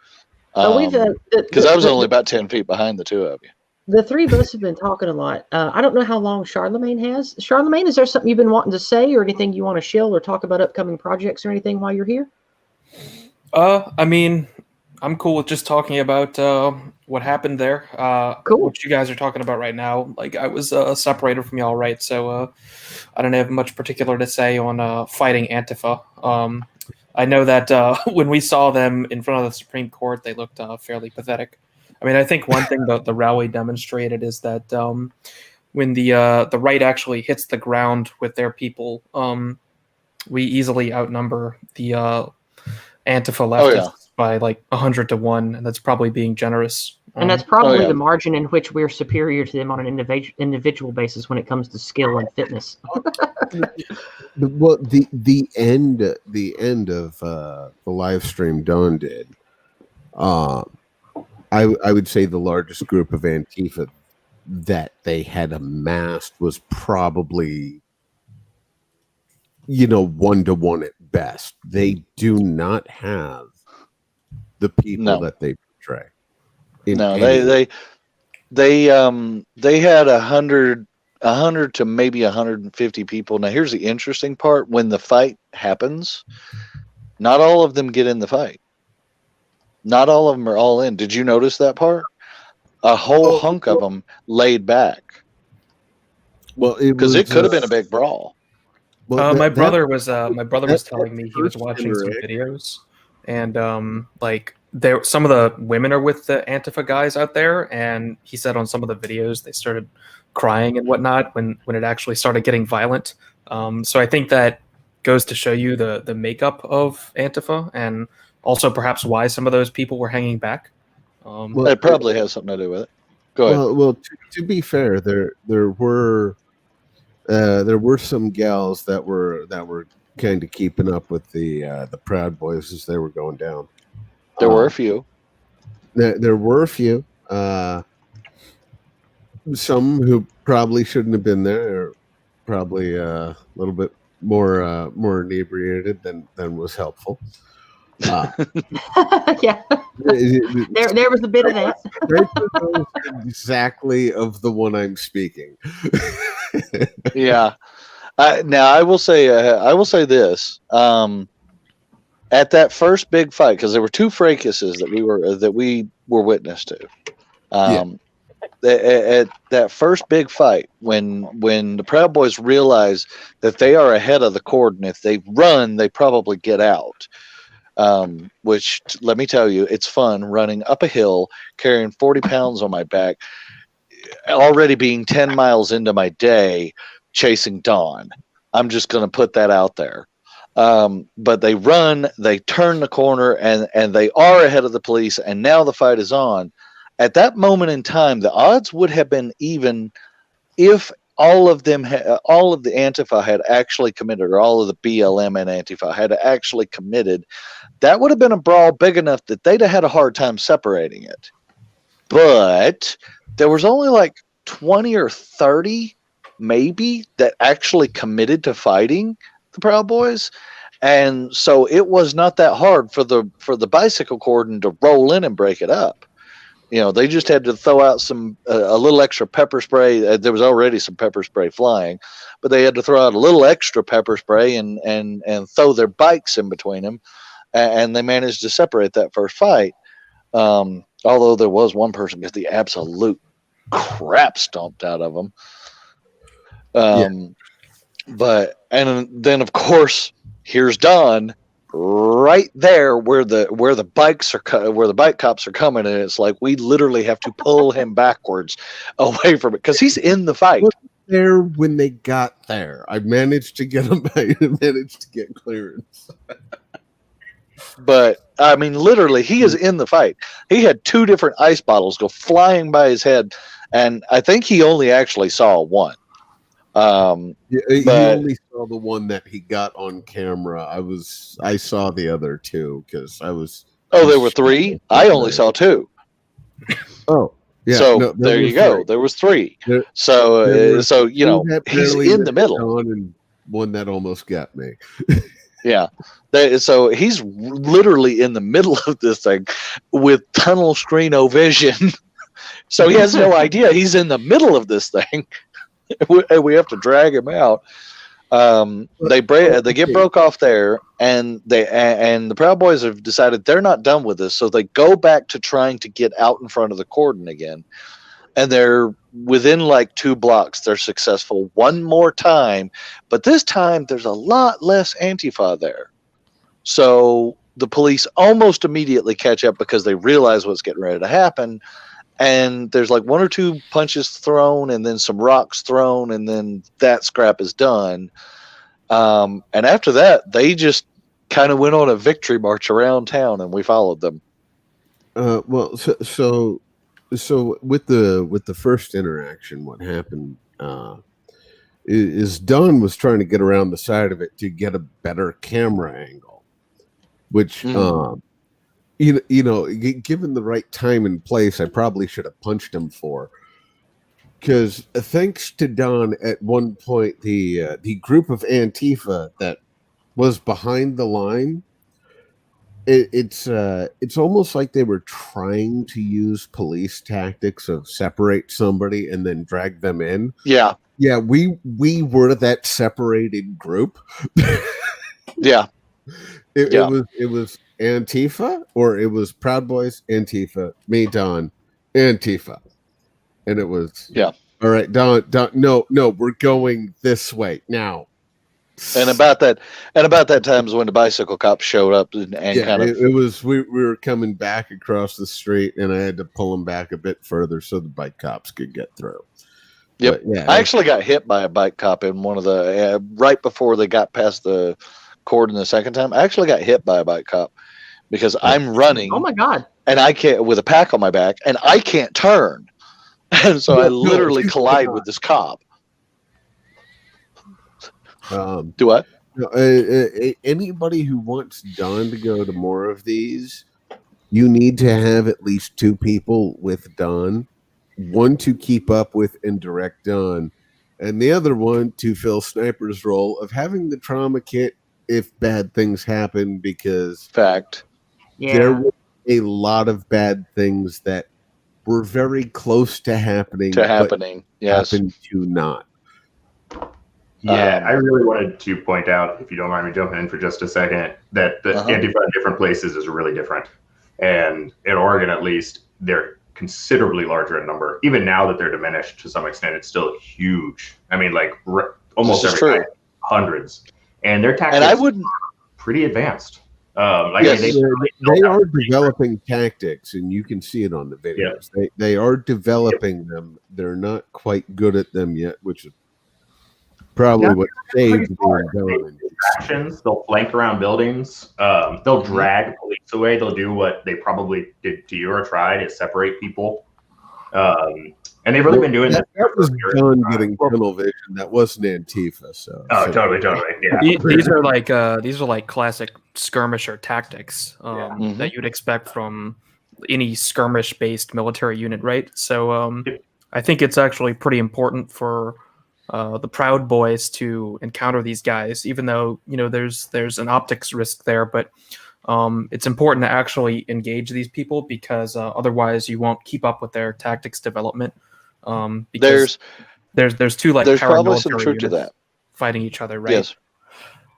Because I was only about 10 feet behind the 2 of you. The 3 of us have been talking a lot. I don't know how long Charlemagne has. Charlemagne, is there something you've been wanting to say or anything you want to shill or talk about upcoming projects or anything while you're here? I mean, I'm cool with just talking about what happened there. Cool. What you guys are talking about right now. Like, I was separated from y'all, right? So I don't have much particular to say on fighting Antifa. I know that when we saw them in front of the Supreme Court, they looked fairly pathetic. I mean, I think one thing that the rally demonstrated is that when the right actually hits the ground with their people, we easily outnumber the Antifa leftists by like 100 to 1, and that's probably being generous. And that's probably the margin in which we're superior to them on an individual basis when it comes to skill and fitness. Well, the end of the live stream Don did, I would say the largest group of Antifa that they had amassed was probably 1-to-1 at best. They do not have the people that they portray. They had 100 to maybe 150 people. Now here's the interesting part: when the fight happens, not all of them get in the fight. Not all of them are all in. Did you notice that part? A whole hunk of them laid back. Well, because it could have been a big brawl. Well, My that- brother was telling me he was first watching some interaction- videos, and like some of the women are with the Antifa guys out there, and he said on some of the videos they started crying and whatnot when it actually started getting violent. So I think that goes to show you the makeup of Antifa, and also perhaps why some of those people were hanging back. Well, It probably has something to do with it. Go ahead. Well, to be fair, there were some gals that were kind of keeping up with the Proud Boys as they were going down. There were a few. There were a few. Some who probably shouldn't have been there, or probably a little bit more inebriated than was helpful. Yeah, there was a bit of that. Exactly of the one I'm speaking. Yeah. Now I will say this. At that first big fight, because there were two fracases that we were witness to. At that first big fight, when the Proud Boys realize that they are ahead of the cord, and if they run, they probably get out. Which, let me tell you, it's fun running up a hill, carrying 40 pounds on my back, already being 10 miles into my day, chasing dawn. I'm just going to put that out there. But they run, they turn the corner, and they are ahead of the police, and now the fight is on. At that moment in time, the odds would have been even if all of the Antifa had actually committed, or all of the BLM and Antifa had actually committed. That would have been a brawl big enough that they'd have had a hard time separating it. But there was only like 20 or 30, maybe, that actually committed to fighting the Proud Boys. And so it was not that hard for the bicycle cordon to roll in and break it up. You know, they just had to throw out a little extra pepper spray. There was already some pepper spray flying, but they had to throw out a little extra pepper spray and throw their bikes in between them, and they managed to separate that first fight. Although there was one person get the absolute crap stomped out of them. But then of course here's Don. Right there, where the bike cops are coming, and it's like we literally have to pull him backwards away from it because he's in the fight. There when they got there, I managed to get him. I managed to get clearance. But I mean, literally, he is in the fight. He had two different ice bottles go flying by his head, and I think he only actually saw one. He only saw the one that he got on camera. I saw the other two because I was. Oh, there were three. I only saw two. Oh, yeah. So there you go. There was three. So you know, he's in the middle. And one that almost got me. Yeah. So he's literally in the middle of this thing with tunnel screen vision. So he has no idea he's in the middle of this thing. We have to drag him out. They get broke off there, and the Proud Boys have decided they're not done with this, so they go back to trying to get out in front of the cordon again. And they're within like 2 blocks. They're successful one more time, but this time there's a lot less Antifa there. So the police almost immediately catch up because they realize what's getting ready to happen. And there's like 1 or 2 punches thrown, and then some rocks thrown, and then that scrap is done. And after that, they just kind of went on a victory march around town, and we followed them. Well, so with the first interaction, what happened is Don was trying to get around the side of it to get a better camera angle, which. You know, given the right time and place, I probably should have punched him for. Because thanks to Don, at one point, the group of Antifa that was behind the line, it's almost like they were trying to use police tactics of separate somebody and then drag them in. Yeah, we were that separated group. Yeah. It was Antifa, or it was Proud Boys, Antifa, me, Don, Antifa, and it was all right. Don, no, we're going this way now. And about that time is when the bicycle cops showed up and Yeah, kind of it was we were coming back across the street, and I had to pull them back a bit further so the bike cops could get through. Yep. But, yeah, I actually got hit by a bike cop in one of the right before they got past the cordon the second time. I actually got hit by a bike cop because I'm running. Oh my God. And I can't, with a pack on my back, and I can't turn. And so I literally collide with this cop. Do what? Anybody who wants Don to go to more of these, you need to have at least 2 people with Don, one to keep up with and direct Don, and the other one to fill Sniper's role of having the trauma kit if bad things happen, because Fact. there Yeah. were a lot of bad things that were very close to happening, but Yes. happened to not. Yeah, I really wanted to point out, if you don't mind me jumping in for just a second, that the Antifa in different places is really different. And in Oregon, at least, they're considerably larger in number. Even now that they're diminished to some extent, it's still huge. I mean, like almost every night, hundreds. And their tactics are pretty advanced. Yes, they are developing tactics, and you can see it on the videos. Yeah. They are developing them. They're not quite good at them yet, which is probably what saved the government. Actions. They'll flank around buildings. They'll drag police away. They'll do what they probably did to you or tried to separate people. And they've really been doing that. That was done getting tunnel vision. That wasn't Antifa. So. Totally. Yeah. These are like classic skirmisher tactics that you'd expect from any skirmish-based military unit, right? So I think it's actually pretty important for the Proud Boys to encounter these guys, even though there's an optics risk there, but it's important to actually engage these people because otherwise you won't keep up with their tactics development. Because there's 2 like there's probably some paramilitary truth to units that fighting each other, right?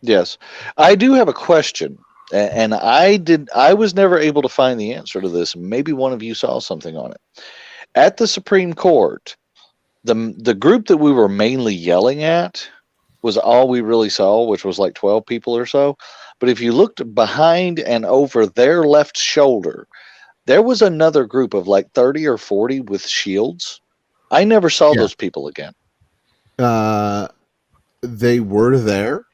Yes. I do have a question, and I was never able to find the answer to this. Maybe one of you saw something on it. At the Supreme Court, the group that we were mainly yelling at was all we really saw, which was like 12 people or so. But if you looked behind and over their left shoulder, there was another group of like 30 or 40 with shields. I never saw those people again. They were there.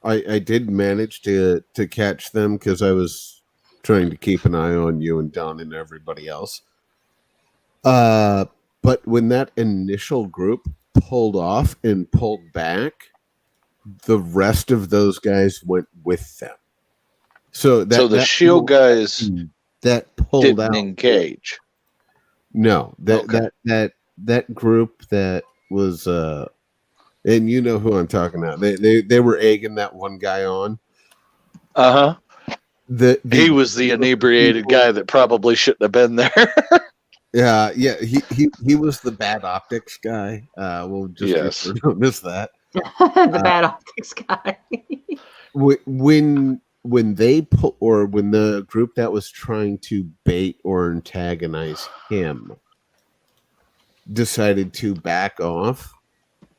I did manage to catch them because I was trying to keep an eye on you and Don and everybody else. But when that initial group pulled off and pulled back, the rest of those guys went with them. So the shield guys that pulled didn't out engage. No, that group that was and you know who I'm talking about. They were egging that one guy on. He was the inebriated guy that probably shouldn't have been there. Yeah. He was the bad optics guy. We'll just don't miss that. The bad optics guy. when they put, or when the group that was trying to bait or antagonize him decided to back off,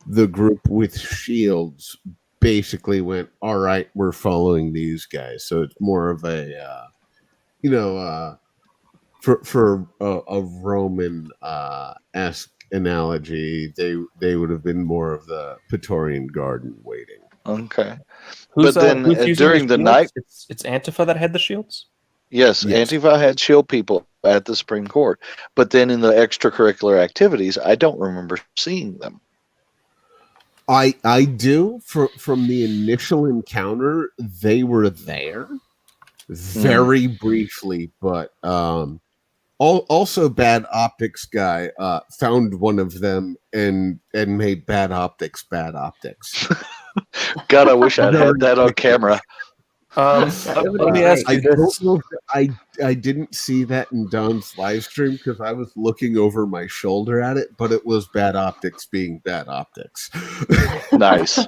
the group with shields basically went, all right, we're following these guys. So it's more of a for a Roman esque analogy, they would have been more of the Praetorian Guard in waiting. Okay. Who's during the night, it's Antifa that had the shields. Yes, Antifa had shield people at the Supreme Court, but then in the extracurricular activities, I don't remember seeing them. I do. From the initial encounter, they were there very briefly, but also bad optics guy found one of them and made bad optics. God, I wish I'd had that on camera. Let me ask you this. I didn't see that in Don's live stream because I was looking over my shoulder at it, but it was bad optics being bad optics. Nice.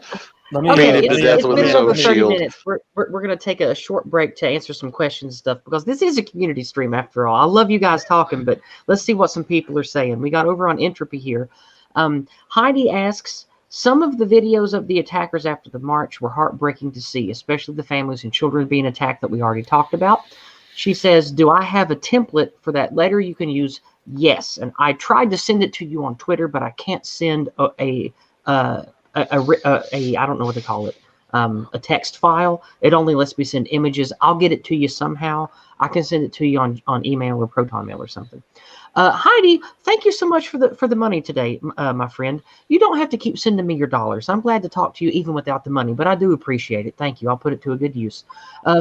Okay, it's been over 30 minutes. We're going to take a short break to answer some questions and stuff because this is a community stream after all. I love you guys talking, but let's see what some people are saying. We got over on Entropy here. Heidi asks, Some of the videos of the attackers after the march were heartbreaking to see, especially the families and children being attacked that we already talked about. She says, do I have a template for that letter you can use? Yes. And I tried to send it to you on Twitter, but I can't send I don't know what they call it, a text file. It only lets me send images. I'll get it to you somehow. I can send it to you on email or Proton Mail or something. Heidi, thank you so much for the money today, my friend. You don't have to keep sending me your dollars. I'm glad to talk to you even without the money, but I do appreciate it. Thank you. I'll put it to a good use.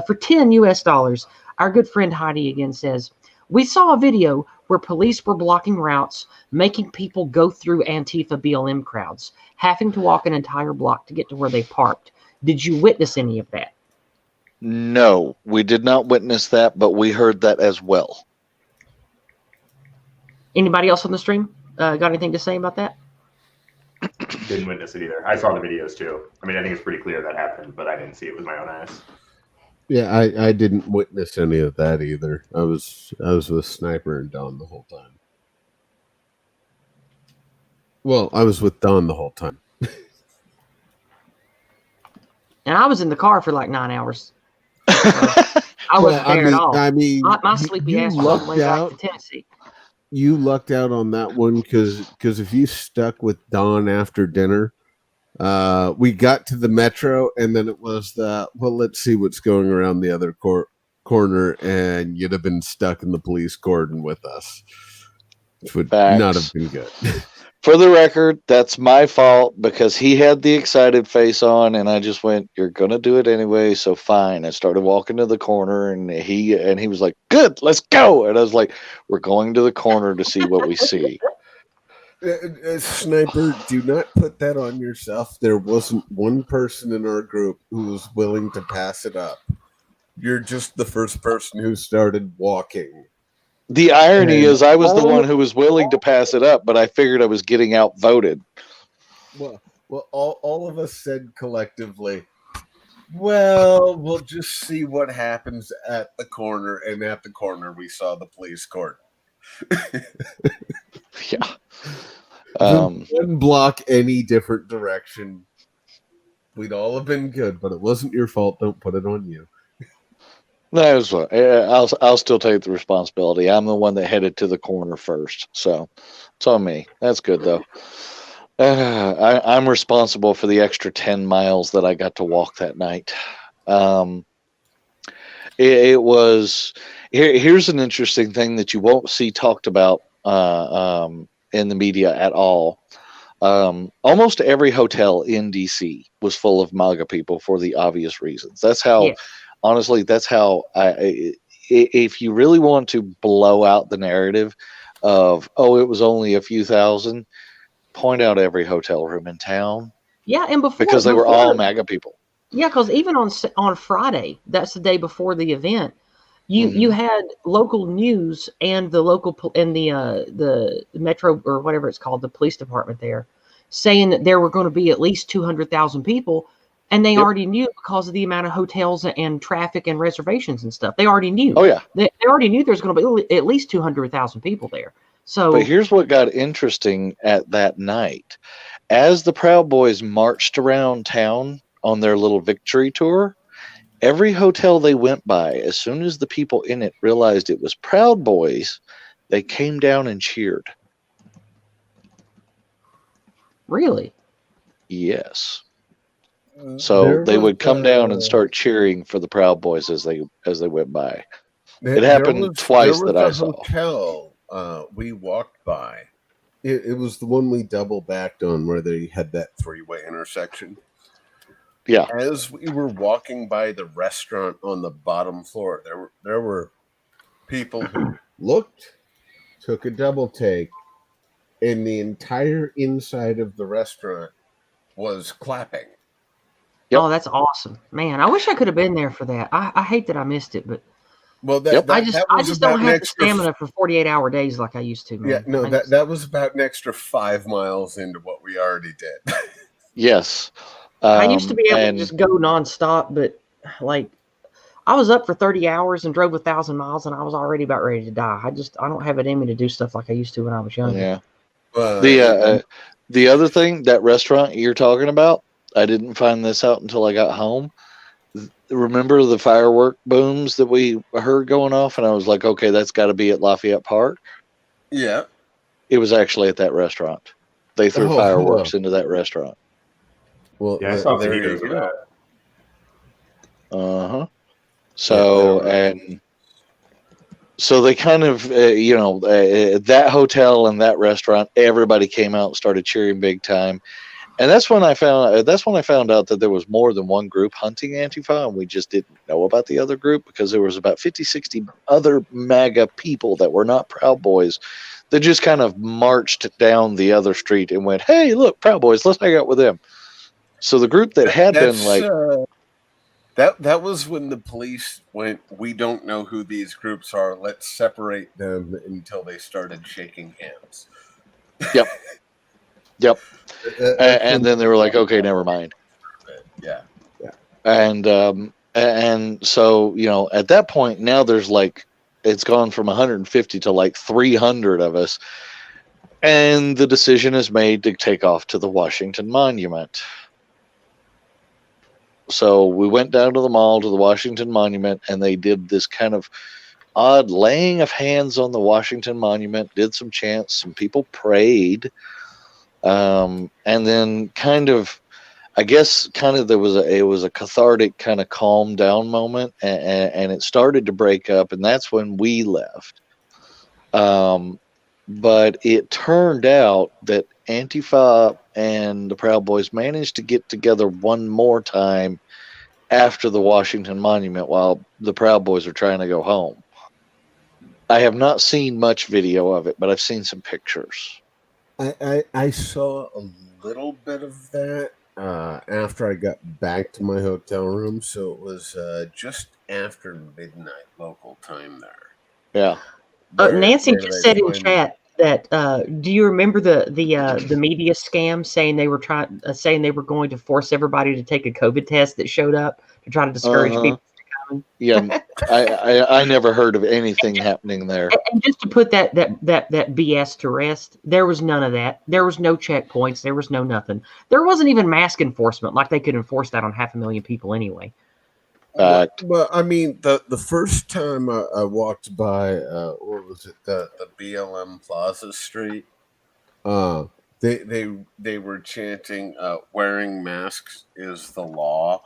For 10 US dollars, our good friend Heidi again says, we saw a video where police were blocking routes, making people go through Antifa BLM crowds, having to walk an entire block to get to where they parked. Did you witness any of that? No, we did not witness that, but we heard that as well. Anybody else on the stream got anything to say about that? Didn't witness it either. I saw the videos too. I mean, I think it's pretty clear that happened, but I didn't see it with my own eyes. Yeah, I didn't witness any of that either. I was with Sniper and Don the whole time. Well, I was with Don the whole time. And I was in the car for like 9 hours. I wasn't there at all. I mean, my sleepy ass was on the way back to Tennessee. You lucked out on that one because if you stuck with Don after dinner, we got to the metro and then it was let's see what's going around the other corner, and you'd have been stuck in the police cordon with us, which would not have been good. For the record, that's my fault because he had the excited face on, and I just went, "You're gonna do it anyway, so fine." I started walking to the corner, and he was like, "Good, let's go." And I was like, "We're going to the corner to see what we see." Sniper, do not put that on yourself. There wasn't one person in our group who was willing to pass it up. You're just the first person who started walking. The irony is I was the one who was willing to pass it up, but I figured I was getting outvoted. Well, all of us said collectively, well, we'll just see what happens at the corner. And at the corner, we saw the police cordon. Yeah. One block any different direction, we'd all have been good, but it wasn't your fault. Don't put it on you. No, I'll still take the responsibility. I'm the one that headed to the corner first, so it's on me. That's good though. I'm responsible for the extra 10 miles that I got to walk that night. It was. Here's an interesting thing that you won't see talked about in the media at all. Almost every hotel in DC was full of MAGA people for the obvious reasons. That's how. Yeah. Honestly, that's how if you really want to blow out the narrative of, oh, it was only a few thousand, point out every hotel room in town. Yeah, and because they were all MAGA people. Yeah, because even on Friday, that's the day before the event, you had local news and the local and the metro or whatever it's called, the police department there, saying that there were going to be at least 200,000 people. And they already knew because of the amount of hotels and traffic and reservations and stuff. They already knew. Oh, yeah. They already knew there's going to be at least 200,000 people there. So, but here's what got interesting at that night. As the Proud Boys marched around town on their little victory tour, every hotel they went by, as soon as the people in it realized it was Proud Boys, they came down and cheered. Really? Yes. So they would come down and start cheering for the Proud Boys as they went by. It happened twice that I saw. Hotel we walked by. It was the one we double backed on where they had that three-way intersection. Yeah. As we were walking by the restaurant on the bottom floor, there were people who looked, took a double take, and the entire inside of the restaurant was clapping. Yep. Oh, that's awesome, man! I wish I could have been there for that. I hate that I missed it, but I just don't have the stamina for 48-hour days like I used to. Man. Yeah, no, that was about an extra 5 miles into what we already did. Yes, I used to be able to just go nonstop, but like I was up for 30 hours and drove 1,000 miles, and I was already about ready to die. I don't have it in me to do stuff like I used to when I was younger. Yeah. The other thing, that restaurant you're talking about, I didn't find this out until I got home. Remember the firework booms that we heard going off? And I was like, okay, that's got to be at Lafayette Park. Yeah. It was actually at that restaurant. They threw Oh, fireworks into that restaurant. Well, Yeah, I saw there you videos of go. that. Uh-huh. So, and so they kind of, that hotel and that restaurant, everybody came out and started cheering big time. And that's when I found out that there was more than one group hunting Antifa, and we just didn't know about the other group because there was about 50, 60 other MAGA people that were not Proud Boys that just kind of marched down the other street and went, "Hey, look, Proud Boys, let's hang out with them." So the group that had been like, that was when the police went, "We don't know who these groups are. Let's separate them," until they started shaking hands. Yep. And then they were like, "Okay, never mind." Yeah. And so, at that point, now there's like, it's gone from 150 to like 300 of us, and the decision is made to take off to the Washington Monument. So we went down to the mall to the Washington Monument, and they did this kind of odd laying of hands on the Washington Monument, did some chants, some people prayed, and then I guess there was a cathartic kind of calm down moment, and it started to break up, and that's when we left. But it turned out that Antifa and the Proud Boys managed to get together one more time after the Washington Monument while the Proud Boys are trying to go home. I have not seen much video of it, but I've seen some pictures. I saw a little bit of that after I got back to my hotel room, so it was just after midnight local time there. Yeah. Nancy just said in chat that do you remember the media scam saying they were saying they were going to force everybody to take a COVID test that showed up to try to discourage people from coming? Yeah, I never heard of anything happening there. And just to put that BS to rest, there was none of that. There was no checkpoints. There was no nothing. There wasn't even mask enforcement, like they could enforce that on 500,000 people anyway. Well, I mean, the first time I walked by, what was it, the BLM Plaza Street? They were chanting, "Wearing masks is the law,"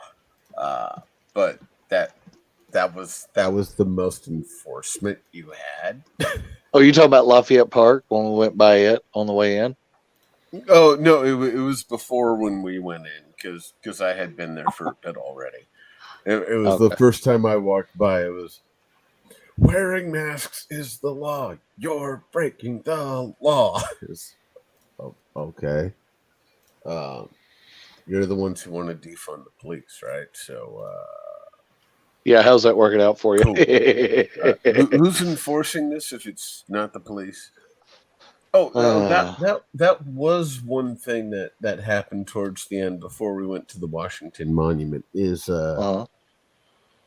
but that was the most enforcement you had. Oh, you talking about Lafayette Park when we went by it on the way in? Oh no, it was before when we went in because I had been there for a bit already. It was the first time I walked by. It was, "Wearing masks is the law. You're breaking the law." Okay. You're the ones who want to defund the police, right? So, yeah, how's that working out for you? Cool. Who's enforcing this if it's not the police? Oh, that was one thing that happened towards the end before we went to the Washington Monument is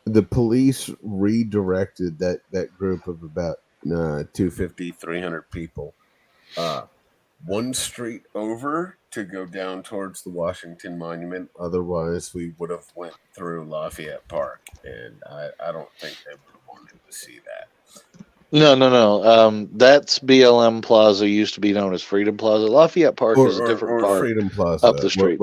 the police redirected that group of about 250, 300 people one street over to go down towards the Washington Monument. Otherwise, we would have went through Lafayette Park, and I don't think they would have wanted to see that. No. That's BLM Plaza, used to be known as Freedom Plaza. Lafayette Park is a different part. Freedom Plaza up the street.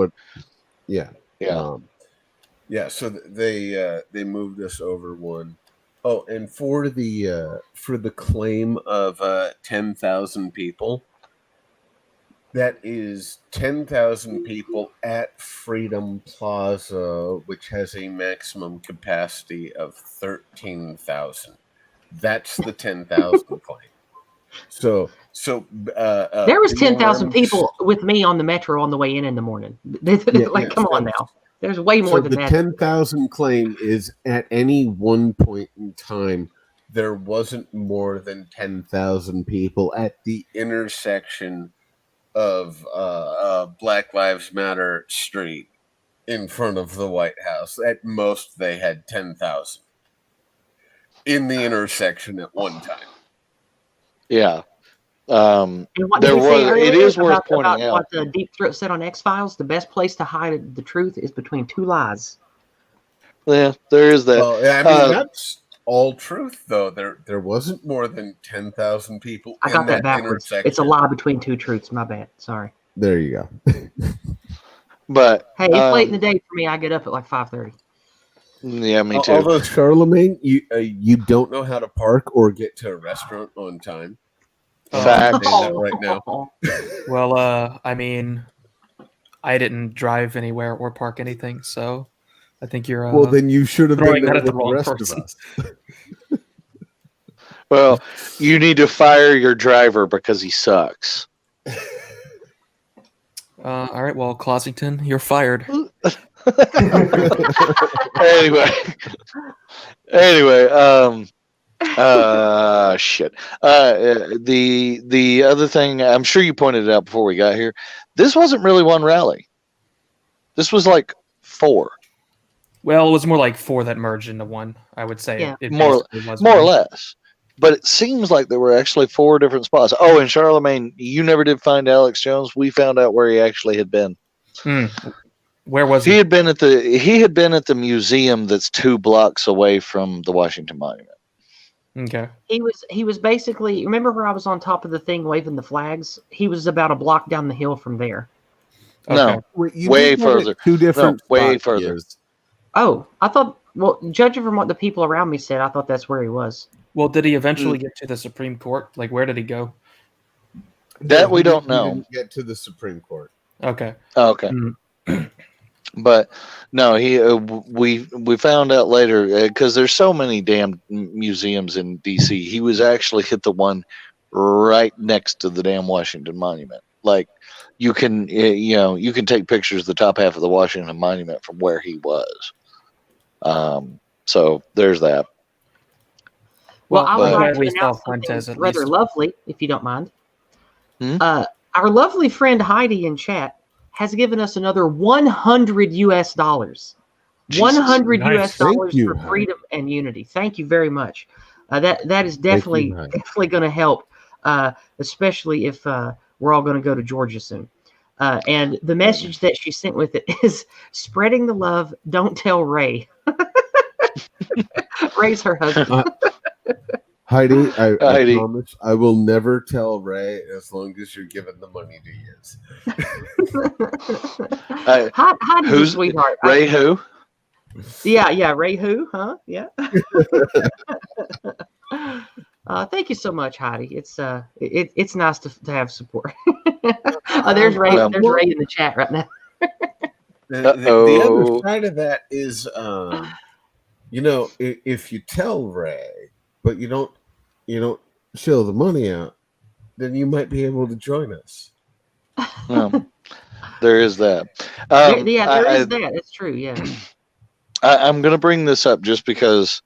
Yeah. Yeah. So they moved us over one. Oh, and for the claim of 10,000 people, that is 10,000 people at Freedom Plaza, which has a maximum capacity of 13,000. That's the 10,000 claim. So there was 10,000 people with me on the metro on the way in the morning. Come on now. There's way more than that. The 10,000 claim is at any one point in time, there wasn't more than 10,000 people at the intersection of Black Lives Matter Street in front of the White House. At most, they had 10,000 in the intersection at one time. Yeah. And what did There we say was. earlier It is worth about pointing out. what Deep Throat said on X-Files? The best place to hide the truth is between two lies. Yeah, there is that. Well, I mean, that's all truth, though. There wasn't more than 10,000 people I in got that that backwards. intersection. It's a lie between two truths. My bad. Sorry. There you go. But Hey, it's late in the day for me. I get up at like 5:30. yeah, me too. Although Charlemagne, you don't know how to park or get to a restaurant on time. Facts. I'm saying that right now. Well, I mean, I didn't drive anywhere or park anything, so I think you're. Well, then you should have been throwing there that at the with the wrong rest person. of us. Well, you need to fire your driver because he sucks. All right, well, Clossington, you're fired. anyway, shit. The other thing, I'm sure you pointed it out before we got here. This wasn't really one rally. This was like 4. Well, it was more like 4 that merged into one. I would say. Yeah. It More basically was or one. less. But it seems like there were actually 4 different spots. Oh, and Charlemagne, you never did find Alex Jones. We found out where he actually had been. Where was He he? had been at the museum that's 2 blocks away from the Washington Monument. Okay. He was basically, remember where I was on top of the thing waving the flags? He was about a block down the hill from there. No, You way did have it further. Two different way spots, further. Yizz. Oh, I thought, well, judging from what the people around me said, I thought that's where he was. Well, did he eventually get to the Supreme Court? Like, where did he go? That we don't He know. didn't get to the Supreme Court. Okay. Okay. But no, we found out later because there's so many damn museums in DC. He was actually hit the one right next to the damn Washington Monument. Like you can you can take pictures of the top half of the Washington Monument from where he was. So there's that. Well, I would but- like to We saw announce Fuentes something at rather least. lovely, if you don't mind. Hmm? Our lovely friend Heidi in chat has given us another $100 US. Jesus. $100 Nice. US Thank you, for Heidi. freedom and unity. Thank you very much. That is definitely Heidi. going to help, especially if we're all going to go to Georgia soon. And the message that she sent with it is spreading the love. Don't tell Ray. Ray's her husband. Heidi, I Heidi. promise I will never tell Ray as long as you're giving the money to Yizz. Heidi's a Who's sweetheart. Ray? Who? Yeah, Ray who, huh? Yeah. Thank you so much, Heidi. It's nice to have support. There's Ray. Well- There's Ray in the chat right now. The Uh-oh. other side of that is, if you tell Ray, but you don't show the money out, then you might be able to join us. There is that. There is that. That's true. Yeah. I'm going to bring this up just because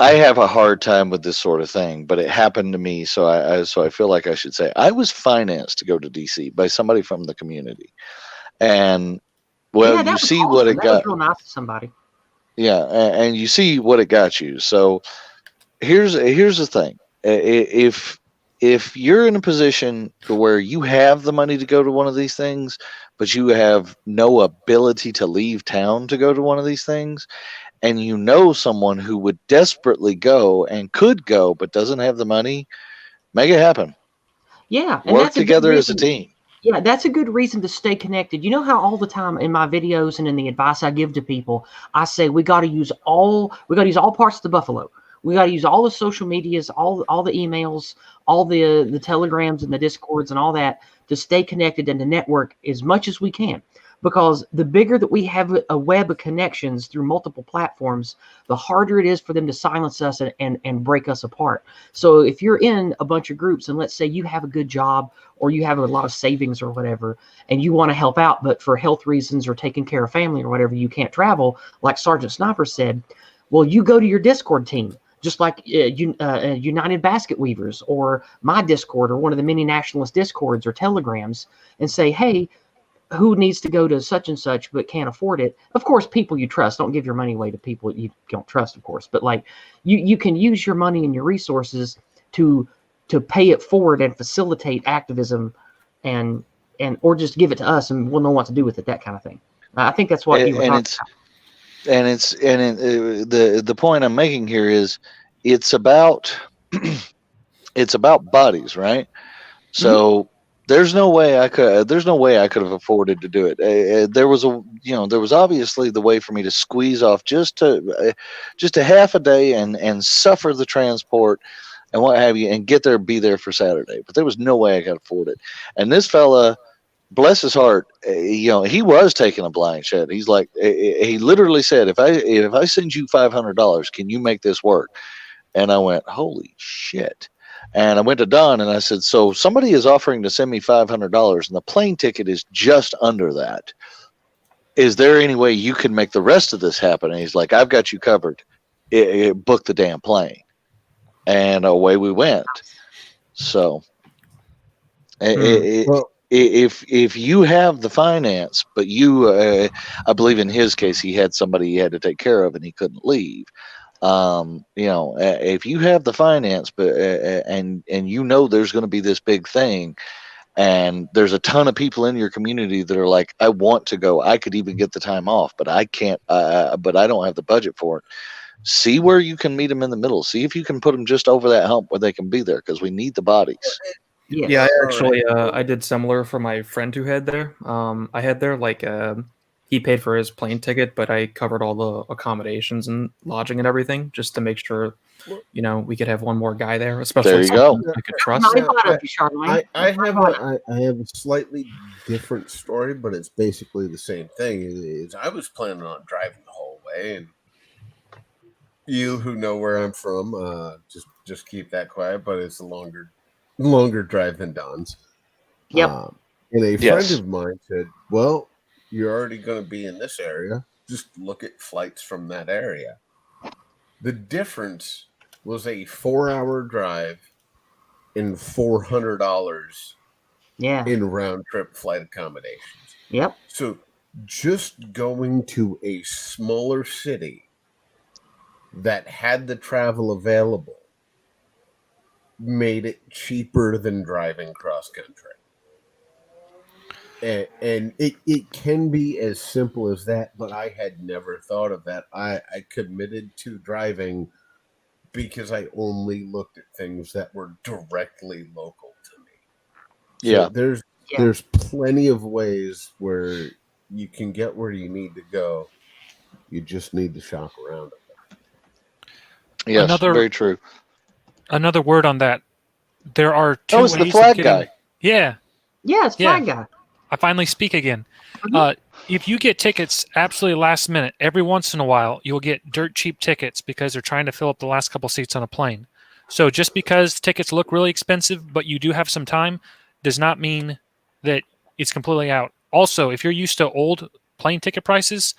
I have a hard time with this sort of thing, but it happened to me, so I feel like I should say I was financed to go to DC by somebody from the community, and that you was see awesome. what it that got. was real nice of somebody. Yeah, and you see what it got you. So here's the thing: if you're in a position where you have the money to go to one of these things, but you have no ability to leave town to go to one of these things, and you know someone who would desperately go and could go but doesn't have the money, make it happen. Yeah. And Work that's a good together as a reason- team. Yeah, that's a good reason to stay connected. You know how all the time in my videos and in the advice I give to people, I say we got to use all parts of the buffalo. We got to use all the social medias, all the emails, all the telegrams and the discords and all that to stay connected and to network as much as we can. Because the bigger that we have a web of connections through multiple platforms, the harder it is for them to silence us and break us apart. So if you're in a bunch of groups and let's say you have a good job or you have a lot of savings or whatever, and you want to help out, but for health reasons or taking care of family or whatever, you can't travel, like Sergeant Sniper said, well, you go to your Discord team, just like United Basket Weavers or my Discord or one of the many nationalist Discords or Telegrams and say, hey, who needs to go to such and such but can't afford it? Of course, people you trust. Don't give your money away to people you don't trust, of course. But like you can use your money and your resources to to pay it forward and facilitate activism, and or just give it to us and we'll know what to do with it. That kind of thing. I think that's what you were talking about. The point I'm making here is it's about it's about bodies, right? So there's no way I could have afforded to do it. There was obviously the way for me to squeeze off just a half a day and suffer the transport and what have you, and be there for Saturday. But there was no way I could afford it. And this fella, bless his heart, he was taking a blind shot. He's like, he literally said, if I send you $500, can you make this work? And I went, holy shit. And I went to Don and I said, so somebody is offering to send me $500 and the plane ticket is just under that. Is there any way you can make the rest of this happen? And he's like, I've got you covered. Book the damn plane. And away we went. So if you have the finance, but I believe in his case, he had somebody he had to take care of and he couldn't leave. If you have the finance, but and there's going to be this big thing, and there's a ton of people in your community that are like, I want to go. I could even get the time off, but I can't. But I don't have the budget for it. See where you can meet them in the middle. See if you can put them just over that hump where they can be there, because we need the bodies. Yes. Yeah, I did similar for my friend who had there. I had there he paid for his plane ticket, but I covered all the accommodations and lodging and everything just to make sure, we could have one more guy there, especially there you go. I could trust. I have a slightly different story, but it's basically the same thing. Is I was planning on driving the whole way, and you who know where I'm from, just keep that quiet. But it's a longer drive than Don's. Yep. And a friend of mine said, well, you're already going to be in this area. Just look at flights from that area. The difference was a 4-hour drive and $400 in round trip flight accommodations. Yep. So just going to a smaller city that had the travel available made it cheaper than driving cross country. And it can be as simple as that, but I had never thought of that. I committed to driving because I only looked at things that were directly local to me. So there's plenty of ways where you can get where you need to go. You just need to shop around a bit. Yes, very true. Another word on that. There are two ways it's the flag guy. Yeah. Yeah, it's flag guy. I finally speak again. If you get tickets absolutely last minute, every once in a while, you'll get dirt cheap tickets because they're trying to fill up the last couple seats on a plane. So just because tickets look really expensive, but you do have some time, does not mean that it's completely out. Also, if you're used to old plane ticket prices,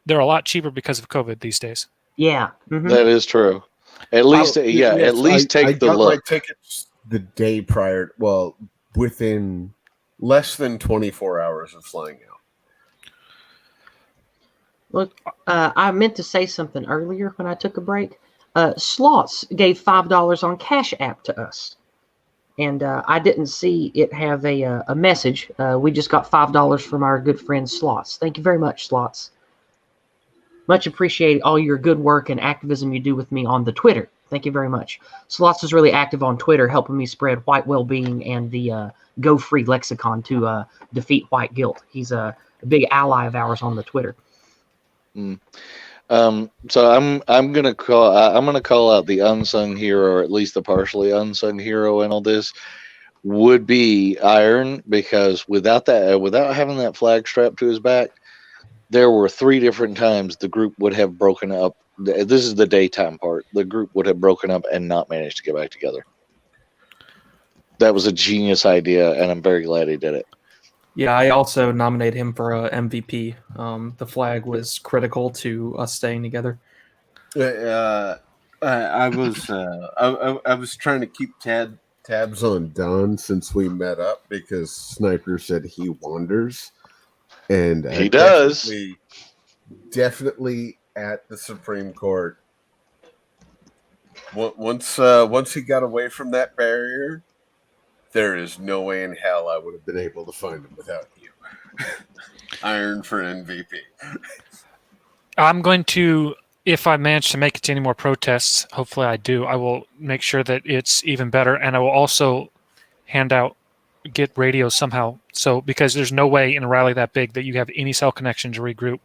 they're a lot cheaper because of COVID these days. Yeah. Mm-hmm. That is true. At least, take the got look. My tickets the day prior, within less than 24 hours of flying out. Look, I meant to say something earlier when I took a break. Slots gave $5 on Cash App to us. And I didn't see it have a message. We just got $5 from our good friend Slots. Thank you very much, Slots. Much appreciate all your good work and activism you do with me on the Twitter. Thank you very much. Slots is really active on Twitter, helping me spread white well-being and the Go Free lexicon to defeat white guilt. He's a big ally of ours on the Twitter. So I'm gonna call out the unsung hero, or at least the partially unsung hero in all this, would be Iron, because without having that flag strapped to his back, there were 3 different times the group would have broken up. This is the daytime part. The group would have broken up and not managed to get back together. That was a genius idea, and I'm very glad he did it. Yeah, I also nominate him for MVP. The flag was critical to us staying together. I was trying to keep tabs on Don since we met up, because Sniper said he wanders, and he does. Definitely at the Supreme Court Once he got away from that barrier, there is no way in hell I would have been able to find him without you. Iron for MVP. I'm going to, if I manage to make it to any more protests, hopefully I do, I will make sure that it's even better. And I will also get radios somehow. So, because there's no way in a rally that big that you have any cell connection to regroup.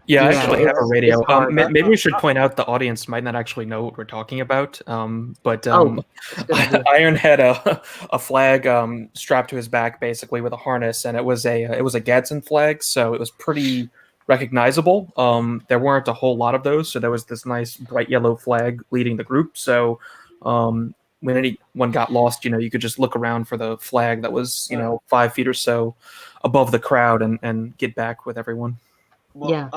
Yeah, I Yeah, actually have a it's radio. hard. Maybe we should point out the audience might not actually know what we're talking about. But That's a good idea. Iron had a flag strapped to his back, basically with a harness, and it was a Gadsden flag, so it was pretty recognizable. There weren't a whole lot of those, so there was this nice bright yellow flag leading the group. So when anyone got lost, you could just look around for the flag that was 5 feet or so above the crowd and get back with everyone. Well, Yeah.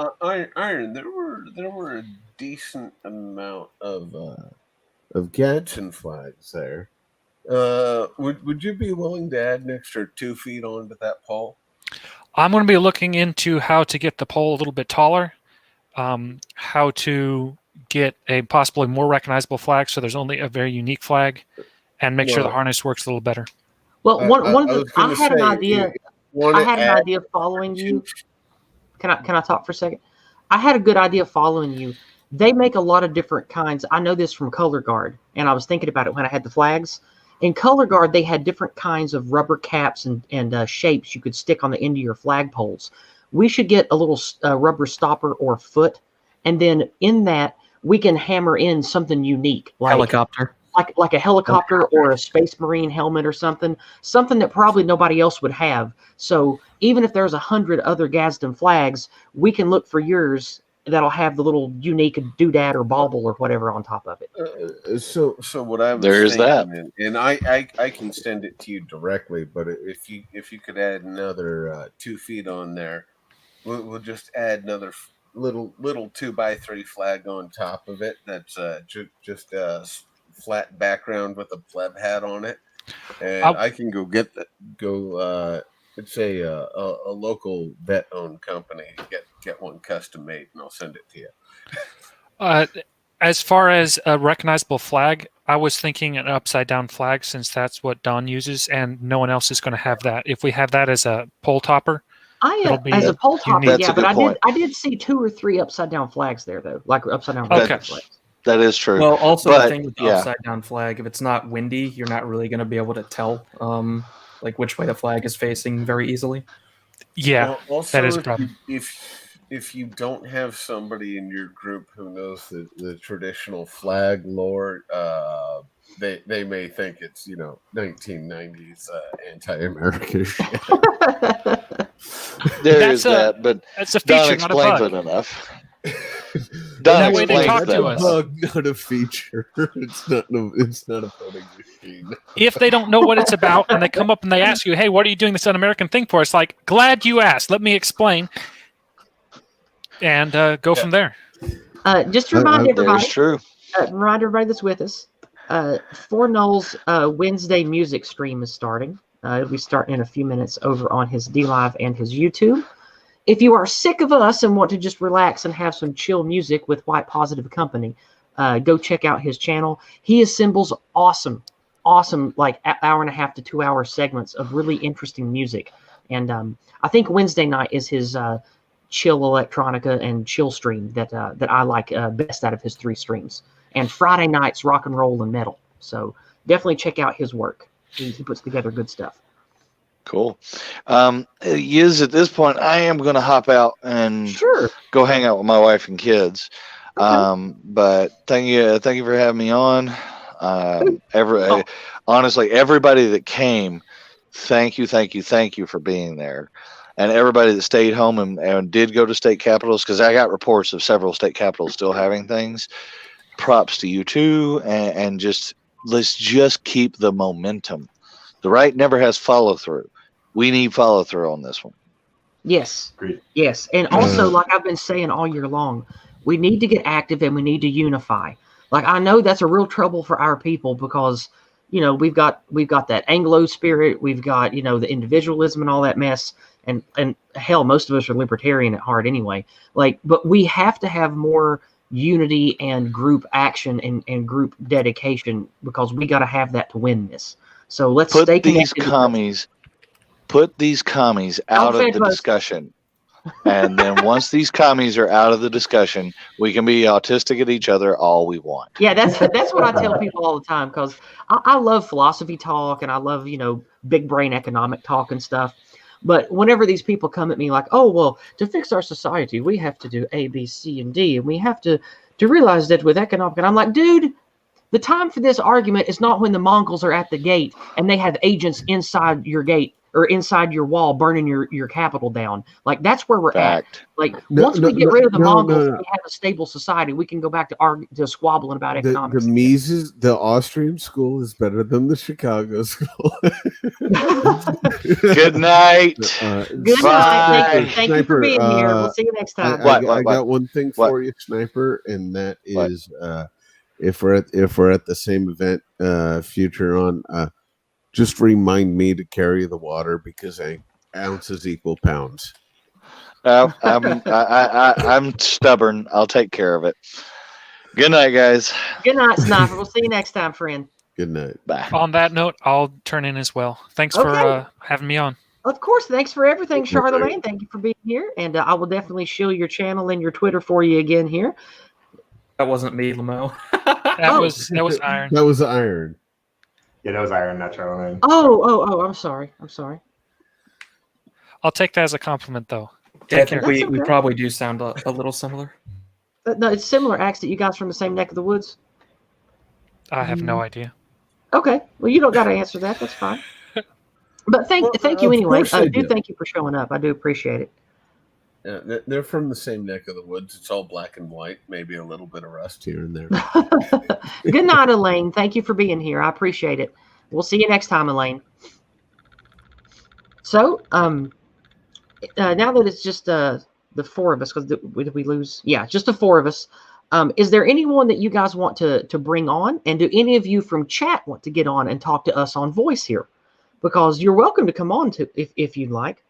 Iron, there were a decent amount of Gadsden flags there. Would you be willing to add an extra 2 feet onto that pole? I'm going to be looking into how to get the pole a little bit taller, how to get a possibly more recognizable flag so there's only a very unique flag, and make sure the harness works a little better. Well, I had an idea. I had an idea following you. Can I talk for a second? I had a good idea following you. They make a lot of different kinds. I know this from Color Guard, and I was thinking about it when I had the flags. In Color Guard, they had different kinds of rubber caps and shapes you could stick on the end of your flag poles. We should get a little rubber stopper or foot, and then in that, we can hammer in something unique. Like Helicopter. Like a helicopter or a Space Marine helmet or something that probably nobody else would have. So even if there's 100 other Gadsden flags, we can look for yours that'll have the little unique doodad or bauble or whatever on top of it. So what I was There's thinking, and I can send it to you directly, but if you could add another 2 feet on there, we'll just add another little 2x3 flag on top of it. That's just flat background with a pleb hat on it, and I can go get that. It's a local vet owned company. Get one custom made, and I'll send it to you. As far as a recognizable flag, I was thinking an upside down flag, since that's what Don uses, and no one else is going to have that. If we have that as a pole topper, as a pole topper, unique. yeah, but I did see 2 or 3 upside down flags there though, like upside down flags. That is true. Well, also the thing with the upside down flag, if it's not windy, you're not really going to be able to tell like which way the flag is facing very easily. Yeah, also, that is a problem. If you don't have somebody in your group who knows the traditional flag lore, they may think it's 1990s anti-American shit. There's that, but that's a Don feature, not a explains bug. it enough. That way they talk to us. Bug, not a feature. It's not a voting machine. If they don't know what it's about and they come up and they ask you, "Hey, what are you doing this un-American thing for?" It's like, glad you asked. Let me explain, and go from there. Just to remind everybody, true. Remind everybody that's with us. For Noel's Wednesday music stream is starting. It'll be starting in a few minutes over on his DLive and his YouTube. If you are sick of us and want to just relax and have some chill music with White Positive Company, go check out his channel. He assembles awesome, like hour and a half to 2 hour segments of really interesting music. And I think Wednesday night is his chill electronica and chill stream that I like best out of his 3 streams. And Friday night's rock and roll and metal. So definitely check out his work. He puts together good stuff. Cool. Yizz, at this point, I am going to hop out and go hang out with my wife and kids. Okay. But thank you for having me on. Honestly, everybody that came, thank you for being there. And everybody that stayed home and did go to state capitals, because I got reports of several state capitals still having things. Props to you too, and just let's just keep the momentum. The right never has follow through. We need follow through on this one. Yes. Great. Yes. And also, like I've been saying all year long, we need to get active and we need to unify. Like, I know that's a real trouble for our people because, we've got that Anglo spirit. We've got, the individualism and all that mess. And hell, most of us are libertarian at heart anyway. But we have to have more unity and group action and group dedication, because we got to have that to win this. So let's stay connected. Put these commies out of the discussion. And then once these commies are out of the discussion, we can be autistic at each other all we want. Yeah, that's what I tell people all the time, because I love philosophy talk and I love, big brain economic talk and stuff. But whenever these people come at me like, oh, well, to fix our society, we have to do A, B, C, and D. And we have to realize that with economic. And I'm like, dude, the time for this argument is not when the Mongols are at the gate and they have agents inside your gate or inside your wall burning your capital down. Like, that's where we're at. Like, once we get rid of the Mongols and we have a stable society, we can go back to squabbling about economics. The Mises, the Austrian school is better than the Chicago school. Good night. Good night. Thank you for being here. We'll see you next time. I got one thing for you, Sniper, and that is if we're at the same event future on, just remind me to carry the water, because ounces equal pounds. I'm stubborn. I'll take care of it. Good night, guys. Good night, Sniper. We'll see you next time, friend. Good night. Bye. On that note, I'll turn in as well. Thanks for having me on. Of course. Thanks for everything, Charlemagne. Thank you for being here. And I will definitely shill your channel and your Twitter for you again here. That wasn't me, Lamo. That was Iron. That was Iron. Yeah, that was Iron, not Charlemagne. Oh, I'm sorry. I'll take that as a compliment, though. Yeah, I think we probably do sound a little similar. No, it's similar accent. You guys from the same neck of the woods? I have no idea. Okay. Well, you don't got to answer that. That's fine. But thank you anyway. Thank you for showing up. I do appreciate it. Yeah, they're from the same neck of the woods. It's all black and white, maybe a little bit of rust here and there. Good night, Elaine. Thank you for being here. I appreciate it. We'll see you next time, Elaine. So, now that it's just the four of us, because did we lose? Yeah, just the four of us. Is there anyone that you guys want to bring on? And do any of you from chat want to get on and talk to us on voice here? Because you're welcome to come on if you'd like.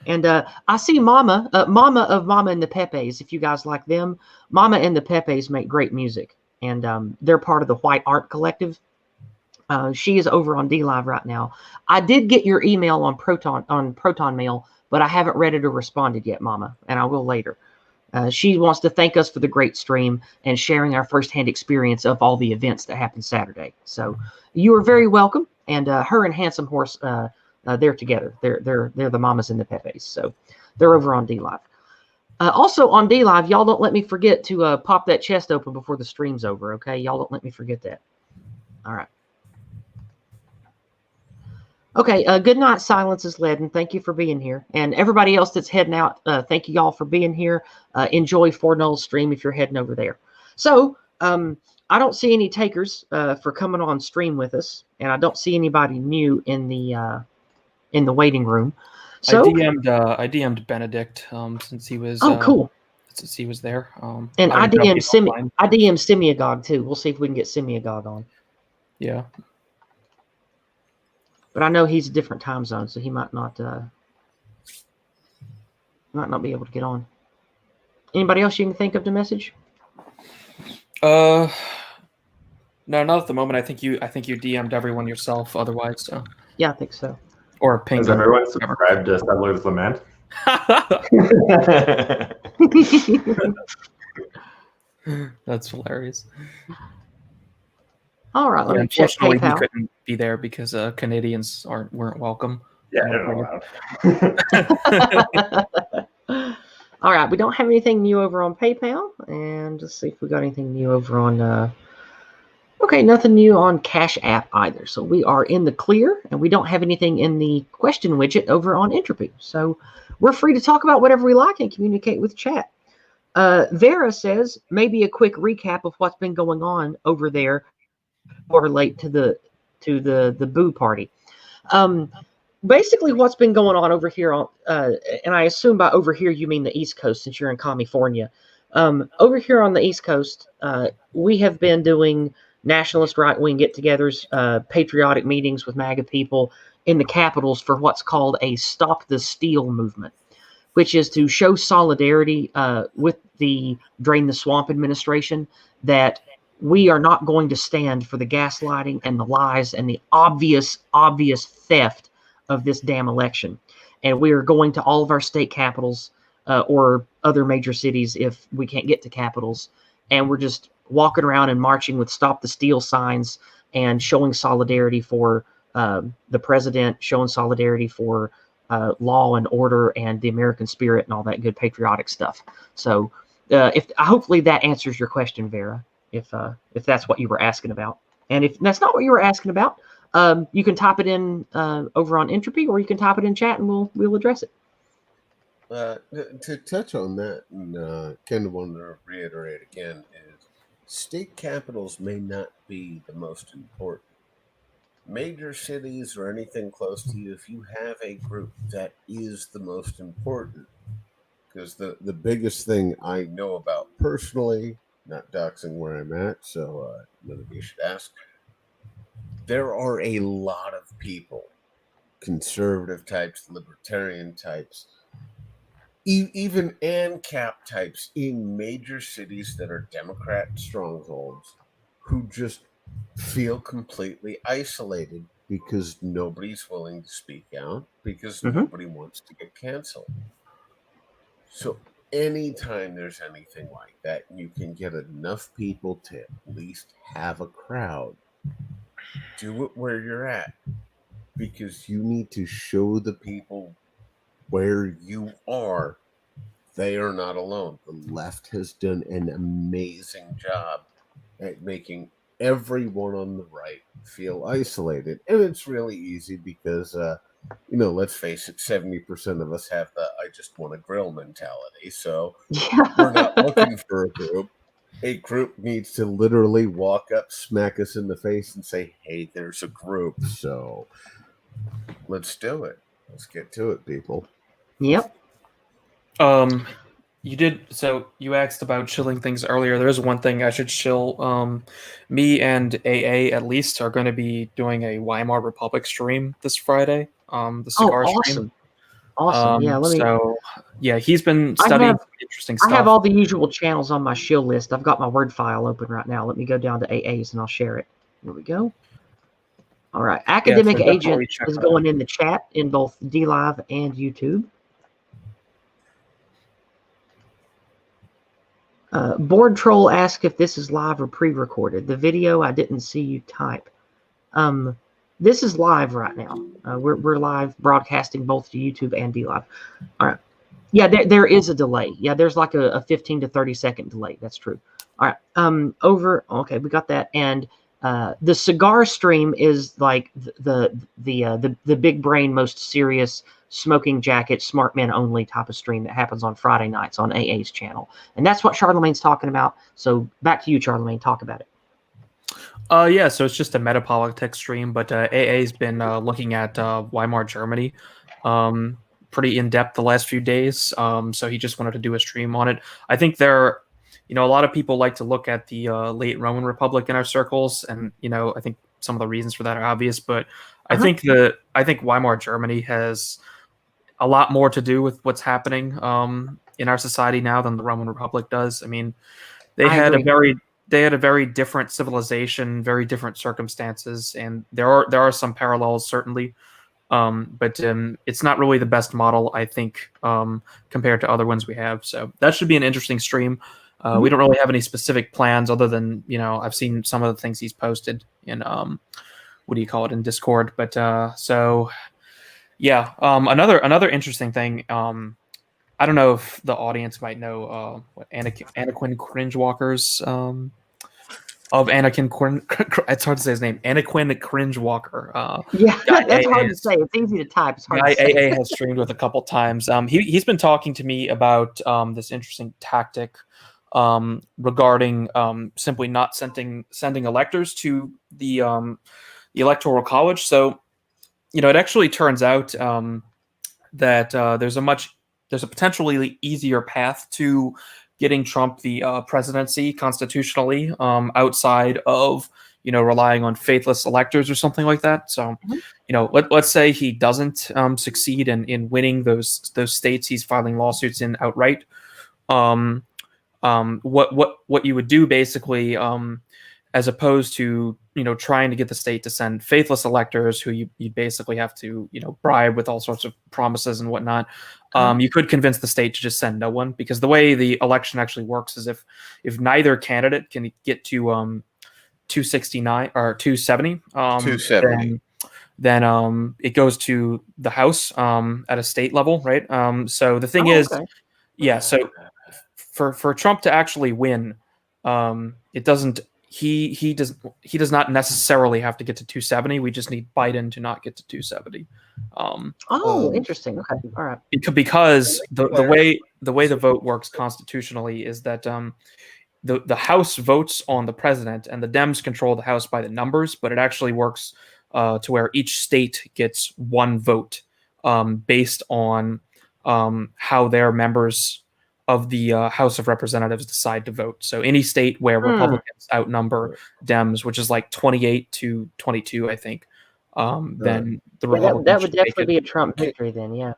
And I see Mama of Mama and the Pepes. If you guys like them, Mama and the Pepes make great music, and they're part of the White Art Collective. She is over on DLive right now. I did get your email on Proton Mail, but I haven't read it or responded yet, Mama, and I will later. She wants to thank us for the great stream and sharing our firsthand experience of all the events that happened Saturday. So you are very welcome. And her and Handsome Horse, they're together. They're the Mamas and the Pepes. So they're over on DLive. Also on DLive, y'all don't let me forget to pop that chest open before the stream's over. Okay, y'all don't let me forget that. All right. Okay, good night, Silence is Led, and thank you for being here. And everybody else that's heading out, thank you y'all for being here. Enjoy Four Null's stream if you're heading over there. So, I don't see any takers for coming on stream with us, and I don't see anybody new in the waiting room. So I DM'd Benedict since he was cool. Since he was there. And I DM'd Simiagog too. We'll see if we can get Simiagog on. Yeah. But I know he's a different time zone, so he might not be able to get on. Anybody else you can think of to message? No, not at the moment. I think you DM'd everyone yourself. Otherwise, so. Yeah, I think so. Or ping. Has everyone subscribed to Settler's Lament? That's hilarious. All right, let me check unfortunately, PayPal. he couldn't be there because Canadians weren't welcome. Yeah, I don't know. All right, we don't have anything new over on PayPal, and let's see if we got anything new over on. Okay, nothing new on Cash App either. So we are in the clear, and we don't have anything in the question widget over on Entropy. So we're free to talk about whatever we like and communicate with chat. Vera says maybe a quick recap of what's been going on over there, or relate to the Boo Party. Basically, what's been going on over here on, and I assume by over here you mean the East Coast, since you're in California. Over here on the East Coast, we have been doing nationalist right-wing get-togethers, patriotic meetings with MAGA people in the capitals for what's called a Stop the Steal movement. which is to show solidarity with the Drain the Swamp administration, that we are not going to stand for the gaslighting and the lies and the obvious theft of this damn election. And we are going to all of our state capitals or other major cities if we can't get to capitals. And we're just walking around and marching with Stop the Steal signs and showing solidarity for the president, showing solidarity for law and order and the American spirit and all that good patriotic stuff. So hopefully that answers your question, Vera, if that's what you were asking about. And if that's not what you were asking about, you can type it in over on Entropy, or you can type it in chat and we'll address it. To touch on that, and kind of want to reiterate again, is state capitals may not be the most important. Major cities or anything close to you, if you have a group, that is the most important. Because the biggest thing I know about personally, not doxing where I'm at, so none of you should ask, there are a lot of people, conservative types, libertarian types, even ANCAP types in major cities that are Democrat strongholds, who just feel completely isolated because nobody's willing to speak out, because nobody wants to get canceled. So anytime there's anything like that, you can get enough people to at least have a crowd. Do it where you're at, because you need to show the people where you are they are not alone. The left has done an amazing job at making everyone on the right feel isolated. And it's really easy because, let's face it, 70% of us have the I just want to grill mentality. So we're not looking for a group. A group needs to literally walk up, smack us in the face, and say, hey, there's a group. So let's do it. Let's get to it, people. Yep. You asked about chilling things earlier. There's one thing I should chill. Me and AA at least are going to be doing a Weimar Republic stream this Friday. The cigar stream. Awesome. Yeah, he's been studying some interesting stuff. I have all the usual channels on my shill list. I've got my Word file open right now. Let me go down to AA's and I'll share it. Here we go. All right. Academic Agent is going in the chat in both DLive and YouTube. Board Troll asked if this is live or pre-recorded. The video, I didn't see you type. This is live right now. We're live broadcasting both to YouTube and DLive. All right. Yeah, there is a delay. Yeah, there's like a 15 to 30 second delay. That's true. All right. Okay, we got that. And the cigar stream is like the big brain, most serious smoking jacket, smart men only type of stream that happens on Friday nights on AA's channel. And that's what Charlemagne's talking about. So back to you, Charlemagne. Talk about it. Yeah, so it's just a metapolitics stream, but AA's been looking at Weimar Germany pretty in-depth the last few days. So he just wanted to do a stream on it. I think a lot of people like to look at the late Roman Republic in our circles, and I think some of the reasons for that are obvious, but I think Weimar Germany has a lot more to do with what's happening in our society now than the Roman Republic does. I mean, they had a very different civilization, very different circumstances, and there are some parallels certainly, but it's not really the best model, I think, compared to other ones we have. So that should be an interesting stream. We don't really have any specific plans other than I've seen some of the things he's posted in in Discord. But yeah, another interesting thing. I don't know if the audience might know what Anakin Cringewalker's of Anakin. It's hard to say his name. Anakin Cringewalker. Yeah, that's hard to say. It's easy to type. It's hard to say. AA has streamed with a couple times. He's been talking to me about this interesting tactic regarding simply not sending electors to the Electoral College. So, it actually turns out that there's a potentially easier path to getting Trump the presidency constitutionally outside of relying on faithless electors or something like that. So, let's say he doesn't succeed in winning those states he's filing lawsuits in outright. What you would do basically, as opposed to trying to get the state to send faithless electors who you basically have to bribe with all sorts of promises and whatnot. You could convince the state to just send no one, because the way the election actually works is if neither candidate can get to 269 or 270, 270. then it goes to the House at a state level, right? So the thing is, okay. yeah. So for Trump to actually win, it doesn't. He does not necessarily have to get to 270. We just need Biden to not get to 270. Interesting. Okay, all right. Because the way the vote works constitutionally is that the House votes on the president, and the Dems control the House by the numbers, but it actually works to where each state gets one vote based on how their members of the House of Representatives decide to vote. So any state where Republicans outnumber Dems, which is like 28 to 22, I think, then the Republicans that would should make definitely it. be a Trump victory then, yeah.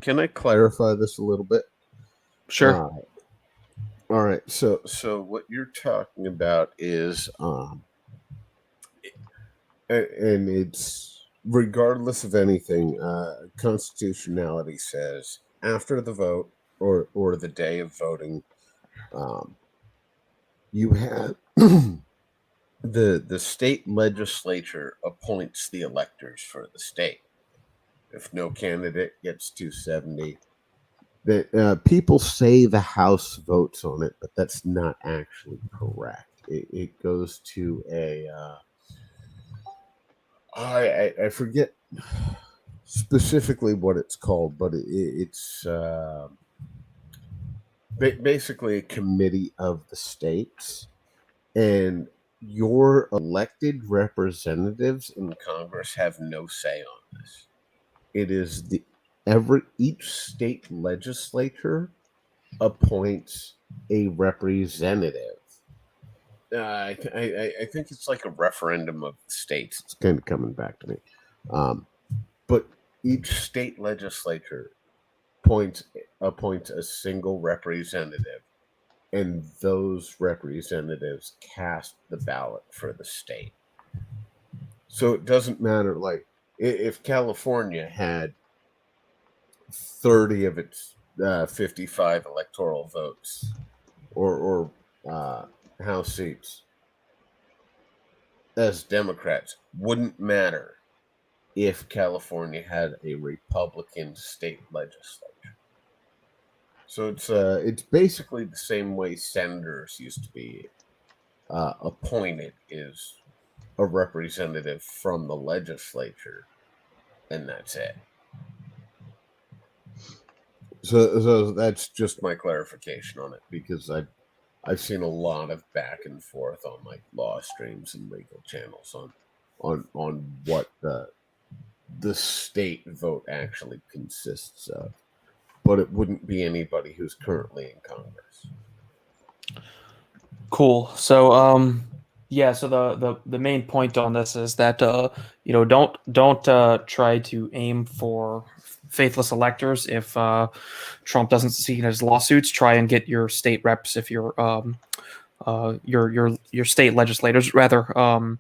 Can I clarify this a little bit? Sure. All right. So what you're talking about is, and it's regardless of anything, constitutionality says after the vote or the day of voting, you have the state legislature appoints the electors for the state. If no candidate gets 270, people say the House votes on it, but that's not actually correct. It goes to I forget specifically what it's called, but it's basically a committee of the states, and your elected representatives in Congress have no say on this. It is each state legislature appoints a representative. I think it's like a referendum of the states. It's kind of coming back to me. But each state legislature appoints a single representative, and those representatives cast the ballot for the state. So it doesn't matter, like, if California had 30 of its 55 electoral votes or House seats as Democrats, wouldn't matter if California had a Republican state legislature. So it's basically the same way senators used to be appointed, is a representative from the legislature, and that's it. So that's just my clarification on it, because I've seen a lot of back and forth on like law streams and legal channels on what the state vote actually consists of, but it wouldn't be anybody who's currently in Congress. Cool. So yeah, so the main point on this is that don't try to aim for faithless electors. If Trump doesn't succeed in his lawsuits, try and get your state reps, if your state legislators rather,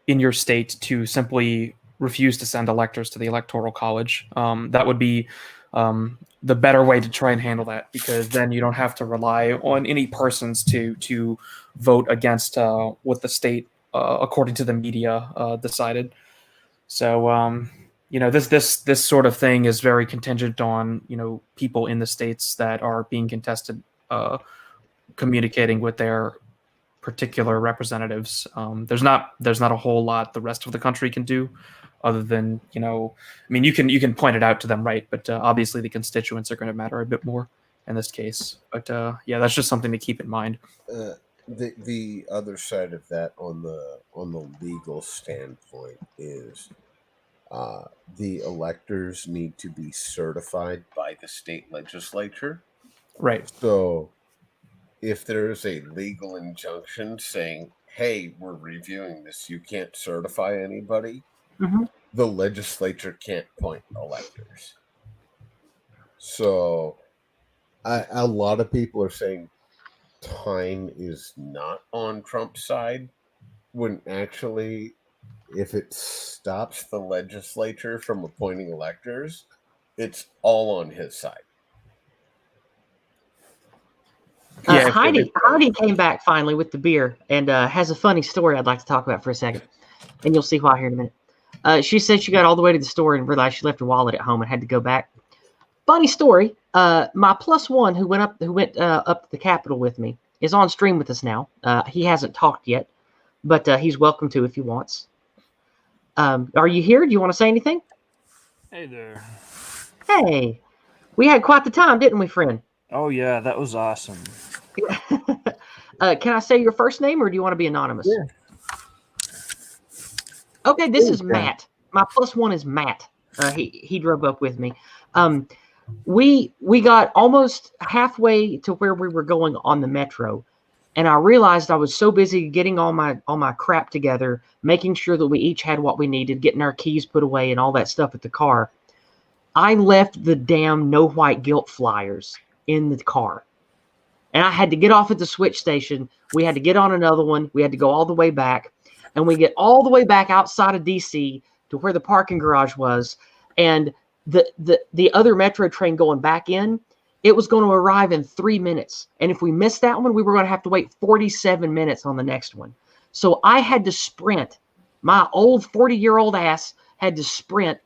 in your state, to simply refuse to send electors to the Electoral College. That would be the better way to try and handle that, because then you don't have to rely on any persons to vote against what the state, according to the media, decided. So this sort of thing is very contingent on people in the states that are being contested communicating with their particular representatives. There's not a whole lot the rest of the country can do, other than you can point it out to them, right? But obviously the constituents are going to matter a bit more in this case. But yeah, that's just something to keep in mind. The other side of that on the legal standpoint is the electors need to be certified by the state legislature. Right. So if there is a legal injunction saying, hey, we're reviewing this, you can't certify anybody, Mhm. the legislature can't appoint electors. So a lot of people are saying time is not on Trump's side, when actually, if it stops the legislature from appointing electors, it's all on his side. Yeah, Heidi came back finally with the beer and has a funny story I'd like to talk about for a second, and you'll see why here in a minute. She said she got all the way to the store and realized she left her wallet at home and had to go back. Funny story. My +1 who went up to the Capitol with me is on stream with us now. He hasn't talked yet, but he's welcome to if he wants. Are you here? Do you want to say anything? Hey there. Hey, we had quite the time, didn't we, friend? Oh yeah, that was awesome. Can I say your first name, or do you want to be anonymous? Yeah. Okay, this is Matt. My +1 is Matt. He drove up with me. We got almost halfway to where we were going on the metro, and I realized I was so busy getting all my crap together, making sure that we each had what we needed, getting our keys put away and all that stuff at the car. I left the damn no white guilt flyers in the car. And I had to get off at the switch station. We had to get on another one. We had to go all the way back. And we get all the way back outside of DC to where the parking garage was. And the other metro train going back in, it was going to arrive in 3 minutes. And if we missed that one, we were going to have to wait 47 minutes on the next one. So I had to sprint. My old 40-year-old ass had to sprint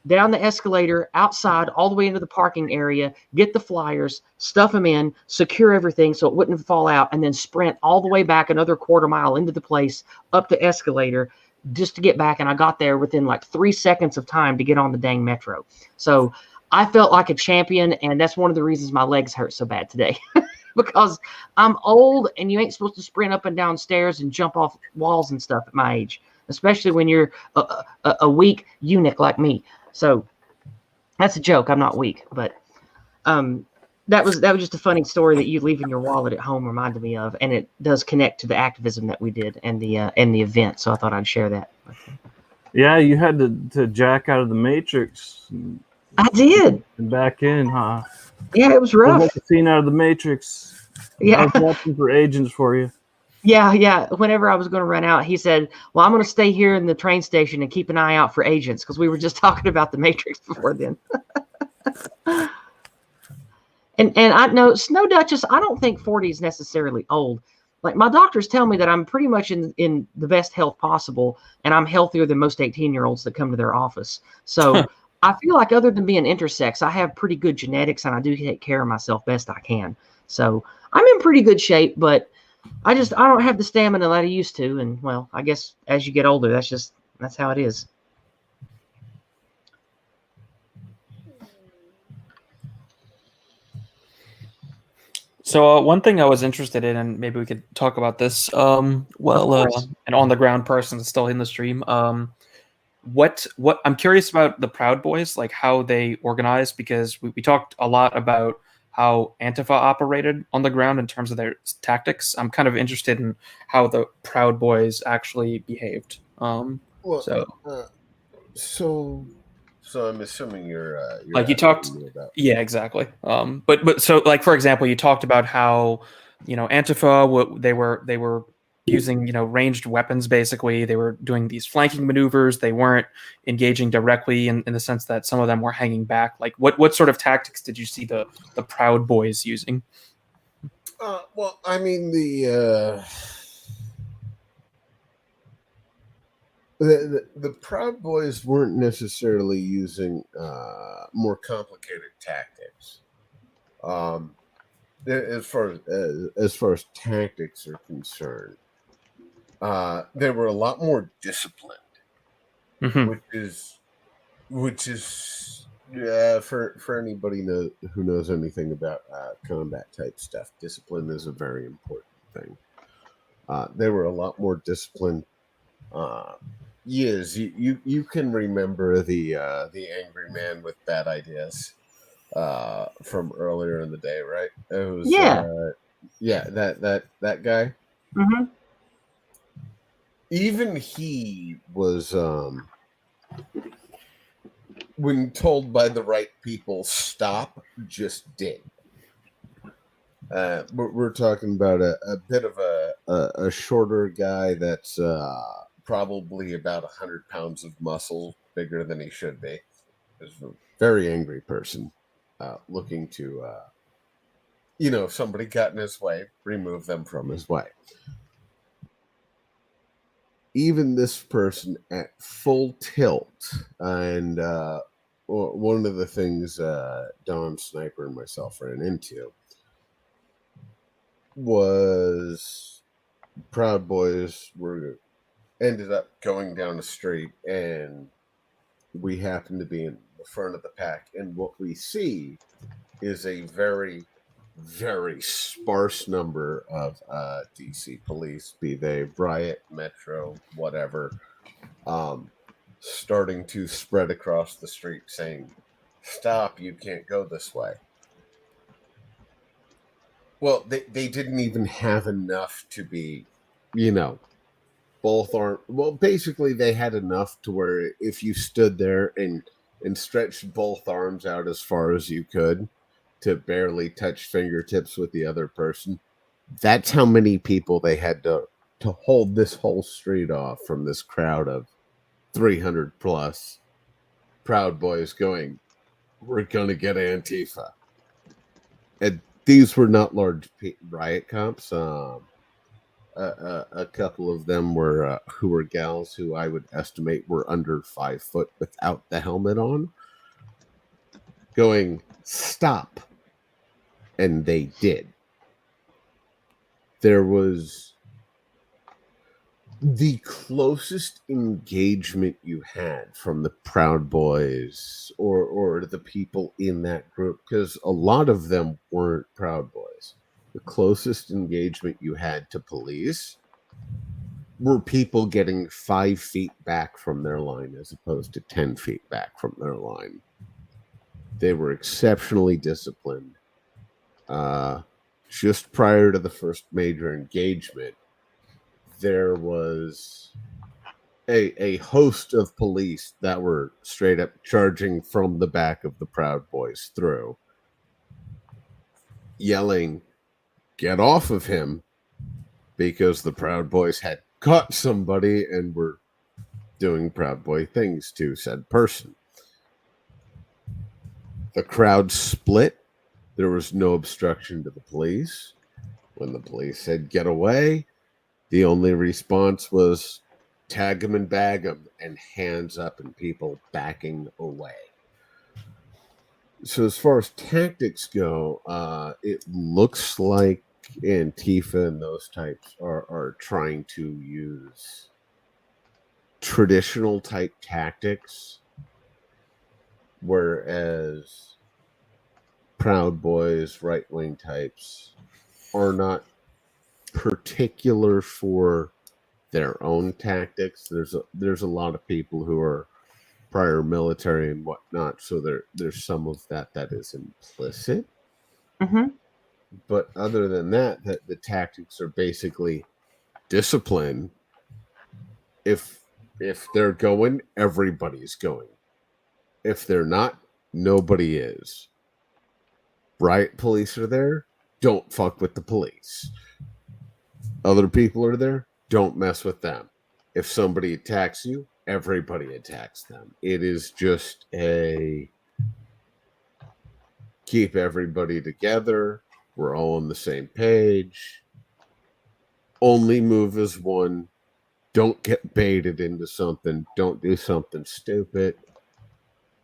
down the escalator, outside, all the way into the parking area, get the flyers, stuff them in, secure everything so it wouldn't fall out, and then sprint all the way back another quarter mile into the place, up the escalator, just to get back. And I got there within like 3 seconds of time to get on the dang metro. So I felt like a champion, and that's one of the reasons my legs hurt so bad today. Because I'm old, and you ain't supposed to sprint up and down stairs and jump off walls and stuff at my age, especially when you're a weak eunuch like me. So that's a joke. I'm not weak, but that was just a funny story that you leaving your wallet at home reminded me of, and it does connect to the activism that we did and the event. So I thought I'd share that. Yeah, you had to jack out of the Matrix. I did. And back in, huh? Yeah, it was It rough. was like a scene out of the Matrix. Yeah. I was watching for agents for you. Yeah. Whenever I was going to run out, he said, well, I'm going to stay here in the train station and keep an eye out for agents, because we were just talking about the Matrix before then. And I know, Snow Duchess, I don't think 40 is necessarily old. Like, my doctors tell me that I'm pretty much in the best health possible, and I'm healthier than most 18-year-olds that come to their office. So I feel like, other than being intersex, I have pretty good genetics, and I do take care of myself best I can. So I'm in pretty good shape, but I don't have the stamina that I used to. And, well, I guess as you get older, that's how it is. So one thing I was interested in, and maybe we could talk about this. An on the ground person is still in the stream. What I'm curious about the Proud Boys, like how they organize, because we talked a lot about how Antifa operated on the ground in terms of their tactics. I'm kind of interested in how the Proud Boys actually behaved. So I'm assuming you're like you talked. about. Yeah, exactly. But so, like, for example, you talked about how, Antifa, they were using, ranged weapons. Basically, they were doing these flanking maneuvers. They weren't engaging directly in the sense that some of them were hanging back. Like, what sort of tactics did you see the Proud Boys using? Well, I mean, the Proud Boys weren't necessarily using more complicated tactics. As far as tactics are concerned, they were a lot more disciplined, which is for anybody who knows anything about combat type stuff. Discipline is a very important thing. They were a lot more disciplined. Yizz, you can remember the angry man with bad ideas from earlier in the day, right? It was that guy. Mm-hmm. even he was, when told by the right people, stop, just did. We're talking about a bit of a shorter guy that's probably about 100 pounds of muscle, bigger than he should be. He's a very angry person, looking to, if somebody got in his way, remove them from his way. Even this person at full tilt, and one of the things Don Sniper and myself ran into was Proud Boys ended up going down the street, and we happened to be in the front of the pack, and what we see is a very, very sparse number of DC police, be they Riot, Metro, whatever, starting to spread across the street saying, stop, you can't go this way. Well, they didn't even have enough to be, both arms. Well, basically, they had enough to where if you stood there and stretched both arms out as far as you could to barely touch fingertips with the other person, that's how many people they had to hold this whole street off from this crowd of 300 plus Proud Boys going, we're going to get Antifa. And these were not large riot cops. A couple of them were who were gals who I would estimate were under 5 foot without the helmet on, going, stop. And they did. There was the closest engagement you had from the Proud Boys or the people in that group, because a lot of them weren't Proud Boys. The closest engagement you had to police were people getting 5 feet back from their line as opposed to 10 feet back from their line. They were exceptionally disciplined. Just prior to the first major engagement, there was a host of police that were straight up charging from the back of the Proud Boys through, yelling, get off of him, because the Proud Boys had caught somebody and were doing Proud Boy things to said person. The crowd split. There was no obstruction to the police. When the police said, get away, the only response was tag them and bag them and hands up and people backing away. So as far as tactics go, it looks like Antifa and those types are trying to use traditional type tactics, whereas Proud Boys, right-wing types are not particular for their own tactics. There's a lot of people who are prior military and whatnot, so there's some of that is implicit. Mm-hmm. But other than that, the tactics are basically discipline. If they're going, everybody's going. If they're not, nobody is. Riot police are there, don't fuck with the police. Other people are there, don't mess with them. If somebody attacks you, everybody attacks them. It is just a keep everybody together. We're all on the same page. Only move as one. Don't get baited into something. Don't do something stupid.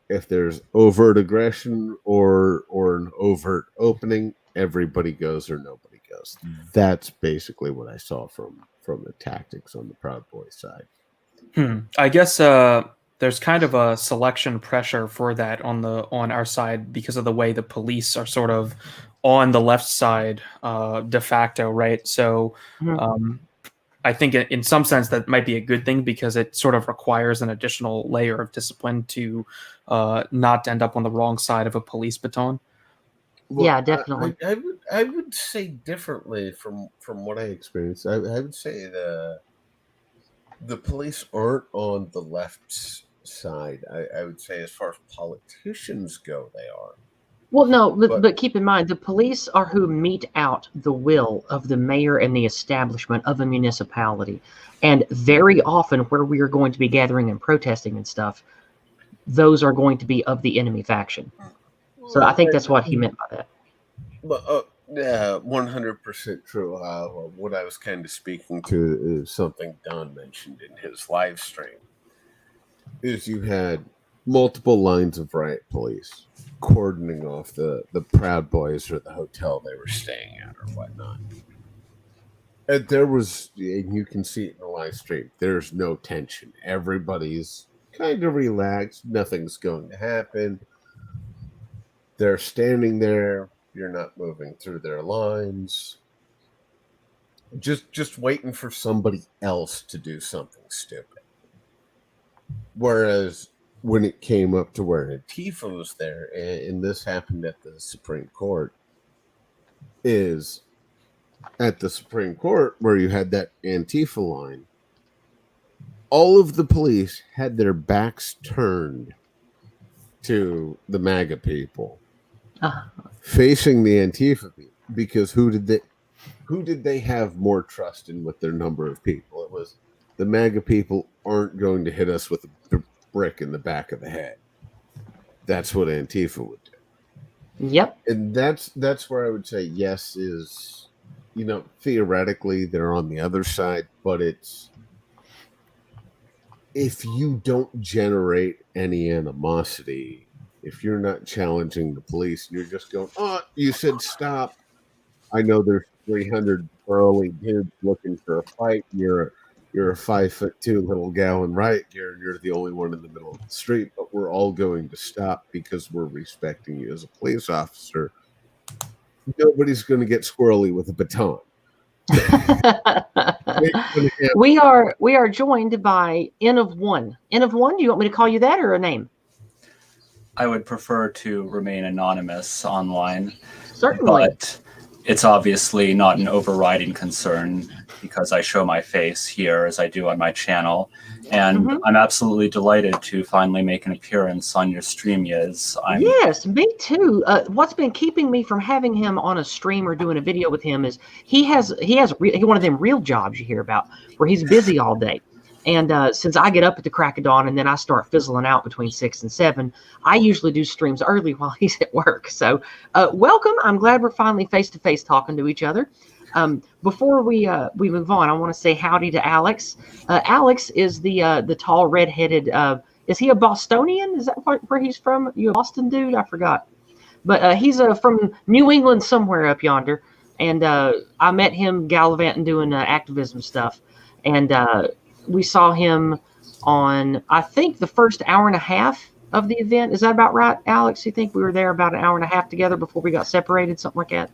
If there's overt aggression or an overt opening, everybody goes or nobody goes. That's basically what I saw from the tactics on the Proud Boys side. I guess there's kind of a selection pressure for that on our side because of the way the police are sort of on the left side de facto, right? So I think in some sense that might be a good thing because it sort of requires an additional layer of discipline to not end up on the wrong side of a police baton. Well, yeah, definitely. I would say differently from what I experienced. I would say the police aren't on the left side. I would say, as far as politicians go, they are. Well, no, but keep in mind, the police are who mete out the will of the mayor and the establishment of a municipality. And very often where we are going to be gathering and protesting and stuff, those are going to be of the enemy faction. So I think that's what he meant by that. But yeah, 100% true. What I was kind of speaking to is something Don mentioned in his live stream. Is you had multiple lines of riot police cordoning off the Proud Boys or the hotel they were staying at or whatnot. And there was, and you can see it in the live stream, there's no tension. Everybody's kind of relaxed. Nothing's going to happen. They're standing there. You're not moving through their lines. Just waiting for somebody else to do something stupid. Whereas when it came up to where Antifa was there, and this happened at the Supreme Court, is at the Supreme Court where you had that Antifa line, all of the police had their backs turned to the MAGA people, facing the Antifa people, because who did they have more trust in with their number of people? It was the MAGA people aren't going to hit us with a brick in the back of the head. That's what Antifa would do. Yep. And that's where I would say yes is, theoretically they're on the other side, but it's, if you don't generate any animosity, if you're not challenging the police, you're just going, oh, you said stop. I know there's 300 burly dudes looking for a fight. You're a 5'2" little gal in riot gear, and you're the only one in the middle of the street, but we're all going to stop because we're respecting you as a police officer. Nobody's going to get squirrely with a baton. We are joined by N of One. N of One, do you want me to call you that or a name? I would prefer to remain anonymous online. Certainly. But it's obviously not an overriding concern because I show my face here as I do on my channel. And I'm absolutely delighted to finally make an appearance on your stream, Yizz. Yes, me too. What's been keeping me from having him on a stream or doing a video with him is he has one of them real jobs you hear about where he's busy all day. And since I get up at the crack of dawn and then I start fizzling out between 6 and 7, I usually do streams early while he's at work. So welcome. I'm glad we're finally face-to-face talking to each other. Before we move on, I want to say howdy to Alex. Alex is the tall, red-headed. Is he a Bostonian? Is that where he's from? You a Boston dude? I forgot. But he's from New England somewhere up yonder. And I met him gallivanting doing activism stuff. And we saw him on, I think, the first hour and a half of the event. Is that about right, Alex? You think we were there about an hour and a half together before we got separated, something like that?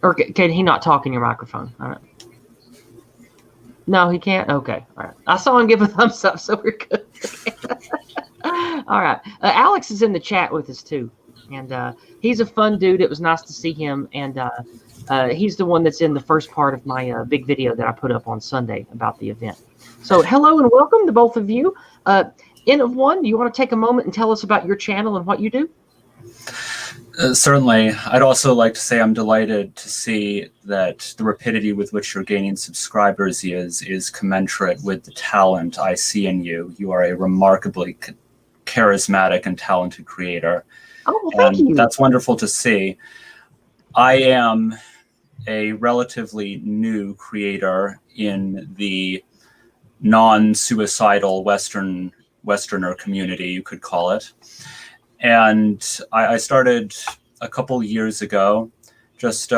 Or can he not talk in your microphone? All right. No, he can't? Okay. All right. I saw him give a thumbs up, so we're good. All right. Alex is in the chat with us, too. And he's a fun dude. It was nice to see him. And he's the one that's in the first part of my big video that I put up on Sunday about the event. So hello and welcome to both of you. N of One, do you want to take a moment and tell us about your channel and what you do? Certainly. I'd also like to say I'm delighted to see that the rapidity with which you're gaining subscribers is commensurate with the talent I see in you. You are a remarkably charismatic and talented creator. Oh, well, thank you. That's wonderful to see. I am a relatively new creator in the non-suicidal Westerner community, you could call it. And I started a couple years ago, just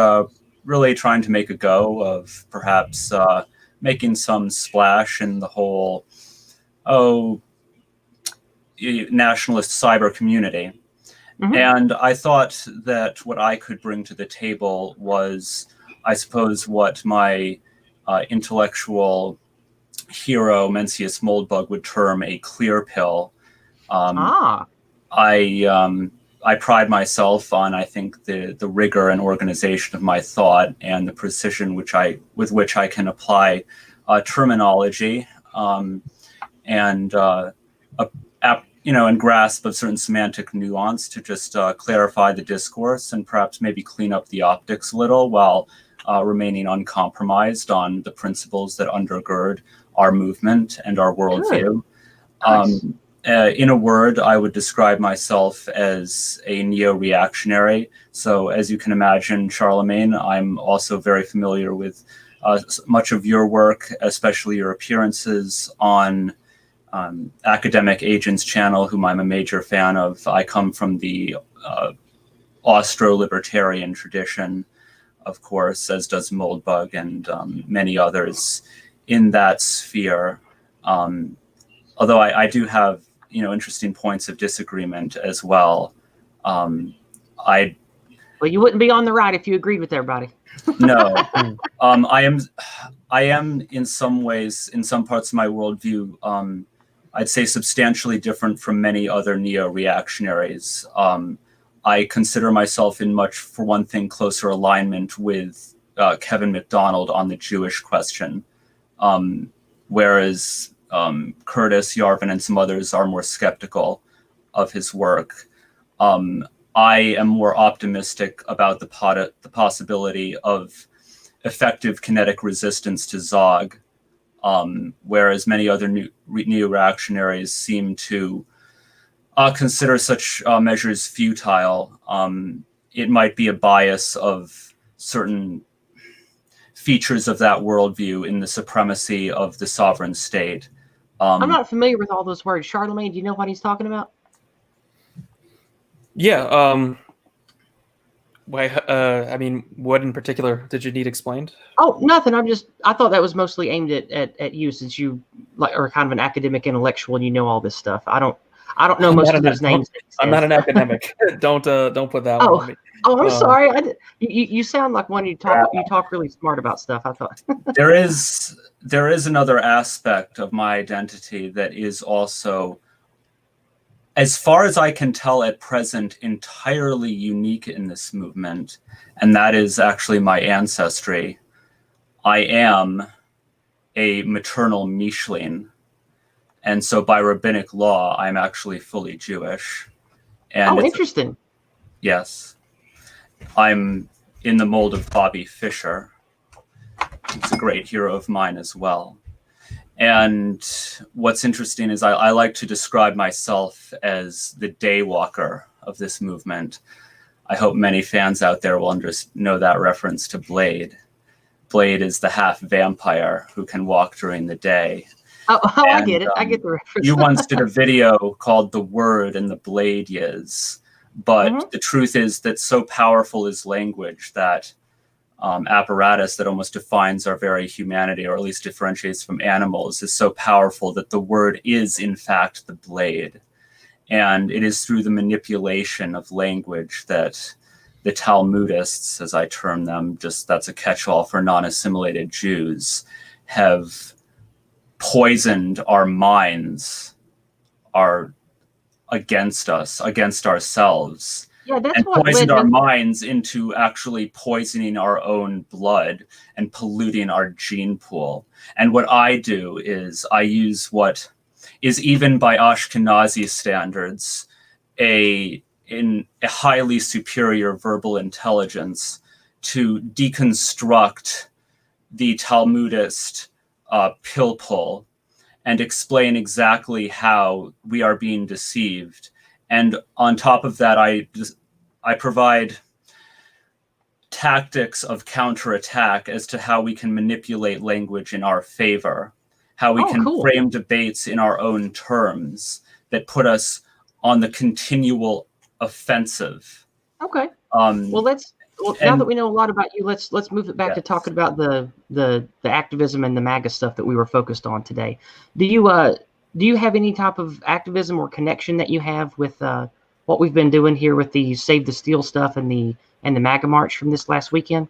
really trying to make a go of perhaps making some splash in the whole, nationalist cyber community. And I thought that what I could bring to the table was, I suppose, what my intellectual hero, Mencius Moldbug, would term a clear pill. I pride myself on, I think, the rigor and organization of my thought and the precision with which I can apply terminology and and grasp of certain semantic nuance to just clarify the discourse and perhaps maybe clean up the optics a little while remaining uncompromised on the principles that undergird our movement and our worldview. Nice. In a word, I would describe myself as a neo-reactionary. So as you can imagine, Charlemagne, I'm also very familiar with much of your work, especially your appearances on Academic Agents channel, whom I'm a major fan of. I come from the Austro-libertarian tradition, of course, as does Moldbug and many others in that sphere. Although I do have interesting points of disagreement as well. Well, you wouldn't be on the right if you agreed with everybody. No, I am in some ways, in some parts of my worldview, I'd say substantially different from many other neo-reactionaries. I consider myself in much, for one thing, closer alignment with Kevin MacDonald on the Jewish question, whereas Curtis, Yarvin, and some others are more skeptical of his work. I am more optimistic about the possibility of effective kinetic resistance to Zog, whereas many other neo-reactionaries seem to consider such measures futile. It might be a bias of certain features of that worldview in the supremacy of the sovereign state. I'm not familiar with all those words. Charlemagne, do you know what he's talking about? Yeah. I mean, what in particular did you need explained? Oh, nothing. I thought that was mostly aimed at you, since you are kind of an academic intellectual and you know all this stuff. I don't know most of those names. I'm not an academic. Don't put that one on me. Oh, I'm sorry. You sound like one you talk really smart about stuff. I thought there is another aspect of my identity that is also, as far as I can tell at present, entirely unique in this movement, and that is actually my ancestry. I am a maternal Mycelium, and so by rabbinic law, I'm actually fully Jewish. And interesting. Yes. I'm in the mold of Bobby Fischer. He's a great hero of mine as well. And what's interesting is I like to describe myself as the daywalker of this movement. I hope many fans out there will know that reference to Blade. Blade is the half vampire who can walk during the day. Oh, I get it. I get the reference. You once did a video called The Word and the Blade Yizz. But the truth is that so powerful is language, that apparatus that almost defines our very humanity, or at least differentiates from animals, is so powerful that the word is, in fact, the blade. And it is through the manipulation of language that the Talmudists, as I term them, that's a catch-all for non-assimilated Jews, have poisoned our minds, against us, against ourselves, that's and what poisoned our minds into actually poisoning our own blood and polluting our gene pool. And what I do is I use what is, even by Ashkenazi standards, a highly superior verbal intelligence to deconstruct the Talmudist pill pull and explain exactly how we are being deceived. And on top of that, I provide tactics of counterattack as to how we can manipulate language in our favor, how we can frame debates in our own terms that put us on the continual offensive. Okay. Now that we know a lot about you, let's move it back to talking about the activism and the Maga stuff that we were focused on today. Do you have any type of activism or connection that you have with what we've been doing here with the Save the Steel stuff and the Maga March from this last weekend?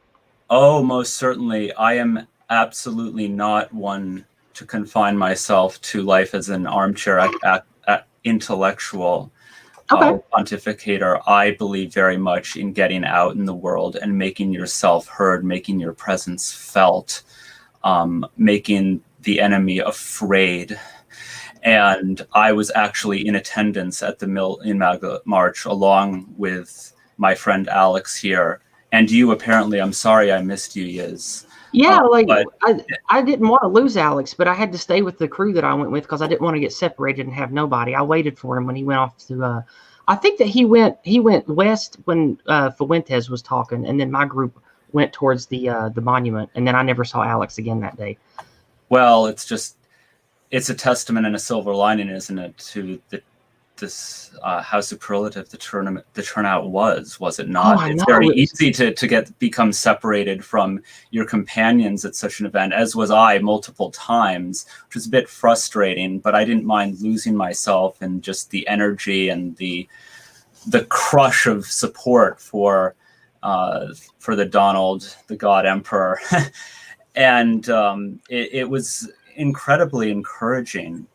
Oh, most certainly. I am absolutely not one to confine myself to life as an armchair intellectual. Pontificator. I believe very much in getting out in the world and making yourself heard, making your presence felt. making the enemy afraid. And I was actually in attendance at the Maga March along with my friend Alex here. And you apparently, I'm sorry I missed you, Yizz. Yeah, but I didn't want to lose Alex, but I had to stay with the crew that I went with because I didn't want to get separated and have nobody. I waited for him when he went off to. I think that he went west when Fuentes was talking, and then my group went towards the monument, and then I never saw Alex again that day. Well, it's a testament and a silver lining, isn't it, to this how superlative the turnout was it not? Oh, it's very easy to become separated from your companions at such an event, as was I multiple times, which was a bit frustrating, but I didn't mind losing myself in just the energy and the crush of support for the Donald, the God Emperor. And it was incredibly encouraging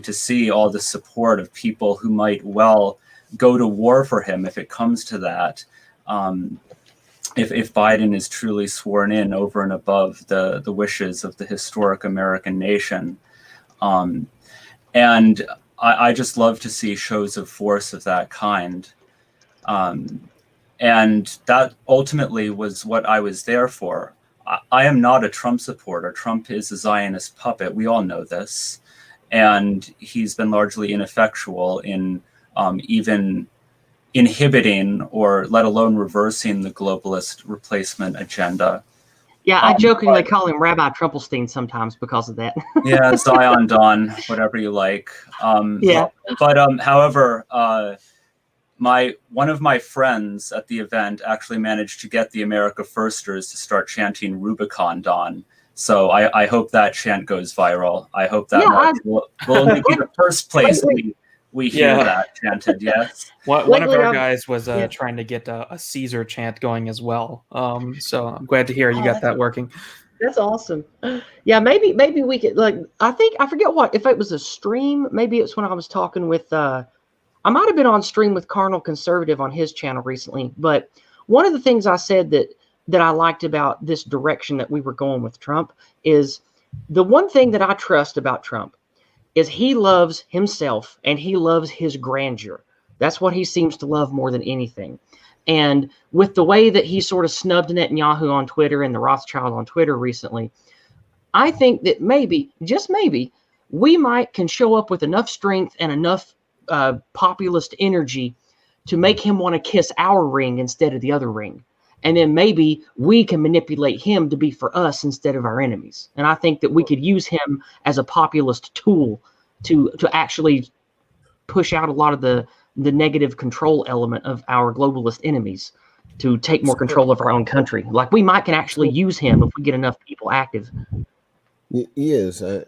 to see all the support of people who might well go to war for him if it comes to that. If Biden is truly sworn in over and above the wishes of the historic American nation. And I just love to see shows of force of that kind. And that ultimately was what I was there for. I am not a Trump supporter. Trump is a Zionist puppet. We all know this. And he's been largely ineffectual in even inhibiting or let alone reversing the globalist replacement agenda. Yeah, I jokingly call him Rabbi Trumpelstein sometimes because of that. Yeah, Zion Don, whatever you like. Yeah. But however, one of my friends at the event actually managed to get the America Firsters to start chanting Rubicon Dawn. So I hope that chant goes viral. I hope that will only be the first place we hear that chanted. Yes. One of our guys was trying to get a Caesar chant going as well. So I'm glad to hear you got that working. That's awesome. Yeah, maybe we could I forget if it was a stream. Maybe it's when I was talking with I might have been on stream with Carnal Conservative on his channel recently. But one of the things I said that I liked about this direction that we were going with Trump is the one thing that I trust about Trump is he loves himself and he loves his grandeur. That's what he seems to love more than anything. And with the way that he sort of snubbed Netanyahu on Twitter and the Rothschild on Twitter recently, I think that maybe, just maybe, we can show up with enough strength and enough populist energy to make him want to kiss our ring instead of the other ring. And then maybe we can manipulate him to be for us instead of our enemies. And I think that we could use him as a populist tool to actually push out a lot of the negative control element of our globalist enemies to take more control of our own country. Like we can actually use him if we get enough people active. Yes, I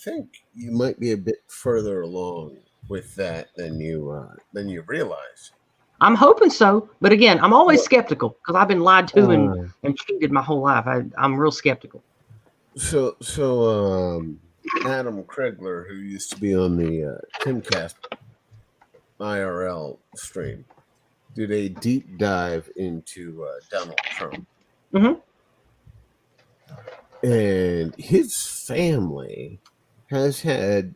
think you might be a bit further along with that than you realize. I'm hoping so, but again, I'm always skeptical because I've been lied to and cheated my whole life. I'm real skeptical. So Adam Kregler, who used to be on the Timcast IRL stream, did a deep dive into Donald Trump. Mm-hmm. And his family has had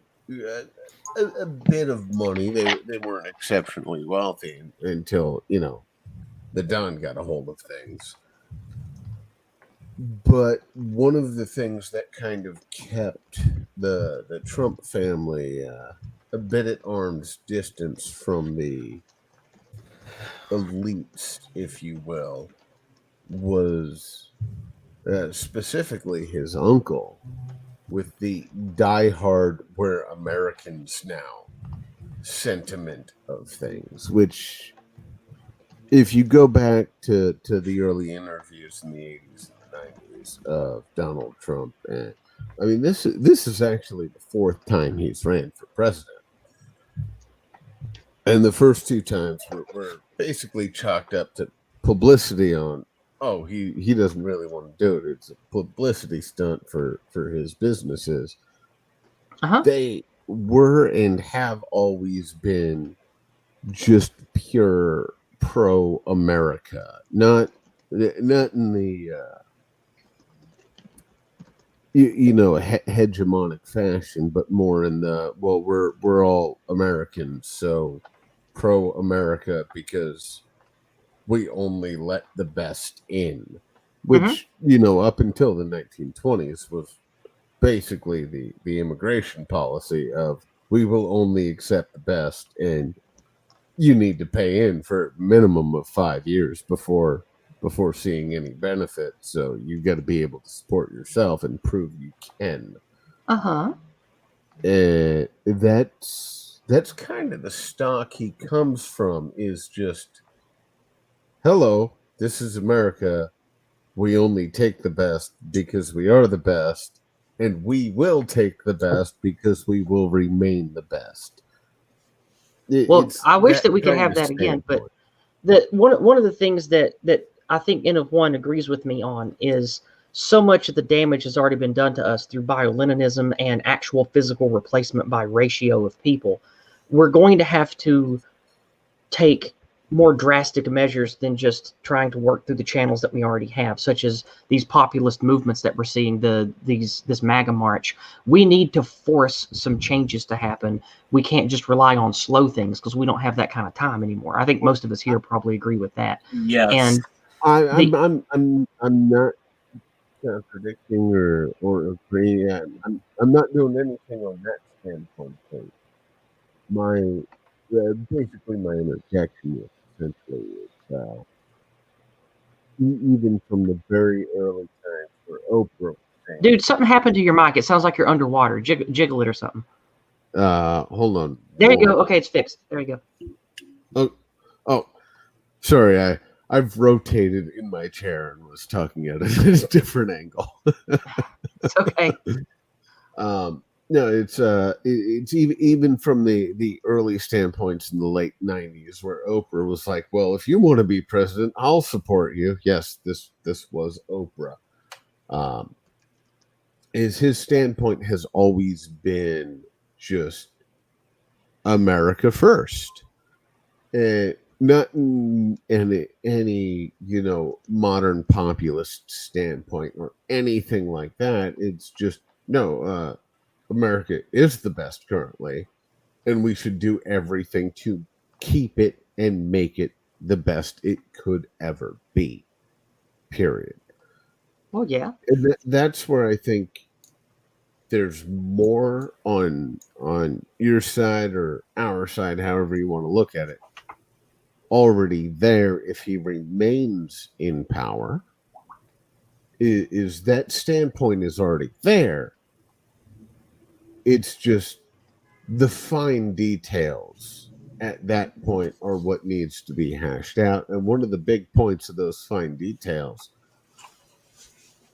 a bit of money. They weren't exceptionally wealthy until, the Don got a hold of things. But one of the things that kind of kept the Trump family a bit at arm's distance from the elites, if you will, was specifically his uncle, with the diehard "we're Americans now" sentiment of things, which, if you go back to the early interviews in the 80s and 90s of Donald Trump, I mean, this is actually the fourth time he's ran for president. And the first two times were basically chalked up to publicity on, he doesn't really want to do it. It's a publicity stunt for his businesses. Uh-huh. They were and have always been just pure pro-America, not in the hegemonic fashion, but more in the, well, we're all Americans, so pro-America because we only let the best in, which up until the 1920s was basically the immigration policy of we will only accept the best, and you need to pay in for a minimum of 5 years before seeing any benefit. So you got to be able to support yourself and prove you can. And that's kind of the stock he comes from, is just, hello, this is America. We only take the best because we are the best, and we will take the best because we will remain the best. I wish that we could have that again, but one of the things that I think N of One agrees with me on is so much of the damage has already been done to us through bioleninism and actual physical replacement by ratio of people. We're going to have to take more drastic measures than just trying to work through the channels that we already have, such as these populist movements that we're seeing, this MAGA march. We need to force some changes to happen. We can't just rely on slow things because we don't have that kind of time anymore. I think most of us here probably agree with that. Yes. And I'm not contradicting or agreeing. I'm not doing anything on that standpoint. Basically my interjection is essentially even from the very early times where Oprah. Dude, something happened to your mic. It sounds like you're underwater. Jiggle it or something. Hold on. There you go. Okay, it's fixed. There you go. Oh, sorry. I've rotated in my chair and was talking at a different angle. It's okay. No, it's even from the early standpoints in the late 90s where Oprah was like, well, if you want to be president, I'll support you. Yes, this was Oprah. His standpoint has always been just America first. Not in any modern populist standpoint or anything like that. It's just no, America is the best currently, and we should do everything to keep it and make it the best it could ever be. Period. Well, yeah. And that's where I think there's more on your side or our side, however you want to look at it, already there if he remains in power. Is that standpoint is already there. It's just the fine details at that point are what needs to be hashed out. And one of the big points of those fine details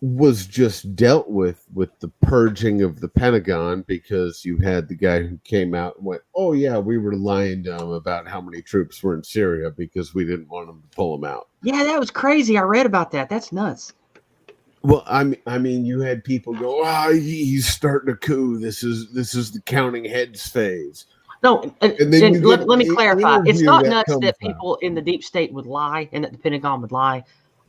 was just dealt with the purging of the Pentagon, because you had the guy who came out and went, oh yeah, we were lying to them about how many troops were in Syria because we didn't want them to pull them out. Yeah, that was crazy. I read about that. That's nuts. Well, I mean, you had people go, he's starting a coup. This is the counting heads phase. No, and let me clarify. It's not nuts that people in the deep state would lie and that the Pentagon would lie.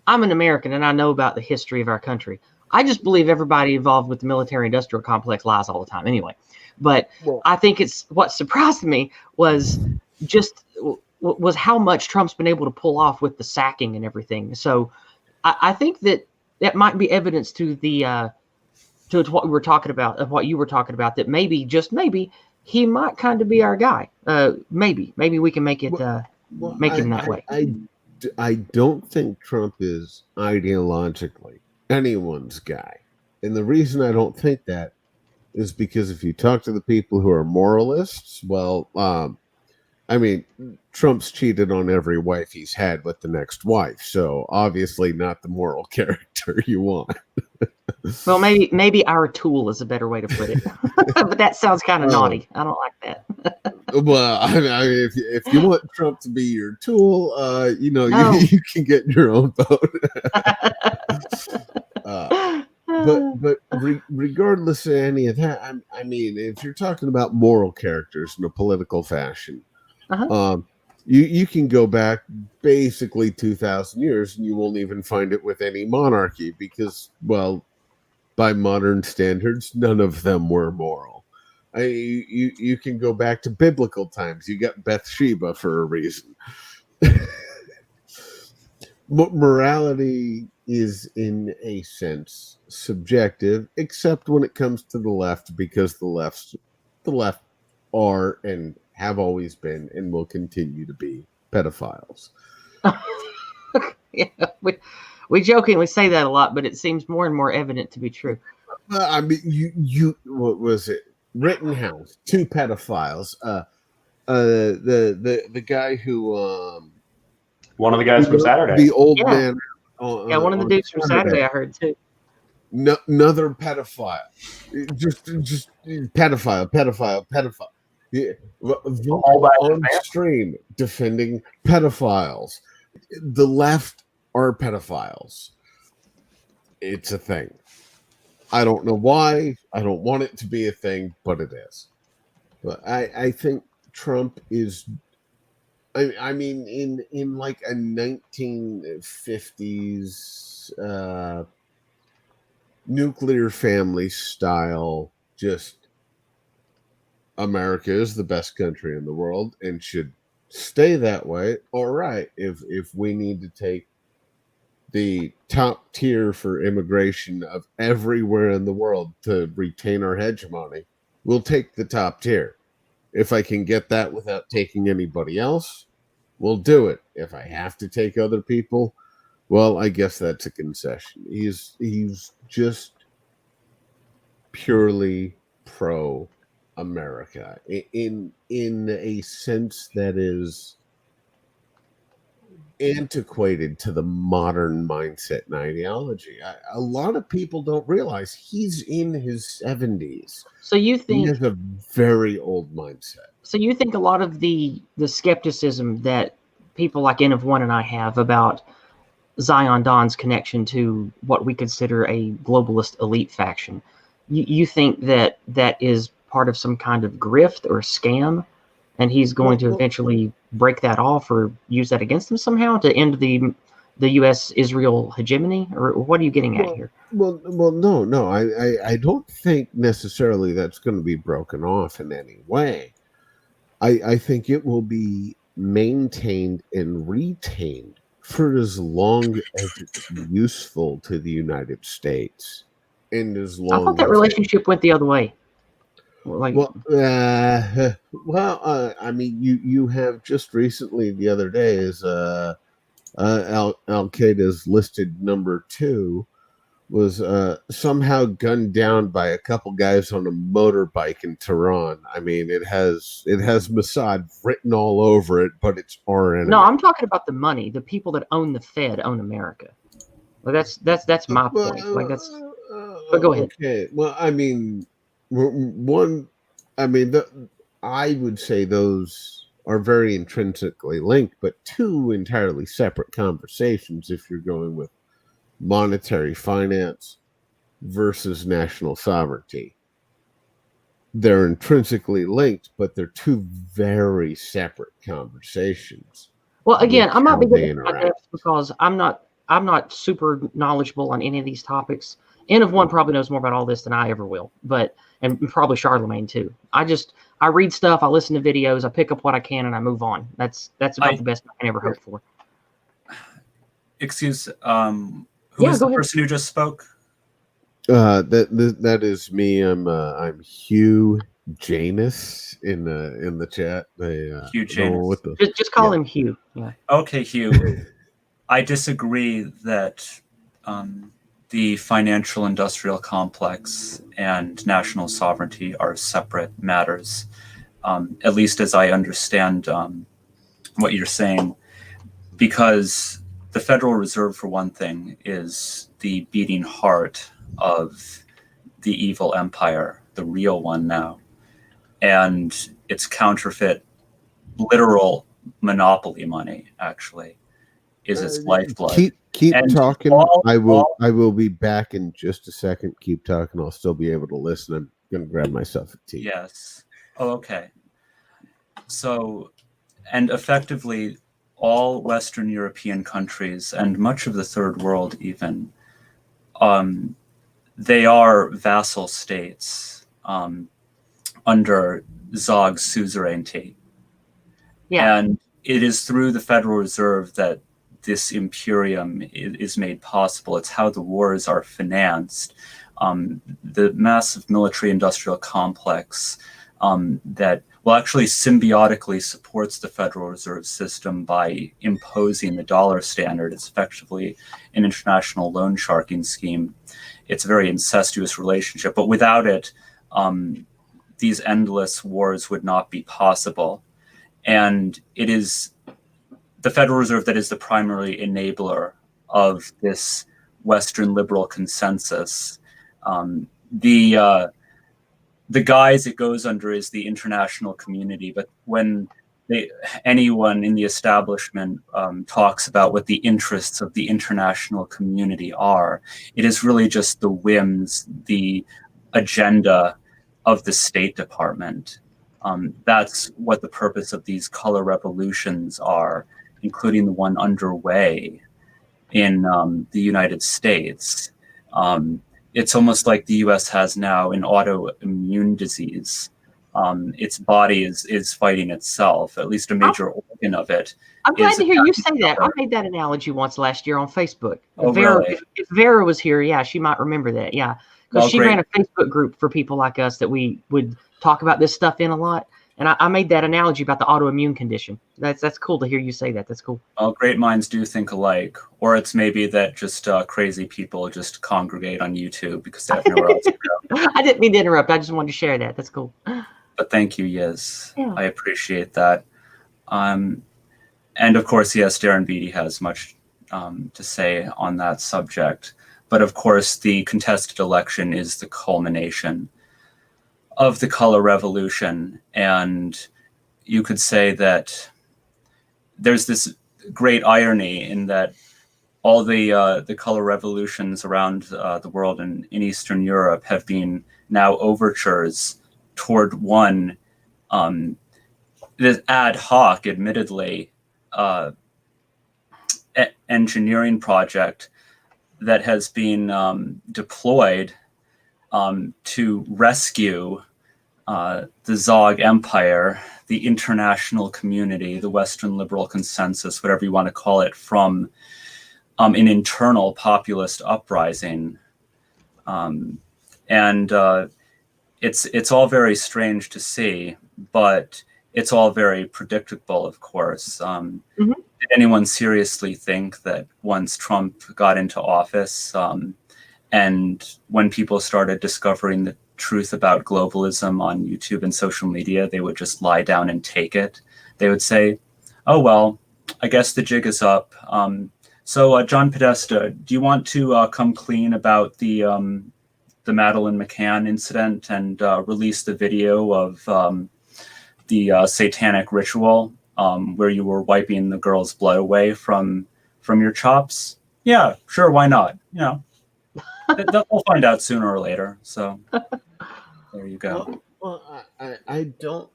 I'm an American and I know about the history of our country. I just believe everybody involved with the military-industrial complex lies all the time anyway. But I think it's what surprised me was how much Trump's been able to pull off with the sacking and everything. So I think that might be evidence to to what we were talking about, of what you were talking about, that maybe, just maybe, he might kind of be our guy. Maybe we can make it make him that way. I don't think Trump is ideologically anyone's guy. And the reason I don't think that is because if you talk to the people who are moralists, well, I mean, Trump's cheated on every wife he's had with the next wife. So obviously not the moral character you want. Well, maybe our tool is a better way to put it. But that sounds kind of naughty. I don't like that. Well, I mean, if you want Trump to be your tool, you can get your own vote. But regardless of any of that, I mean, if you're talking about moral characters in a political fashion, you can go back basically 2,000 years and you won't even find it with any monarchy because, well, by modern standards, none of them were moral. You can go back to biblical times. You got Bathsheba for a reason. Morality is, in a sense, subjective, except when it comes to the left, because the left are and have always been and will continue to be pedophiles. Yeah, we jokingly say that a lot, but it seems more and more evident to be true. I mean, you what was it? Rittenhouse, 2 pedophiles. The guy who One of the guys from Saturday. the old Yeah. man. Yeah, one of the dudes from Saturday I heard too. No, another pedophile. Just pedophile. Yeah. On stream defending pedophiles. The left are pedophiles. It's a thing. I don't know why. I don't want it to be a thing, but it is. But I think Trump is. I mean, in like a 1950s nuclear family style, just America is the best country in the world and should stay that way. All right, if we need to take the top tier for immigration of everywhere in the world to retain our hegemony, we'll take the top tier. If I can get that without taking anybody else, we'll do it. If I have to take other people, well, I guess that's a concession. He's just purely pro-America in a sense that is antiquated to the modern mindset and ideology. A lot of people don't realize he's in his 70s. So you think he has a very old mindset. So you think a lot of the skepticism that people like N of One and I have about Zion Don's connection to what we consider a globalist elite faction, you think that is part of some kind of grift or scam, and he's going to eventually break that off or use that against them somehow to end the U.S.-Israel hegemony? Or what are you getting at here? Well, no. I don't think necessarily that's going to be broken off in any way. I think it will be maintained and retained for as long as it's useful to the United States, and as long. I thought that relationship went the other way. Like, I mean, you have just recently, the other day, is Al Qaeda's listed number 2 was somehow gunned down by a couple guys on a motorbike in Tehran. I mean, it has Mossad written all over it, but it's our enemy. No, I'm talking about the money. The people that own the Fed own America. Well, that's my point. Like that's. But go ahead. Okay. Well, I mean, I would say those are very intrinsically linked, but 2 entirely separate conversations if you're going with monetary finance versus national sovereignty. They're intrinsically linked, but they're 2 very separate conversations. Well, again, I'm not beginning because I'm not super knowledgeable on any of these topics. N of One probably knows more about all this than I ever will, and probably Charlemagne too. I read stuff, I listen to videos, I pick up what I can, and I move on. That's about the best I can ever hope for. Excuse, who is the person who just spoke? That is me. I'm Hugh Janus in the chat. Hugh Janus. Just call him Hugh. Yeah. Okay, Hugh. I disagree that the financial industrial complex and national sovereignty are separate matters, at least as I understand what you're saying, because the Federal Reserve, for one thing, is the beating heart of the evil empire, the real one now. And its counterfeit, literal monopoly money, actually, is its lifeblood. Keep talking. I will be back in just a second. Keep talking. I'll still be able to listen. I'm going to grab myself a tea. Yes. Oh, okay. So, and effectively, all Western European countries and much of the Third World even, they are vassal states under Zog's suzerainty. Yeah. And it is through the Federal Reserve that this imperium is made possible. It's how the wars are financed. The massive military-industrial complex that actually symbiotically supports the Federal Reserve System by imposing the dollar standard. It's effectively an international loan sharking scheme. It's a very incestuous relationship, but without it, these endless wars would not be possible. And it is the Federal Reserve that is the primary enabler of this Western liberal consensus. The guise it goes under is the international community, but when anyone in the establishment talks about what the interests of the international community are, it is really just the whims, the agenda of the State Department. That's what the purpose of these color revolutions are, including the one underway in the United States. It's almost like the US has now an autoimmune disease. Its body is fighting itself, at least a major organ of it. I'm glad to hear you say that. I made that analogy once last year on Facebook. Oh, Vera, really? if Vera was here, yeah, she might remember that. Yeah. Because she ran a Facebook group for people like us that we would talk about this stuff in a lot. And I made that analogy about the autoimmune condition. That's cool to hear you say that. That's cool. Well, great minds do think alike. Or it's maybe that just crazy people just congregate on YouTube because they have nowhere else to go. I didn't mean to interrupt. I just wanted to share that. That's cool. But thank you, Yizz. Yeah. I appreciate that. And of course, yes, Darren Beatty has much to say on that subject. But of course, the contested election is the culmination of the color revolution. And you could say that there's this great irony in that all the color revolutions around the world and in Eastern Europe have been now overtures toward one this ad hoc, admittedly, engineering project that has been deployed to rescue the Zog Empire, the international community, the Western liberal consensus, whatever you want to call it, from an internal populist uprising. It's all very strange to see, but it's all very predictable, of course. Did anyone seriously think that once Trump got into office, and when people started discovering the truth about globalism on YouTube and social media, they would just lie down and take it? They would say, oh, well, I guess the jig is up. So John Podesta, do you want to come clean about the Madeleine McCann incident and release the video of the satanic ritual where you were wiping the girl's blood away from your chops? Yeah, sure, why not? You know, they'll find out sooner or later. So there you go. Well, I don't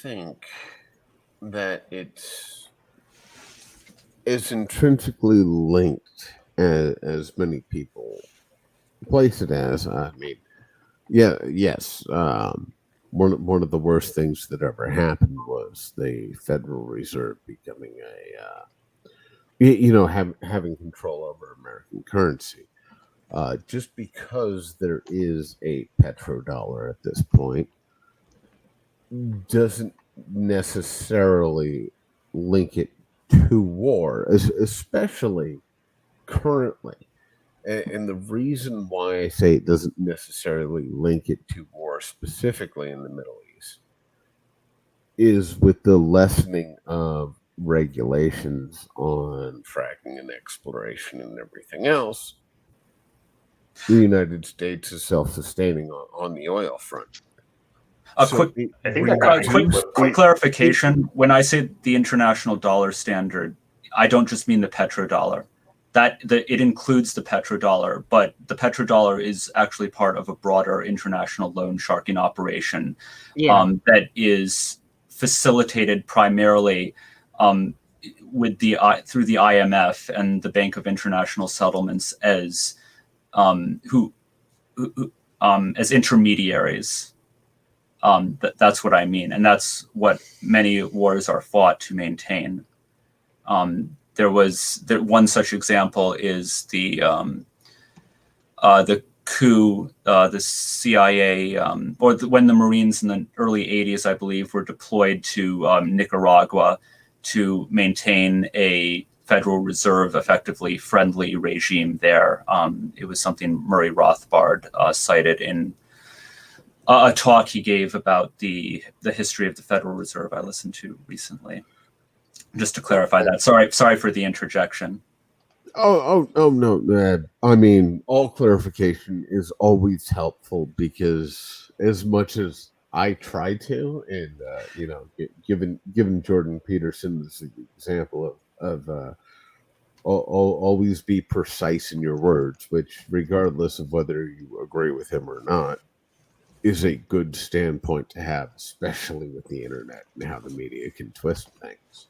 think that it's as intrinsically linked as many people place it as. I mean, yes. One of the worst things that ever happened was the Federal Reserve becoming having control over American currency. Just because there is a petrodollar at this point doesn't necessarily link it to war, especially currently. And the reason why I say it doesn't necessarily link it to war specifically in the Middle East is with the lessening of regulations on fracking and exploration and everything else. The United States is self-sustaining on the oil front. Quick clarification. When I say the international dollar standard, I don't just mean the petrodollar. It includes the petrodollar, but the petrodollar is actually part of a broader international loan sharking operation that is facilitated primarily through the IMF and the Bank of International Settlements, as who as intermediaries. That's what I mean, and that's what many wars are fought to maintain. One such example is the coup, the CIA, when the Marines in the early 80s, I believe, were deployed to Nicaragua to maintain a Federal Reserve, effectively friendly regime there. It was something Murray Rothbard cited in a talk he gave about the history of the Federal Reserve I listened to recently. Just to clarify that. Sorry for the interjection. Oh no. I mean, all clarification is always helpful, because as much as I try to, and given Jordan Peterson's example of always be precise in your words, which, regardless of whether you agree with him or not, is a good standpoint to have, especially with the internet and how the media can twist things.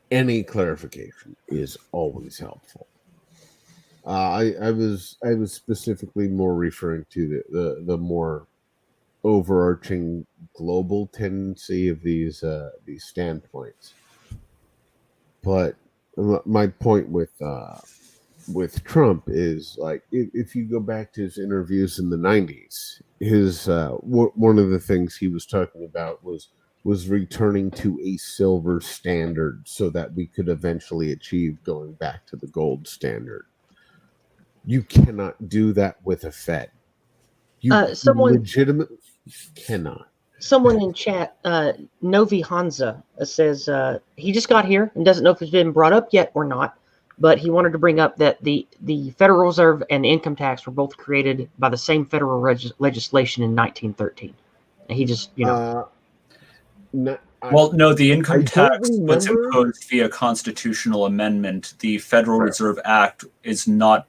Any clarification is always helpful. I was specifically more referring to the more overarching global tendency of these standpoints. But my point with Trump is, like, if you go back to his interviews in the 90s, his one of the things he was talking about was returning to a silver standard so that we could eventually achieve going back to the gold standard. You cannot do that with a Fed. You legitimately cannot. Someone in chat, Novi Hansa, says he just got here and doesn't know if it's been brought up yet or not, but he wanted to bring up that the Federal Reserve and the income tax were both created by the same federal legislation in 1913. And he just, No, the income tax was imposed via constitutional amendment. The Federal Reserve Act is not.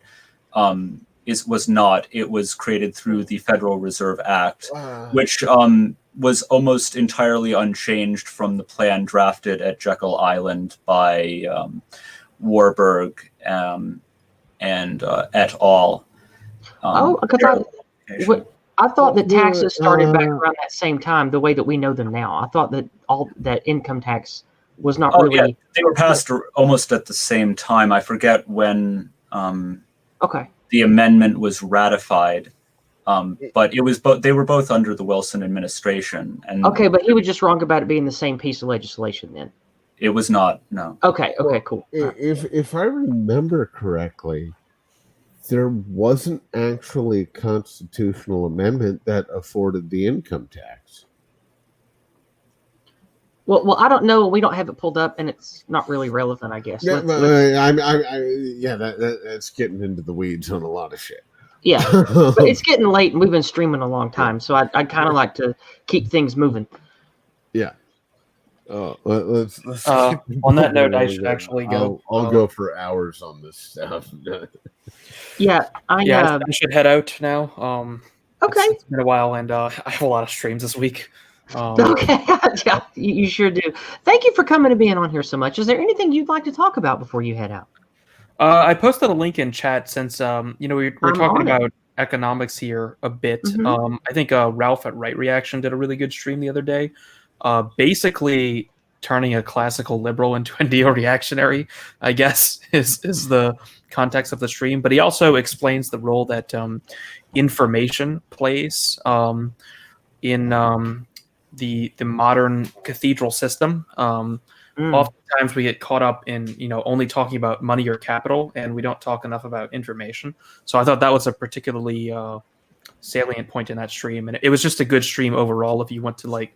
It was created through the Federal Reserve Act, which was almost entirely unchanged from the plan drafted at Jekyll Island by Warburg and et al. I thought that taxes started back around that same time, the way that we know them now. I thought that that income tax was not really. Yeah. They were passed almost at the same time. I forget when. The amendment was ratified, but it was they were both under the Wilson administration. And but he was just wrong about it being the same piece of legislation then. It was not. No. Okay, cool. If I remember correctly, there wasn't actually a constitutional amendment that afforded the income tax. Well, I don't know. We don't have it pulled up, and it's not really relevant, I guess. Yeah, that's getting into the weeds on a lot of shit. Yeah, but it's getting late, and we've been streaming a long time, so I'd kind of like to keep things moving. Yeah. Let's on that note, I should actually go. I'll go for hours on this stuff. I should head out now. Okay. It's been a while, and I have a lot of streams this week. Yeah, you sure do. Thank you for coming and being on here so much. Is there anything you'd like to talk about before you head out? I posted a link in chat since we're talking about economics here a bit. Mm-hmm. I think Ralph at Right Reaction did a really good stream the other day, basically turning a classical liberal into a neo-reactionary, I guess, is the context of the stream. But he also explains the role that information plays in the modern cathedral system. Oftentimes we get caught up in only talking about money or capital, and we don't talk enough about information. So I thought that was a particularly salient point in that stream, and it was just a good stream overall. If you want to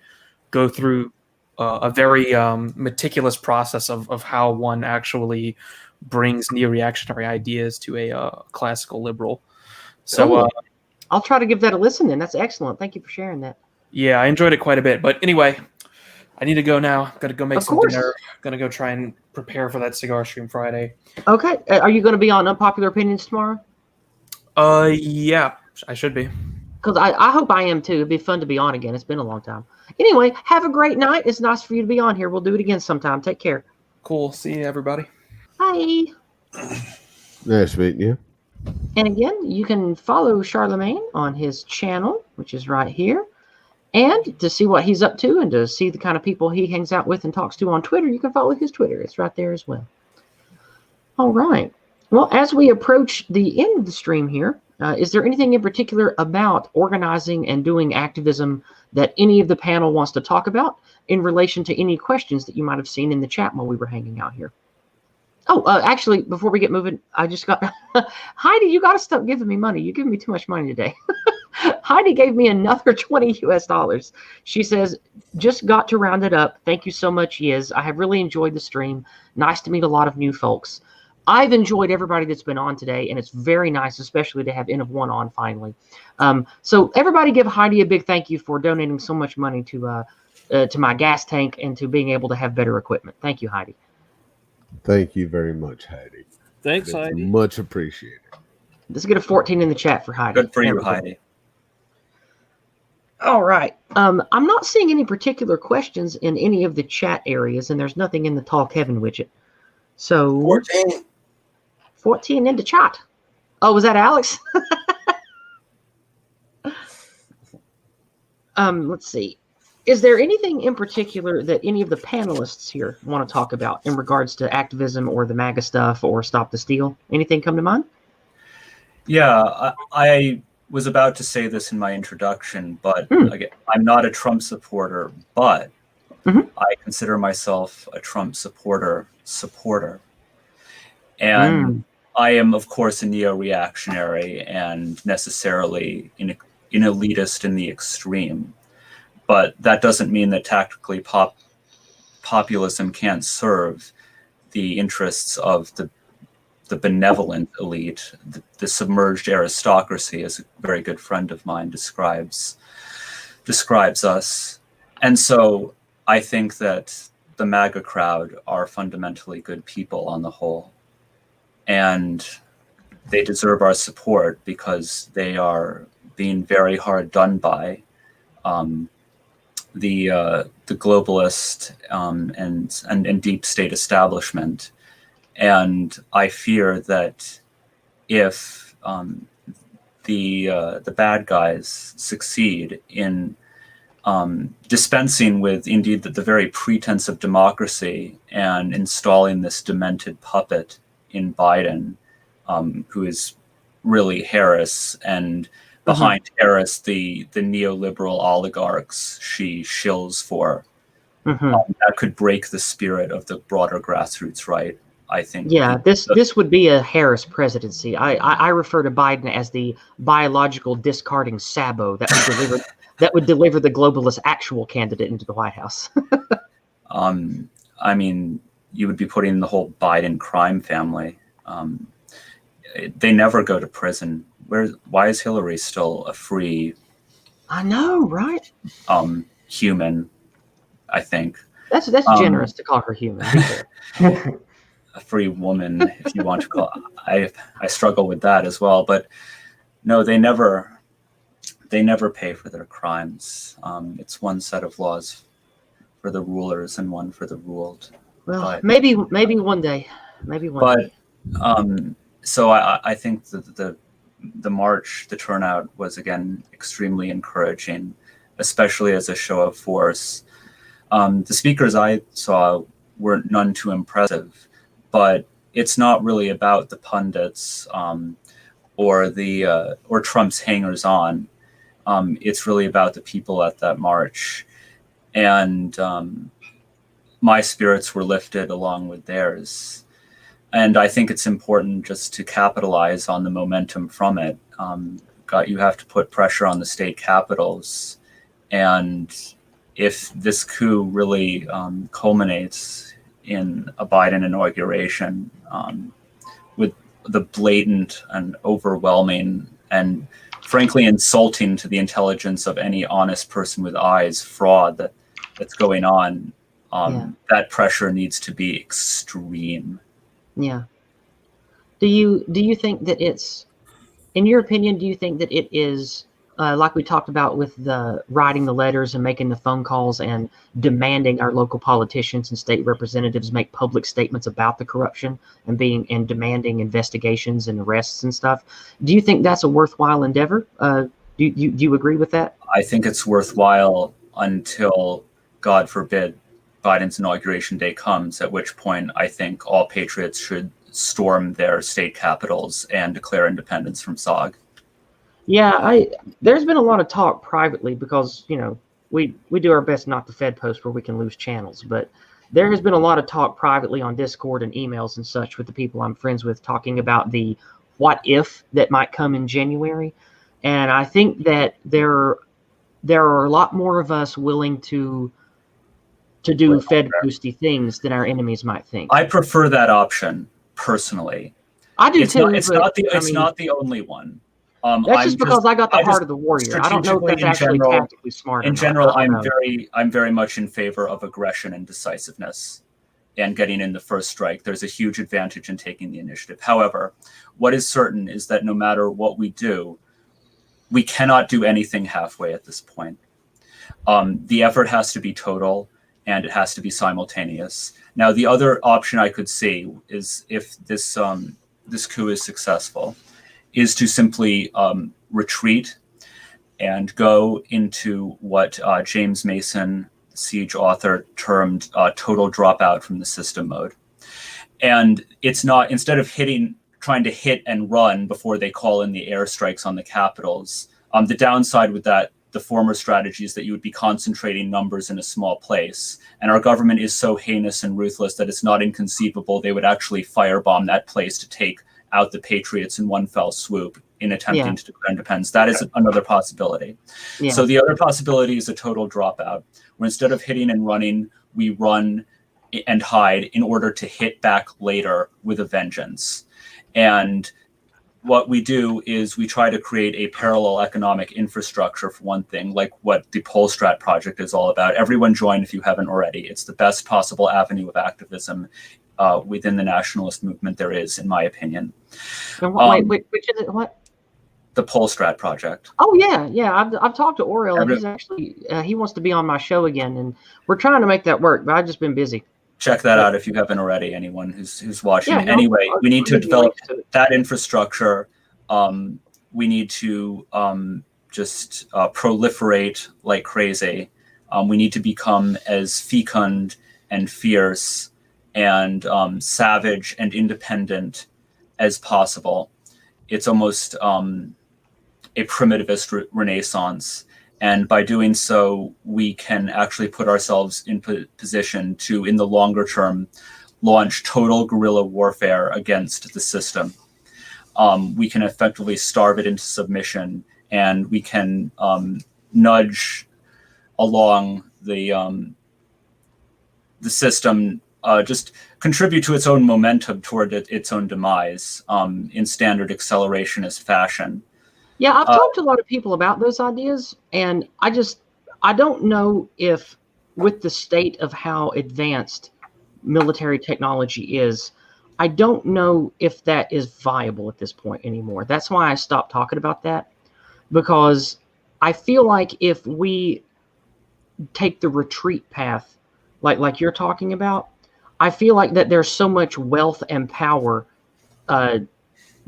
go through a very meticulous process of how one actually brings neo-reactionary ideas to a classical liberal. So I'll try to give that a listen then. That's excellent. Thank you for sharing that. Yeah, I enjoyed it quite a bit. But anyway, I need to go now. Got to go make some dinner. Going to go try and prepare for that cigar stream Friday. Okay. Are you going to be on Unpopular Opinions tomorrow? Yeah, I should be. Because I hope I am too. It'd be fun to be on again. It's been a long time. Anyway, have a great night. It's nice for you to be on here. We'll do it again sometime. Take care. Cool. See you, everybody. Bye. Nice meeting you. And again, you can follow Charlemagne on his channel, which is right here. And to see what he's up to and to see the kind of people he hangs out with and talks to on Twitter, you can follow his Twitter. It's right there as well. All right. Well, as we approach the end of the stream here, is there anything in particular about organizing and doing activism that any of the panel wants to talk about in relation to any questions that you might have seen in the chat while we were hanging out here? Oh, actually, before we get moving, I just got Heidi, you got to stop giving me money. You're giving me too much money today. Heidi gave me another $20 US. She says, just got to round it up. Thank you so much, Yizz. I have really enjoyed the stream. Nice to meet a lot of new folks. I've enjoyed everybody that's been on today, and it's very nice, especially to have N of One on finally. So everybody give Heidi a big thank you for donating so much money to my gas tank and to being able to have better equipment. Thank you, Heidi. Thank you very much, Heidi. Thanks, It's Heidi. much appreciated. Let's get a 14 in the chat for Heidi. Good for you, Heidi. All right. I'm not seeing any particular questions in any of the chat areas, and there's nothing in the Talk Heaven widget. So 14 in the chat. Oh, was that Alex? Let's see. Is there anything in particular that any of the panelists here want to talk about in regards to activism or the MAGA stuff or Stop the Steal? Anything come to mind? Yeah, I was about to say this in my introduction, but again, I'm not a Trump supporter, but I consider myself a Trump supporter. And I am, of course, a neo-reactionary and necessarily an elitist in the extreme. But that doesn't mean that tactically populism can't serve the interests of the benevolent elite. The submerged aristocracy, as a very good friend of mine describes us. And so I think that the MAGA crowd are fundamentally good people on the whole. And they deserve our support because they are being very hard done by the globalist and deep state establishment. And I fear that if the bad guys succeed in dispensing with indeed the very pretense of democracy and installing this demented puppet in Biden, who is really Harris, and behind Harris, the neoliberal oligarchs she shills for. That could break the spirit of the broader grassroots right, I think. Yeah, this would be a Harris presidency. I refer to Biden as the biological discarding Sabo that would deliver the globalist actual candidate into the White House. I mean, you would be putting the whole Biden crime family. They never go to prison. Why is Hillary still a free? I know, right? Human, I think. That's generous to call her human. A free woman, if you want to call. I struggle with that as well, but no, they never pay for their crimes. It's one set of laws for the rulers and one for the ruled. Well, but, maybe one day, day. So I think that the march, the turnout was again extremely encouraging, especially as a show of force. The speakers I saw were none too impressive, but it's not really about the pundits or Trump's hangers-on. It's really about the people at that march, and my spirits were lifted along with theirs. And I think it's important just to capitalize on the momentum from it. You have to put pressure on the state capitals. And if this coup really culminates in a Biden inauguration with the blatant and overwhelming and frankly insulting to the intelligence of any honest person with eyes fraud that's going on, that pressure needs to be extreme. Yeah. Do you think that it's, in your opinion, do you think that it is like we talked about with the writing the letters and making the phone calls and demanding our local politicians and state representatives make public statements about the corruption and demanding investigations and arrests and stuff. Do you think that's a worthwhile endeavor? Do you agree with that? I think it's worthwhile until, God forbid, Biden's inauguration day comes, at which point I think all patriots should storm their state capitals and declare independence from SOG. Yeah, there's been a lot of talk privately because, you know, we do our best not to Fed post where we can lose channels, but there has been a lot of talk privately on Discord and emails and such with the people I'm friends with talking about the what if that might come in January. And I think that there are a lot more of us willing to do Fed posty things than our enemies might think. I prefer that option personally. I do too. It's not the only one. That's just because I got the heart of the warrior. I don't know if that's actually tactically smart. In general, I'm very much in favor of aggression and decisiveness and getting in the first strike. There's a huge advantage in taking the initiative. However, what is certain is that no matter what we do, we cannot do anything halfway at this point. The effort has to be total and it has to be simultaneous. Now, the other option I could see is if this coup is successful, is to simply retreat and go into what James Mason, the Siege author, termed total dropout from the system mode. And it's not, instead of trying to hit and run before they call in the airstrikes on the capitals, the downside with that, the former strategy is that you would be concentrating numbers in a small place. And our government is so heinous and ruthless that it's not inconceivable they would actually firebomb that place to take out the patriots in one fell swoop in attempting to declare independence. That is another possibility. Yeah. So the other possibility is a total dropout, where instead of hitting and running, we run and hide in order to hit back later with a vengeance. And what we do is we try to create a parallel economic infrastructure, for one thing, like what the Polstrat project is all about. Everyone join if you haven't already. It's the best possible avenue of activism within the nationalist movement there is, in my opinion. Wait, which is it? What? The Polstrat project. Oh yeah. I've talked to Oriel, and he's actually he wants to be on my show again, and we're trying to make that work. But I've just been busy. Check that out if you haven't already. Anyone who's watching. Yeah, anyway, we need to develop that infrastructure. We need to just proliferate like crazy. We need to become as fecund and fierce and savage and independent as possible. It's almost a primitivist renaissance. And by doing so, we can actually put ourselves in position to, in the longer term, launch total guerrilla warfare against the system. We can effectively starve it into submission, and we can nudge along the system, just contribute to its own momentum toward its own demise in standard accelerationist fashion. Yeah, I've talked to a lot of people about those ideas, and I don't know if, with the state of how advanced military technology is, I don't know if that is viable at this point anymore. That's why I stopped talking about that, because I feel like if we take the retreat path, like you're talking about, I feel like that there's so much wealth and power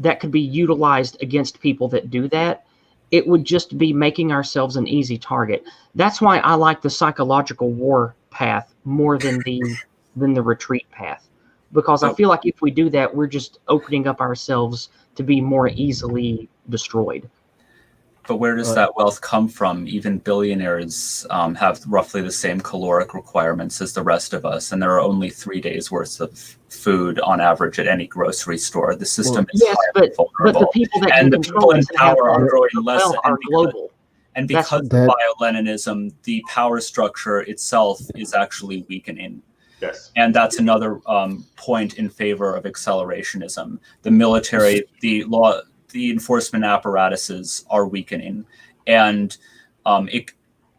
that could be utilized against people that do that. It would just be making ourselves an easy target. That's why I like the psychological war path more than the retreat path, because I feel like if we do that, we're just opening up ourselves to be more easily destroyed. But where does that wealth come from? Even billionaires have roughly the same caloric requirements as the rest of us, and there are only 3 days worth of food on average at any grocery store. The system is vulnerable. But the people that and the people in power are growing less are global. And because of bio-Leninism, the power structure itself is actually weakening. Yes. And that's another point in favor of accelerationism. The military, the law, the enforcement apparatuses are weakening, and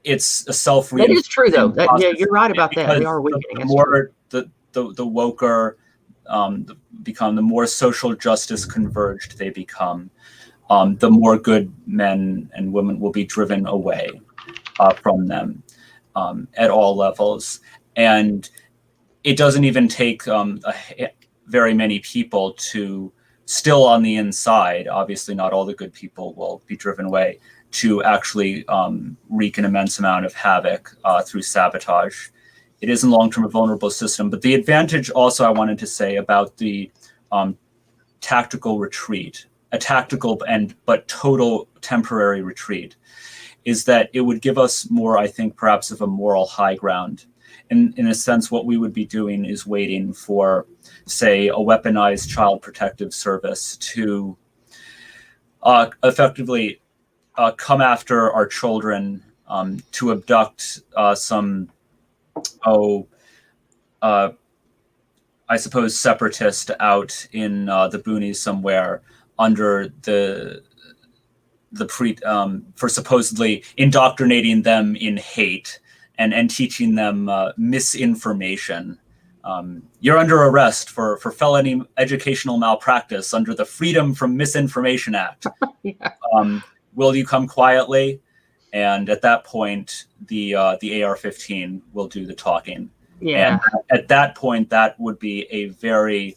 it's a self-reinforcing. That is true, though. Yeah, you're right about that. They are weakening. The more the woker become, the more social justice converged they become, the more good men and women will be driven away from them at all levels. And it doesn't even take very many people to still on the inside, obviously not all the good people will be driven away, to actually wreak an immense amount of havoc through sabotage. It is in long-term a vulnerable system, but the advantage also I wanted to say about the tactical retreat, a tactical but total temporary retreat, is that it would give us more, I think, perhaps of a moral high ground. In a sense, what we would be doing is waiting for, say, a weaponized child protective service to effectively come after our children, to abduct some, I suppose, separatist out in the boonies somewhere under for supposedly indoctrinating them in hate and teaching them misinformation. You're under arrest for felony educational malpractice under the Freedom from Misinformation Act. Yeah. Will you come quietly? And at that point, the AR-15 will do the talking. Yeah. And at that point, that would be a very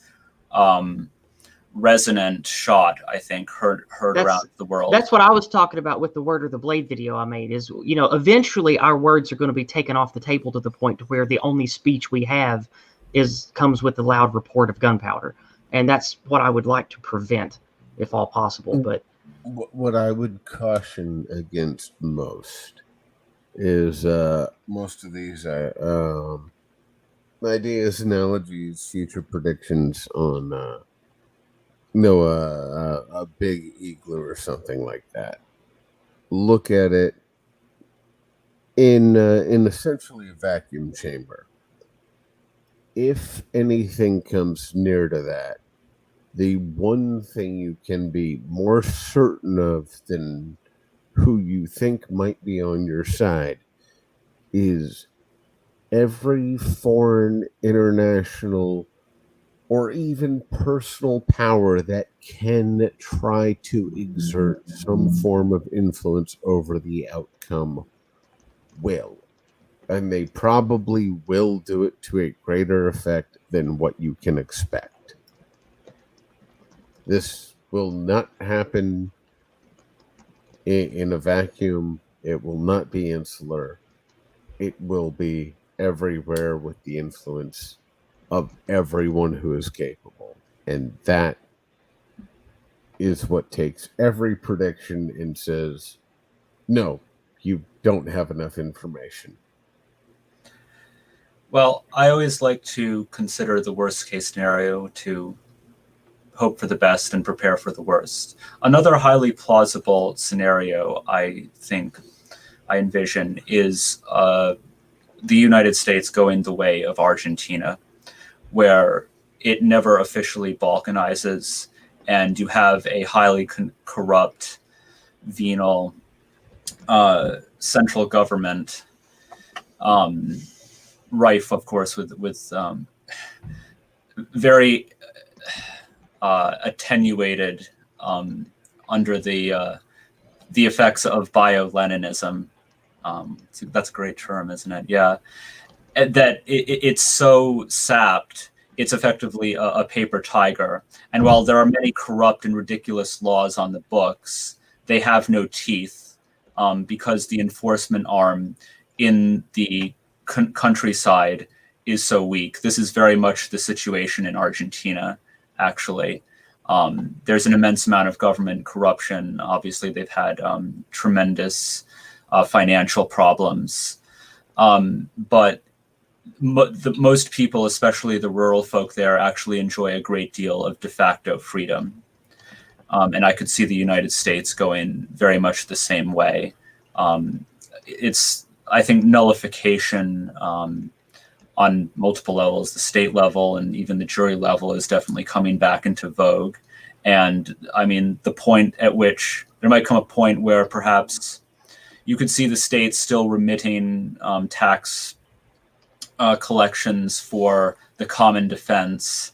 resonant shot, I think, heard around the world. That's what I was talking about with the Word or the Blade video I made is, eventually our words are going to be taken off the table to the point to where the only speech we have comes with the loud report of gunpowder. And that's what I would like to prevent if all possible. But what I would caution against most is most of these ideas, analogies, future predictions on a big igloo or something like that. Look at it in essentially a vacuum chamber. If anything comes near to that, the one thing you can be more certain of than who you think might be on your side is every foreign, international, or even personal power that can try to exert some form of influence over the outcome will. And they probably will do it to a greater effect than what you can expect. This will not happen in a vacuum. It will not be insular. It will be everywhere with the influence of everyone who is capable. And that is what takes every prediction and says, no, you don't have enough information. Well, I always like to consider the worst case scenario to hope for the best and prepare for the worst. Another highly plausible scenario I envision is the United States going the way of Argentina, where it never officially balkanizes, and you have a highly corrupt, venal central government, rife, of course, with very attenuated under the effects of bio-Leninism. That's a great term, isn't it? Yeah. That it's so sapped, it's effectively a paper tiger. And while there are many corrupt and ridiculous laws on the books, they have no teeth because the enforcement arm in the countryside is so weak. This is very much the situation in Argentina, actually. There's an immense amount of government corruption. Obviously, they've had tremendous financial problems. But most people, especially the rural folk there, actually enjoy a great deal of de facto freedom. And I could see the United States going very much the same way. It's, I think, nullification on multiple levels. The state level and even the jury level is definitely coming back into vogue. And I mean, the point at which there might come a point where perhaps you could see the state still remitting tax collections for the common defense,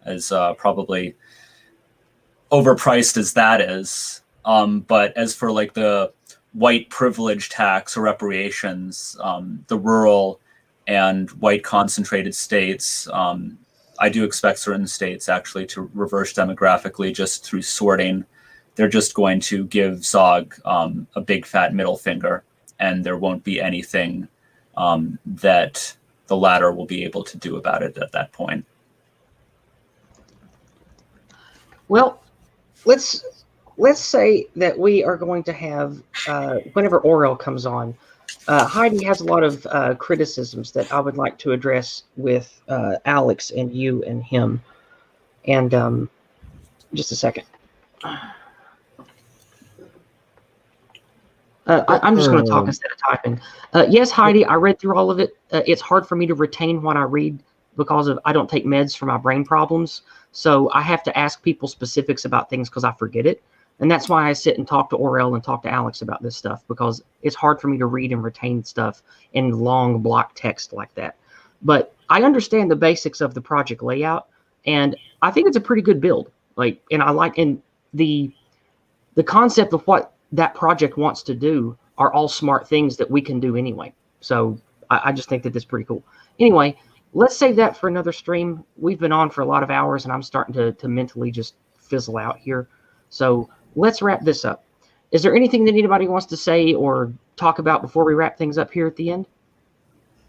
as probably overpriced as that is. But as for like the white privilege tax or reparations, the rural and white concentrated states, I do expect certain states actually to reverse demographically just through sorting. They're just going to give Zog a big fat middle finger, and there won't be anything that the latter will be able to do about it at that point. Well, let's say that we are going to have, whenever Orel comes on, Heidi has a lot of criticisms that I would like to address with Alex and you and him. And just a second. I'm just going to talk instead of typing. Yes, Heidi, I read through all of it. It's hard for me to retain what I read because I don't take meds for my brain problems. So I have to ask people specifics about things because I forget it. And that's why I sit and talk to Orel and talk to Alex about this stuff, because it's hard for me to read and retain stuff in long block text like that. But I understand the basics of the project layout, and I think it's a pretty good build. And I like the concept of what that project wants to do are all smart things that we can do anyway. So I just think that that's pretty cool. Anyway, let's save that for another stream. We've been on for a lot of hours, and I'm starting to mentally just fizzle out here. So let's wrap this up. Is there anything that anybody wants to say or talk about before we wrap things up here at the end?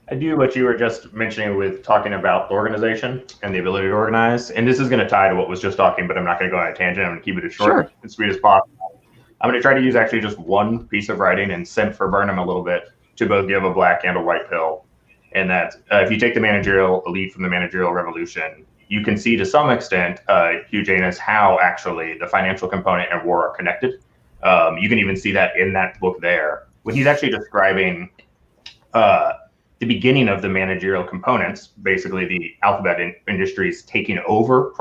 I do what you were just mentioning with talking about the organization and the ability to organize. And this is going to tie to what was just talking, but I'm not going to go on a tangent. I'm going to keep it as short and sweet as possible. I'm going to try to use actually just one piece of writing and send for Burnham a little bit to both give a black and a white pill. And that if you take the managerial elite from the managerial revolution, you can see to some extent, Hugh Janus, how actually the financial component and war are connected. You can even see that in that book there, when he's actually describing the beginning of the managerial components, basically the alphabet industries taking over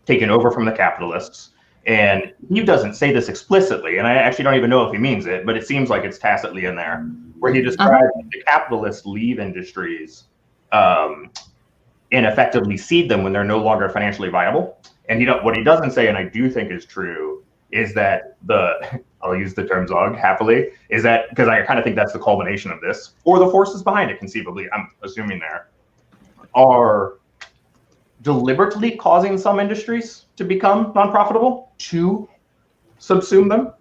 taken over from the capitalists. And he doesn't say this explicitly, and I actually don't even know if he means it, but it seems like it's tacitly in there, where he describes the capitalists leave industries and effectively seed them when they're no longer financially viable. And what he doesn't say, and I do think is true, is that I'll use the term Zog happily, is that, because I kind of think that's the culmination of this, or the forces behind it conceivably, I'm assuming there, are deliberately causing some industries to become non-profitable, to subsume them.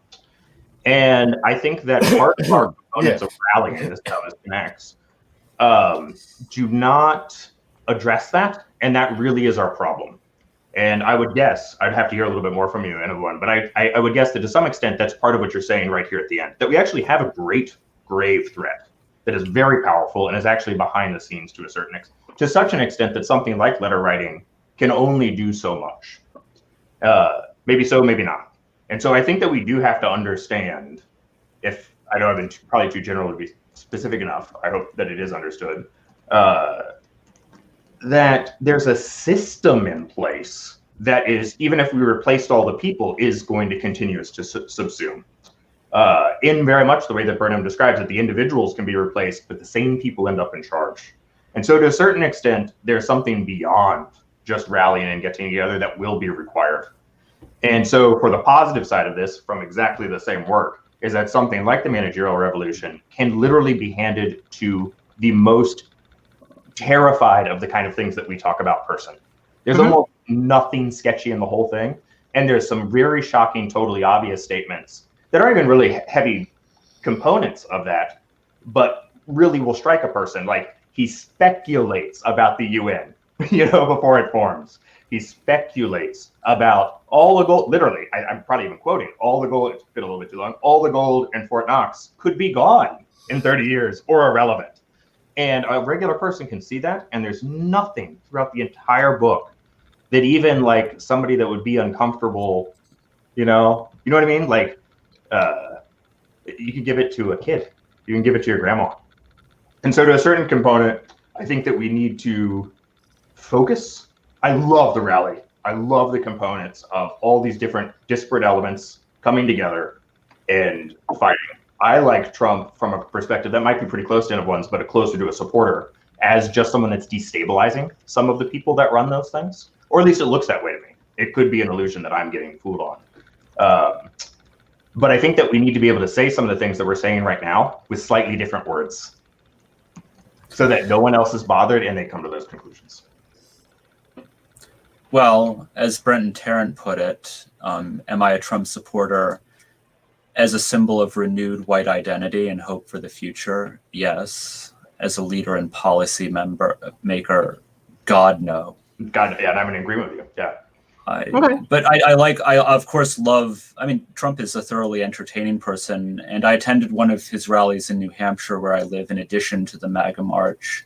And I think that part of our components of rallying, this how this connects, do not address that, and that really is our problem. And I would guess, I'd have to hear a little bit more from you and everyone, but I would guess that to some extent that's part of what you're saying right here at the end, that we actually have a great grave threat that is very powerful and is actually behind the scenes to a certain extent, to such an extent that something like letter writing can only do so much. Maybe so, maybe not. And so I think that we do have to understand, if I know I've been probably too general to be specific enough, I hope that it is understood, that there's a system in place that is, even if we replaced all the people, is going to continue to subsume. In very much the way that Burnham describes it, the individuals can be replaced, but the same people end up in charge. And so to a certain extent, there's something beyond just rallying and getting together that will be required. And so for the positive side of this, from exactly the same work, is that something like the managerial revolution can literally be handed to the most terrified of the kind of things that we talk about person. There's almost nothing sketchy in the whole thing. And there's some very shocking, totally obvious statements that aren't even really heavy components of that, but really will strike a person. Like, he speculates about the UN, before it forms. He speculates about all the gold, literally, I'm probably even quoting, all the gold, it's been a little bit too long, all the gold in Fort Knox could be gone in 30 years or irrelevant. And a regular person can see that, and there's nothing throughout the entire book that even like somebody that would be uncomfortable, you know what I mean? Like, you can give it to a kid, you can give it to your grandma. And so to a certain component, I think that we need to focus. I love the rally. I love the components of all these different disparate elements coming together and fighting. I like Trump from a perspective that might be pretty close to anyone's, but closer to a supporter, as just someone that's destabilizing some of the people that run those things, or at least it looks that way to me. It could be an illusion that I'm getting fooled on. But I think that we need to be able to say some of the things that we're saying right now with slightly different words so that no one else is bothered and they come to those conclusions. Well, as Brenton Tarrant put it, am I a Trump supporter as a symbol of renewed white identity and hope for the future? Yes. As a leader and policy maker, God, no. God, yeah, and I'm in agreement with you. Yeah. But I of course love, I mean, Trump is a thoroughly entertaining person, and I attended one of his rallies in New Hampshire where I live in addition to the MAGA March.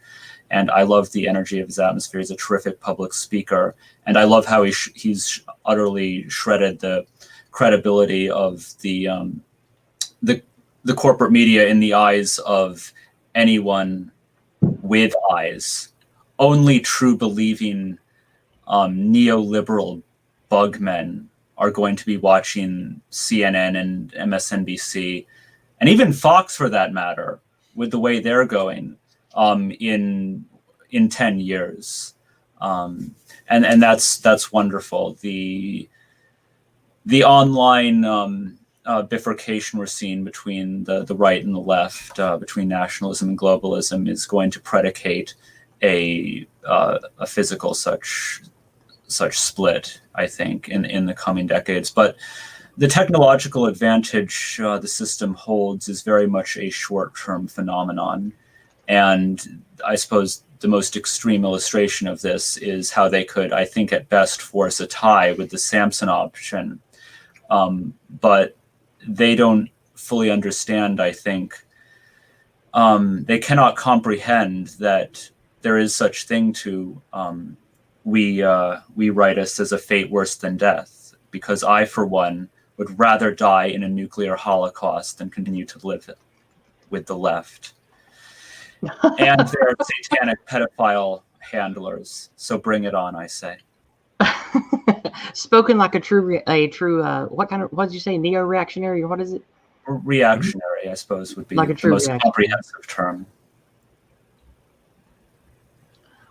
And I love the energy of his atmosphere. He's a terrific public speaker. And I love how he's utterly shredded the credibility of the corporate media in the eyes of anyone with eyes. Only true believing neoliberal bugmen are going to be watching CNN and MSNBC, and even Fox for that matter, with the way they're going in 10 years. And that's wonderful. The online bifurcation we're seeing between the right and the left, between nationalism and globalism, is going to predicate a physical such split, I think, in the coming decades. But the technological advantage the system holds is very much a short-term phenomenon. And I suppose the most extreme illustration of this is how they could, I think, at best force a tie with the Samson option. But they don't fully understand, I think. They cannot comprehend that there is such thing to we rightists as a fate worse than death, because I, for one, would rather die in a nuclear holocaust than continue to live with the left. And they're satanic pedophile handlers. So bring it on, I say. Spoken like a true what did you say, neo-reactionary, or what is it? Reactionary, I suppose, would be like the most comprehensive term.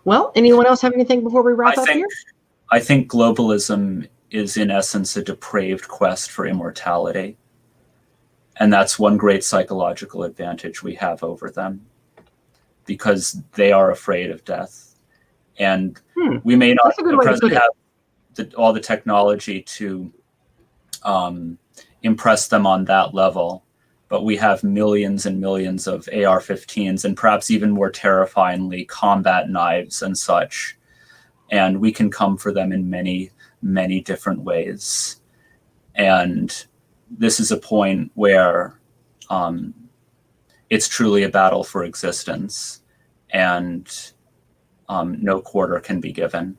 Well, anyone else have anything before we wrap up here? I think globalism is in essence a depraved quest for immortality. And that's one great psychological advantage we have over them, because they are afraid of death. And we may not at present have all the technology to impress them on that level, but we have millions and millions of AR-15s and perhaps even more terrifyingly combat knives and such. And we can come for them in many, many different ways. And this is a point where it's truly a battle for existence, and no quarter can be given.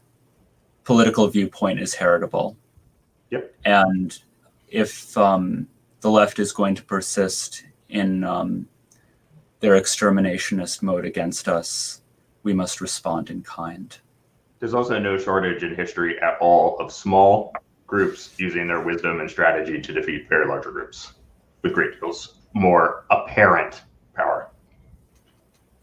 Political viewpoint is heritable. Yep. And if the left is going to persist in their exterminationist mode against us, we must respond in kind. There's also no shortage in history at all of small groups using their wisdom and strategy to defeat very larger groups with great deals more apparent power.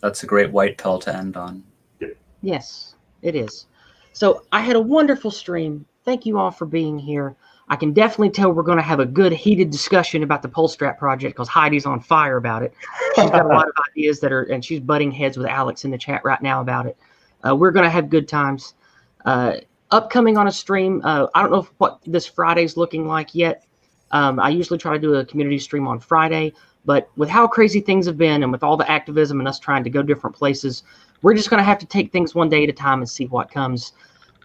That's a great white pill to end on. Yep. Yes, it is. So I had a wonderful stream. Thank you all for being here. I can definitely tell we're going to have a good heated discussion about the Polstrap project, because Heidi's on fire about it. She's got a lot of ideas and she's butting heads with Alex in the chat right now about it. We're going to have good times. Upcoming on a stream, I don't know what this Friday's looking like yet. I usually try to do a community stream on Friday, but with how crazy things have been and with all the activism and us trying to go different places, we're just going to have to take things one day at a time and see what comes.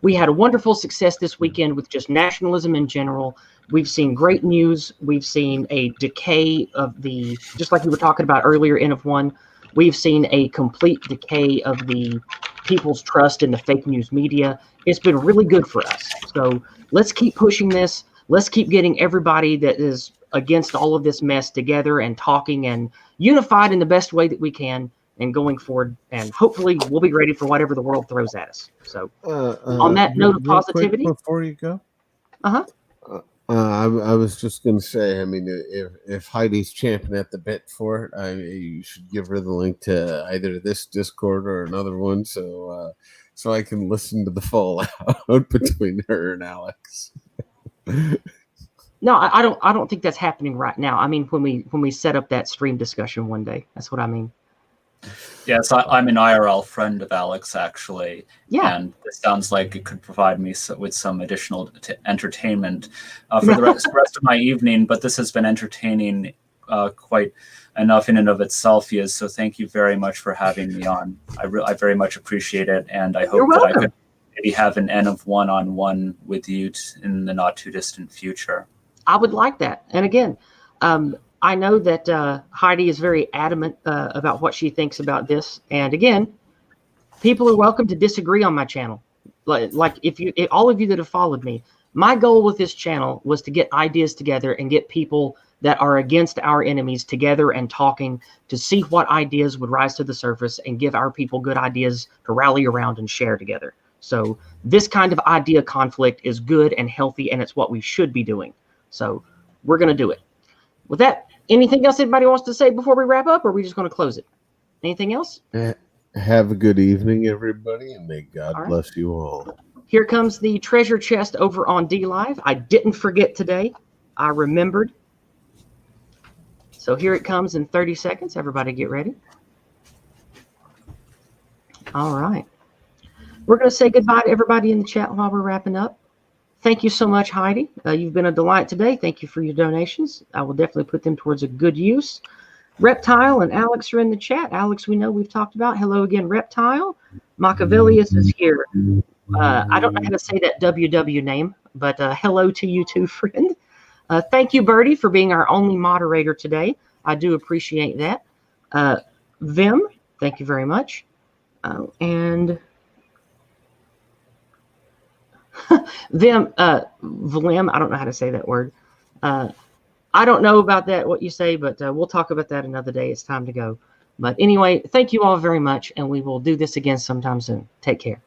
We had a wonderful success this weekend with just nationalism in general. We've seen great news. We've seen a decay of just like we were talking about earlier, N of One, we've seen a complete decay of the people's trust in the fake news media. It's been really good for us. So let's keep pushing this. Let's keep getting everybody that is against all of this mess together and talking and unified in the best way that we can and going forward. And hopefully we'll be ready for whatever the world throws at us. So on that note of positivity. Before you go. Uh-huh. I was just going to say, I mean, if Heidi's champing at the bit for it, you should give her the link to either this Discord or another one, so I can listen to the fallout between her and Alex. No, I don't think that's happening right now. I mean, when we set up that stream discussion one day, that's what I mean. Yes, I'm an IRL friend of Alex, actually. Yeah. And it sounds like it could provide me with some additional entertainment for the rest of my evening. But this has been entertaining quite enough in and of itself, Yizz. So thank you very much for having me on. I very much appreciate it. And I hope that I could maybe have an N of one-on-one with you in the not too distant future. I would like that. And again, I know that Heidi is very adamant about what she thinks about this. And again, people are welcome to disagree on my channel. Like if all of you that have followed me, my goal with this channel was to get ideas together and get people that are against our enemies together and talking to see what ideas would rise to the surface and give our people good ideas to rally around and share together. So this kind of idea conflict is good and healthy, and it's what we should be doing. So we're going to do it. With that, anything else anybody wants to say before we wrap up, or are we just going to close it? Anything else? Have a good evening, everybody, and may God bless you all. Here comes the treasure chest over on DLive. I didn't forget today. I remembered. So here it comes in 30 seconds. Everybody get ready. All right. We're going to say goodbye to everybody in the chat while we're wrapping up. Thank you so much, Heidi. You've been a delight today. Thank you for your donations. I will definitely put them towards a good use. Reptile and Alex are in the chat. Alex, we know we've talked about. Hello again, Reptile. Machiavellius is here. I don't know how to say that WW name, but hello to you too, friend. Thank you, Birdie, for being our only moderator today. I do appreciate that. Vim, thank you very much. And Vim, Vlim, I don't know how to say that word. I don't know about that, what you say, but we'll talk about that another day. It's time to go. But anyway, thank you all very much, and we will do this again sometime soon. Take care.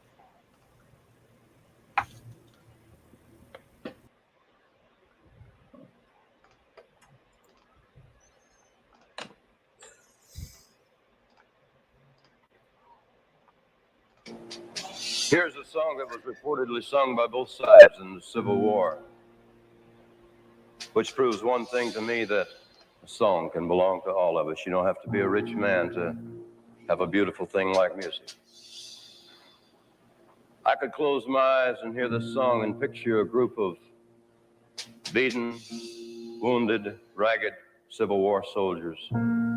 Here's a song that was reportedly sung by both sides in the Civil War, which proves one thing to me, that a song can belong to all of us. You don't have to be a rich man to have a beautiful thing like music. I could close my eyes and hear this song and picture a group of beaten, wounded, ragged Civil War soldiers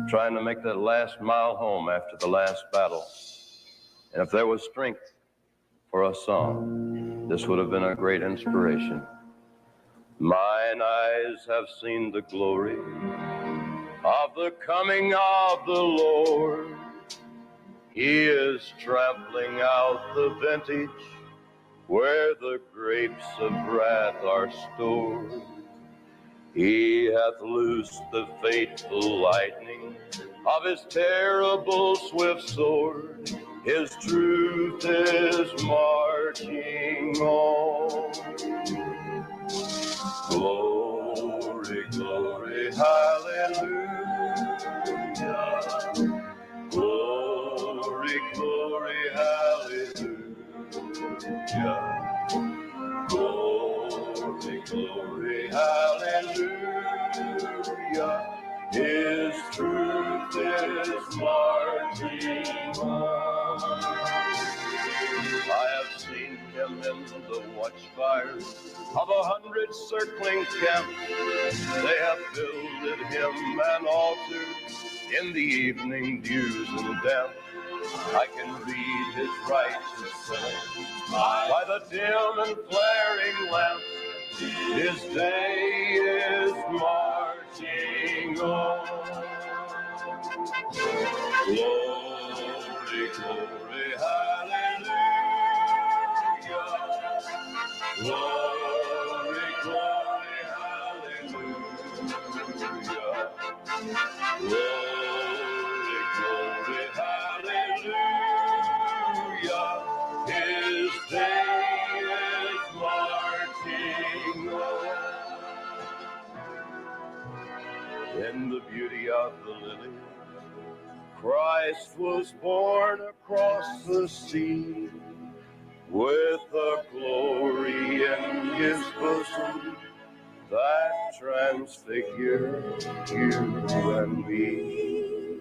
trying to make that last mile home after the last battle. And if there was strength for a song, this would have been a great inspiration. Mine eyes have seen the glory of the coming of the Lord. He is trampling out the vintage where the grapes of wrath are stored. He hath loosed the fateful lightning of his terrible swift sword. His truth is marching on. Glory, glory, hallelujah. Glory, glory, hallelujah. Glory, glory, hallelujah. His truth is marching on. I have seen him in the watchfires of 100 circling camps. They have builded him an altar in the evening dews and damp. I can read his righteous sentence by the dim and flaring lamp. His day is marching on. Glory, glory, hallelujah. Glory, glory, hallelujah. Glory, glory, hallelujah. His day is marching on. In the beauty of the lily, Christ was born across the sea, with a glory in his bosom that transfigure you and me.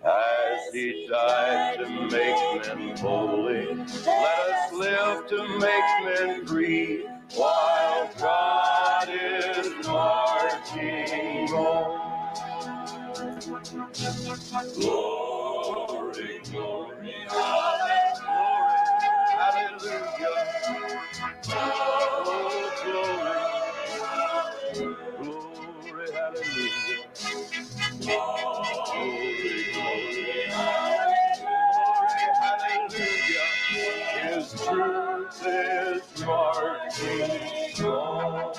As he died to make men holy, let us live to make men free, while God is marching on. Glory, glory, hallelujah. Oh, glory, glory, hallelujah. Glory, glory, hallelujah. His truth is marching on.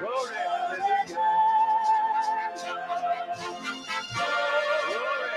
Glory, hallelujah. Glory,